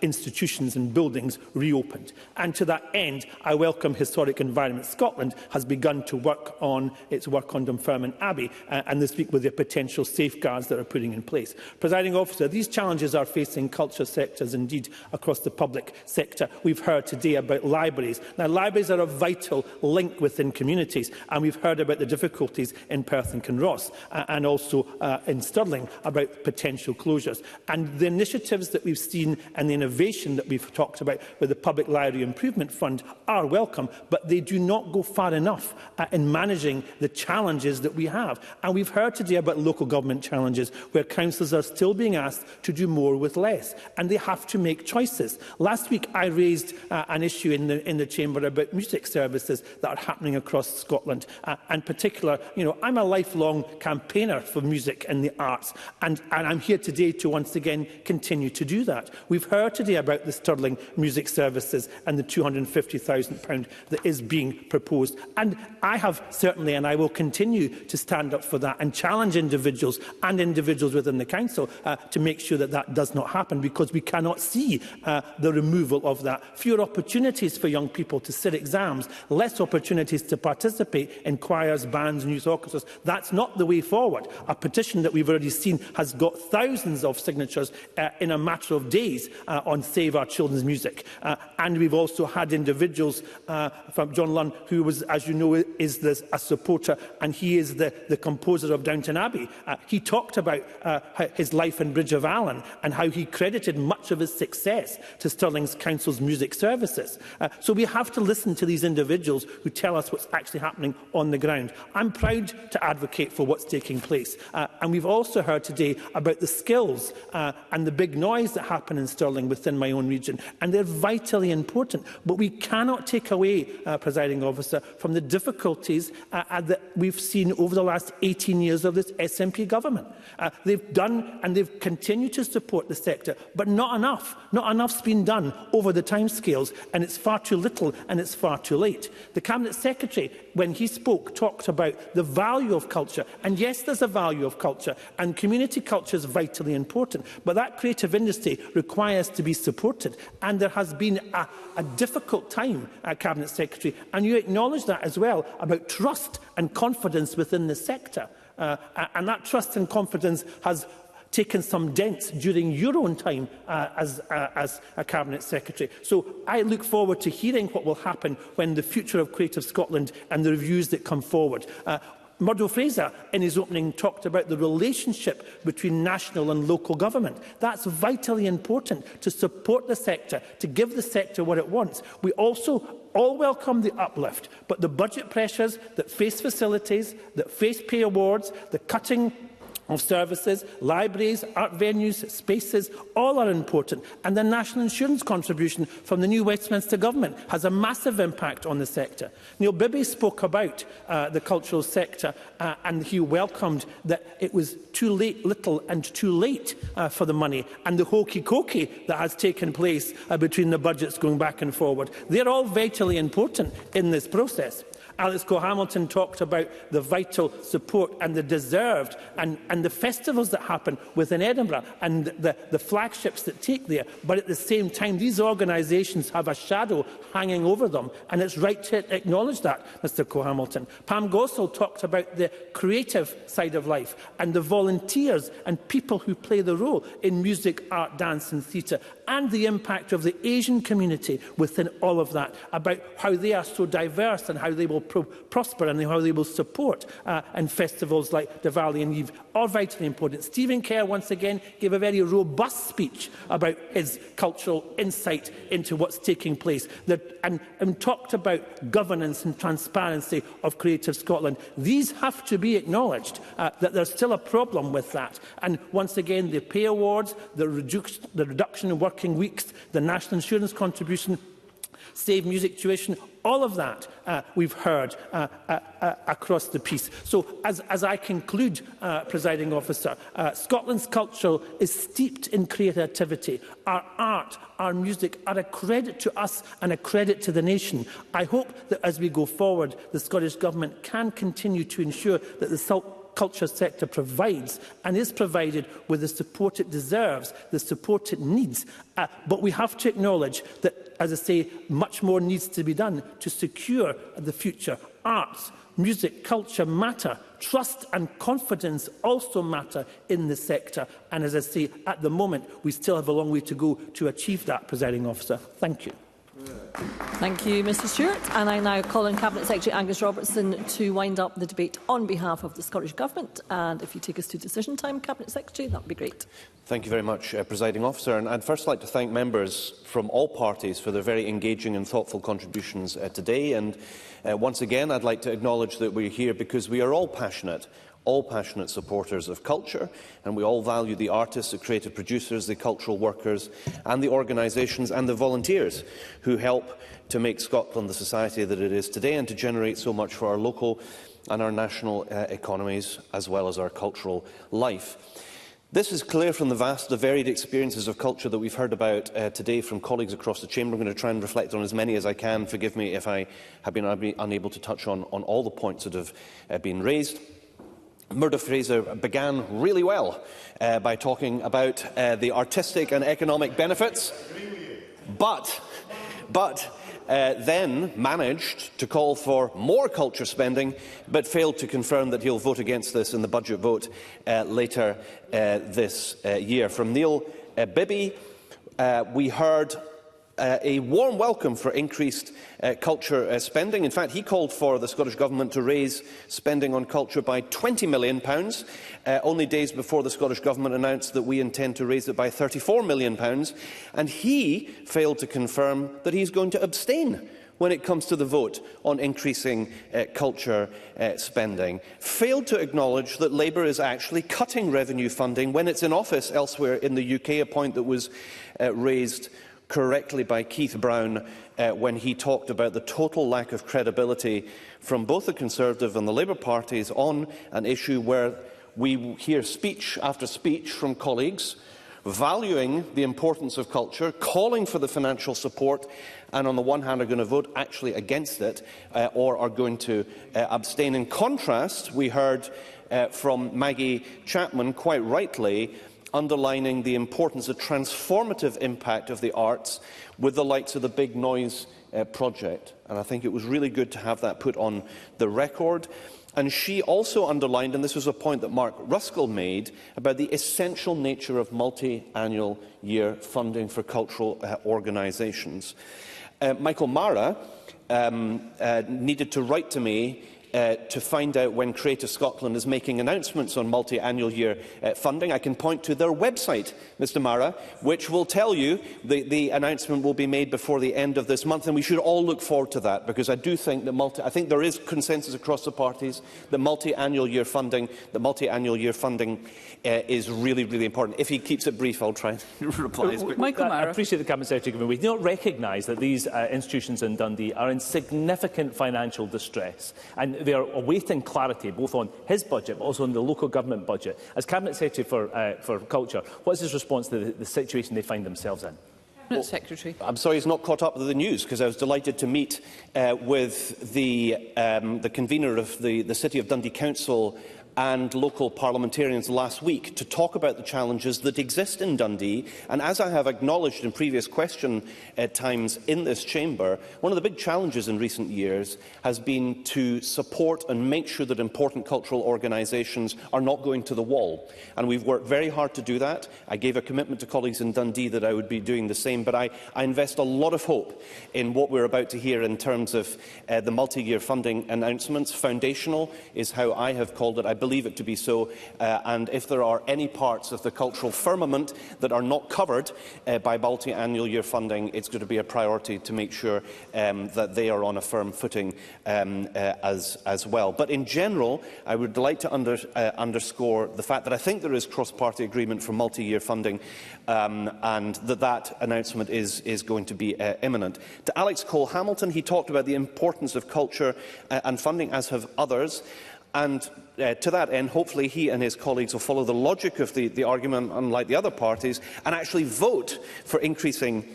institutions and buildings reopened. And to that end, I welcome Historic Environment Scotland has begun to work on its work on Dunfermline Abbey and this week with the potential safeguards that are putting in place. Presiding Officer, these challenges are facing culture sectors, indeed across the public sector. We've heard today about libraries. Now, libraries are a vital link within communities, and we've heard about the difficulties in Perth and Kinross and also in Stirling about potential closures. And the initiatives that we've seen and the innovation that we've talked about with the Public Library Improvement Fund are welcome, but they do not go far enough in managing the challenges that we have. And we've heard today about local government challenges where councillors are still being asked to do more with less, and they have to make choices. Last week I raised an issue in the Chamber about music services that are happening across Scotland. In particular, I'm a lifelong campaigner for music and the arts, and I'm here today to once again continue to do that. We've heard today about the Stirling Music Services and the £250,000 that is being proposed. And I have certainly, and I will continue to stand up for that and challenge individuals within the council to make sure that that does not happen, because we cannot see the removal of that. Fewer opportunities for young people to sit exams, less opportunities to participate in choirs, bands and youth orchestras. That's not the way forward. A petition that we've already seen has got thousands of signatures in a matter of days on Save Our Children's Music. And we've also had individuals from John Lunn, who was, as you know, is a supporter, and he is the composer of Downton Abbey. He talked about his life in Bridge of Allen and how he credited much of his success to Stirling Council's music services. So we have to listen to these individuals who tell us what's actually happening on the ground. I'm proud to advocate for what's taking place. And we've also heard today about the skills and the big noise that happen in Stirling within my own region. And they're vitally important. But we cannot take away, Presiding Officer, from the difficulties that we've seen over the last 18 years of this SNP government. They've done and they've continued to support the sector, but not enough. Not enough's been done over the timescales, and it's far too little and it's far too late. The Cabinet Secretary, when he spoke, talked about the value of culture. And yes, there's a value of culture, and community culture is vitally important. But that creative industry requires to be supported. And there has been a difficult time, Cabinet Secretary, and you acknowledge that as well, about trust and confidence within the sector. And that trust and confidence has taken some dents during your own time as a Cabinet Secretary. So I look forward to hearing what will happen when the future of Creative Scotland and the reviews that come forward. Murdo Fraser, in his opening, talked about the relationship between national and local government. That's vitally important to support the sector, to give the sector what it wants. We also all welcome the uplift, but the budget pressures that face facilities, that face pay awards, the cutting of services, libraries, art venues, spaces, all are important. And the national insurance contribution from the new Westminster Government has a massive impact on the sector. Neil Bibby spoke about the cultural sector and he welcomed that it was too little and too late for the money, and the hokey-cokey that has taken place between the budgets going back and forward. They're all vitally important in this process. Alex Cole-Hamilton talked about the vital support and the deserved and the festivals that happen within Edinburgh and the flagships that take there. But at the same time, these organisations have a shadow hanging over them, and it's right to acknowledge that, Mr Cole-Hamilton. Pam Gossel talked about the creative side of life and the volunteers and people who play the role in music, art, dance and theatre, and the impact of the Asian community within all of that, about how they are so diverse and how they will prosper and how they will support and festivals like Diwali and Eve are vitally important. Stephen Kerr once again gave a very robust speech about his cultural insight into what's taking place and talked about governance and transparency of Creative Scotland. These have to be acknowledged, that there's still a problem with that. And once again, the pay awards, the reduction in working weeks, the national insurance contribution, Save Music tuition, all of that we've heard across the piece. So as I conclude, Presiding Officer, Scotland's culture is steeped in creativity. Our art, our music are a credit to us and a credit to the nation. I hope that as we go forward, the Scottish Government can continue to ensure that the culture sector provides and is provided with the support it deserves, the support it needs. But we have to acknowledge that, as I say, much more needs to be done to secure the future. Arts, music, culture matter. Trust and confidence also matter in the sector. And as I say, at the moment, we still have a long way to go to achieve that, Presiding Officer. Thank you. Thank you, Mr Stewart. And I now call on Cabinet Secretary Angus Robertson to wind up the debate on behalf of the Scottish Government. And if you take us to decision time, Cabinet Secretary, that would be great. Thank you very much, Presiding Officer. And I'd first like to thank members from all parties for their very engaging and thoughtful contributions today. And once again, I'd like to acknowledge that we're here because we are all passionate supporters of culture, and we all value the artists, the creative producers, the cultural workers and the organisations and the volunteers who help to make Scotland the society that it is today and to generate so much for our local and our national economies as well as our cultural life. This is clear from the varied experiences of culture that we've heard about today from colleagues across the chamber. I'm going to try and reflect on as many as I can. Forgive me if I have been unable to touch on all the points that have been raised. Murdo Fraser began really well by talking about the artistic and economic benefits, but then managed to call for more culture spending, but failed to confirm that he'll vote against this in the budget vote later this year. From Neil Bibby, we heard a warm welcome for increased culture spending. In fact, he called for the Scottish Government to raise spending on culture by £20 million, only days before the Scottish Government announced that we intend to raise it by £34 million. And he failed to confirm that he's going to abstain when it comes to the vote on increasing culture spending. Failed to acknowledge that Labour is actually cutting revenue funding when it's in office elsewhere in the UK, a point that was raised correctly by Keith Brown when he talked about the total lack of credibility from both the Conservative and the Labour parties on an issue where we hear speech after speech from colleagues valuing the importance of culture, calling for the financial support, and on the one hand are going to vote actually against it or are going to abstain. In contrast, we heard from Maggie Chapman, quite rightly, underlining the importance, the transformative impact of the arts with the likes of the Big Noise project. And I think it was really good to have that put on the record. And she also underlined, and this was a point that Mark Ruskell made, about the essential nature of multi-annual year funding for cultural organisations. Michael Mara needed to write to me to find out when Creative Scotland is making announcements on multi-annual year funding. I can point to their website, Mr Mara, which will tell you the announcement will be made before the end of this month, and we should all look forward to that, because I do think that I think there is consensus across the parties that multi-annual year funding is really, really important. If he keeps it brief, I'll try and reply. Michael Mara. I appreciate the Cabinet Secretary giving way. We do not recognise that these institutions in Dundee are in significant financial distress, and they are awaiting clarity both on his budget but also on the local government budget. As Cabinet Secretary for Culture, what is his response to the situation they find themselves in? Cabinet Secretary. I'm sorry he's not caught up with the news, because I was delighted to meet with the convener of the City of Dundee Council and local parliamentarians last week to talk about the challenges that exist in Dundee. And as I have acknowledged in previous question times in this chamber, one of the big challenges in recent years has been to support and make sure that important cultural organisations are not going to the wall. And we've worked very hard to do that. I gave a commitment to colleagues in Dundee that I would be doing the same, but I invest a lot of hope in what we're about to hear in terms of the multi-year funding announcements. Foundational is how I have called it. I believe it to be so, and if there are any parts of the cultural firmament that are not covered by multi-annual year funding, it's going to be a priority to make sure that they are on a firm footing as well. But in general, I would like to underscore the fact that I think there is cross-party agreement for multi-year funding, and that announcement is going to be imminent. To Alex Cole-Hamilton, he talked about the importance of culture and funding, as have others. And to that end, hopefully he and his colleagues will follow the logic of the argument, unlike the other parties, and actually vote for increasing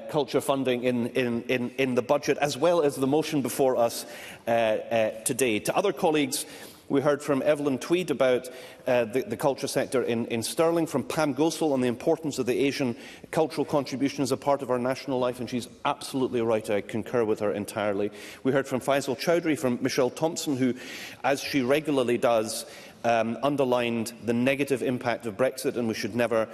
culture funding in the budget, as well as the motion before us today. To other colleagues, we heard from Evelyn Tweed about the culture sector in Stirling, from Pam Gosel on the importance of the Asian cultural contribution as a part of our national life, and she's absolutely right. I concur with her entirely. We heard from Faisal Chowdhury, from Michelle Thompson, who, as she regularly does, underlined the negative impact of Brexit, and we should never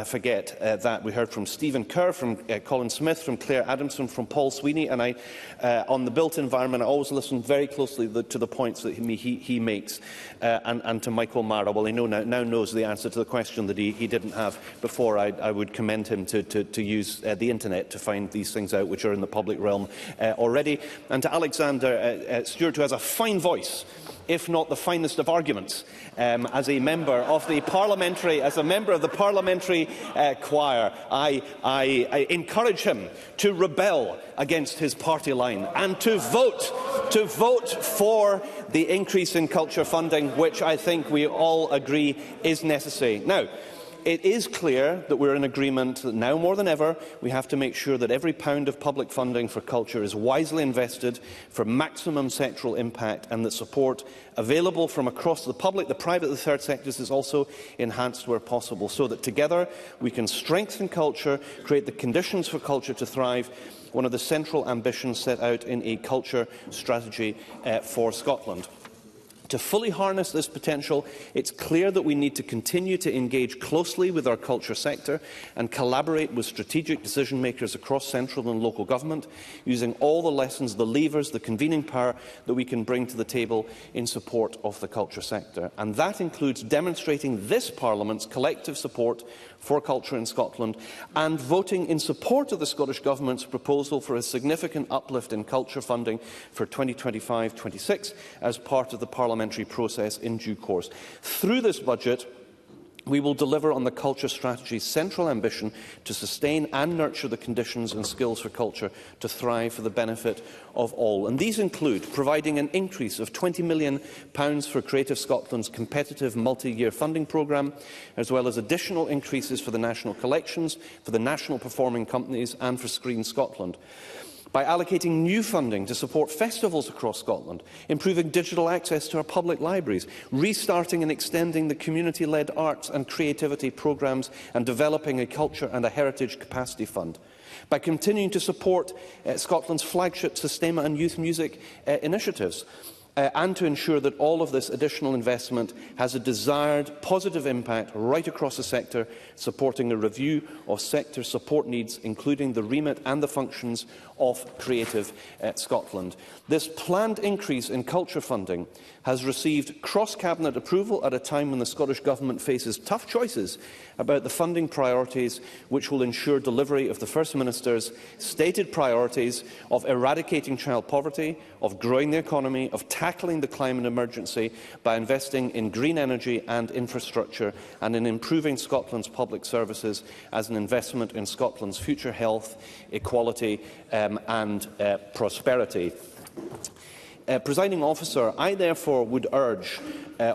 forget that. We heard from Stephen Kerr, from Colin Smith, from Claire Adamson, from Paul Sweeney, and on the built environment, I always listen very closely to the points that he makes, and to Michael Mara. Well, he now knows the answer to the question that he didn't have before. I would commend him to use the internet to find these things out, which are in the public realm already. And to Alexander Stewart, who has a fine voice if not the finest of arguments, as a member of the parliamentary choir. I encourage him to rebel against his party line and to vote for the increase in culture funding, which I think we all agree is necessary. Now, it is clear that we're in agreement that now more than ever we have to make sure that every pound of public funding for culture is wisely invested for maximum sectoral impact, and that support available from across the public, the private and the third sectors is also enhanced where possible, so that together we can strengthen culture, create the conditions for culture to thrive, one of the central ambitions set out in a culture strategy for Scotland. To fully harness this potential, it's clear that we need to continue to engage closely with our culture sector and collaborate with strategic decision-makers across central and local government, using all the lessons, the levers, the convening power that we can bring to the table in support of the culture sector. And that includes demonstrating this Parliament's collective support for culture in Scotland and voting in support of the Scottish Government's proposal for a significant uplift in culture funding for 2025-26 as part of the parliamentary process in due course. Through this budget, we will deliver on the culture strategy's central ambition to sustain and nurture the conditions and skills for culture to thrive for the benefit of all. And these include providing an increase of £20 million for Creative Scotland's competitive multi-year funding programme, as well as additional increases for the National Collections, for the National Performing Companies and for Screen Scotland. By allocating new funding to support festivals across Scotland, improving digital access to our public libraries, restarting and extending the community-led arts and creativity programmes, and developing a culture and a heritage capacity fund. By continuing to support Scotland's flagship Systema and youth music initiatives, and to ensure that all of this additional investment has a desired positive impact right across the sector, supporting a review of sector support needs, including the remit and the functions of Creative Scotland. This planned increase in culture funding has received cross-cabinet approval at a time when the Scottish Government faces tough choices about the funding priorities which will ensure delivery of the First Minister's stated priorities of eradicating child poverty, of growing the economy, of tackling the climate emergency by investing in green energy and infrastructure, and in improving Scotland's public services as an investment in Scotland's future health, equality and prosperity. Presiding Officer, I therefore would urge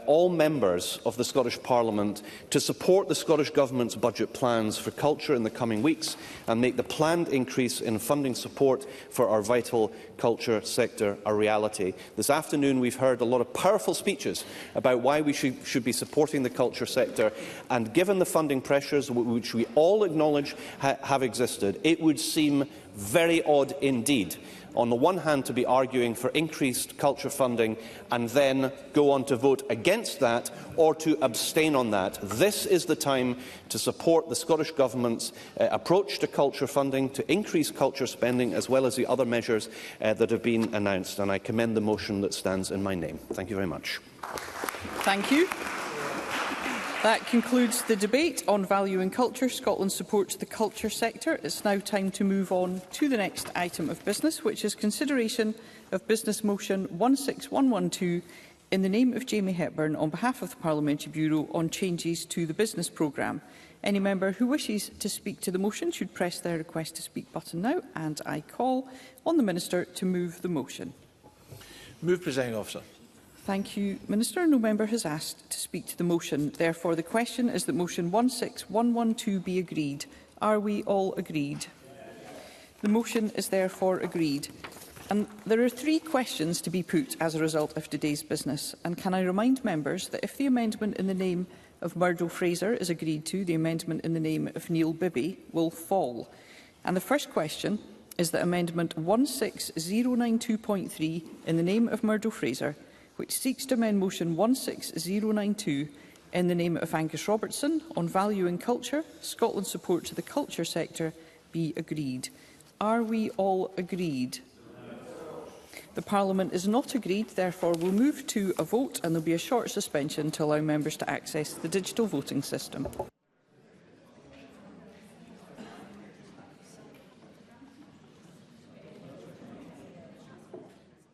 all members of the Scottish Parliament to support the Scottish Government's budget plans for culture in the coming weeks and make the planned increase in funding support for our vital culture sector a reality. This afternoon we've heard a lot of powerful speeches about why we should be supporting the culture sector, and given the funding pressures which we all acknowledge have existed, it would seem very odd indeed, on the one hand, to be arguing for increased culture funding and then go on to vote against that or to abstain on that. This is the time to support the Scottish Government's approach to culture funding, to increase culture spending, as well as the other measures that have been announced. And I commend the motion that stands in my name. Thank you very much. Thank you. That concludes the debate on value in culture. Scotland supports the culture sector. It's now time to move on to the next item of business, which is consideration of Business Motion 16112 in the name of Jamie Hepburn on behalf of the Parliamentary Bureau on changes to the business programme. Any member who wishes to speak to the motion should press their request to speak button now, and I call on the Minister to move the motion. Move, Presiding Officer. Thank you, Minister. No member has asked to speak to the motion. Therefore, the question is that motion 16112 be agreed. Are we all agreed? The motion is therefore agreed. And there are 3 questions to be put as a result of today's business. And can I remind members that if the amendment in the name of Murdo Fraser is agreed to, the amendment in the name of Neil Bibby will fall. And the first question is that amendment 16092.3 in the name of Murdo Fraser, which seeks to amend motion 16092 in the name of Angus Robertson on value in culture, Scotland's support to the culture sector, be agreed. Are we all agreed? The Parliament is not agreed, therefore we'll move to a vote, and there will be a short suspension to allow members to access the digital voting system.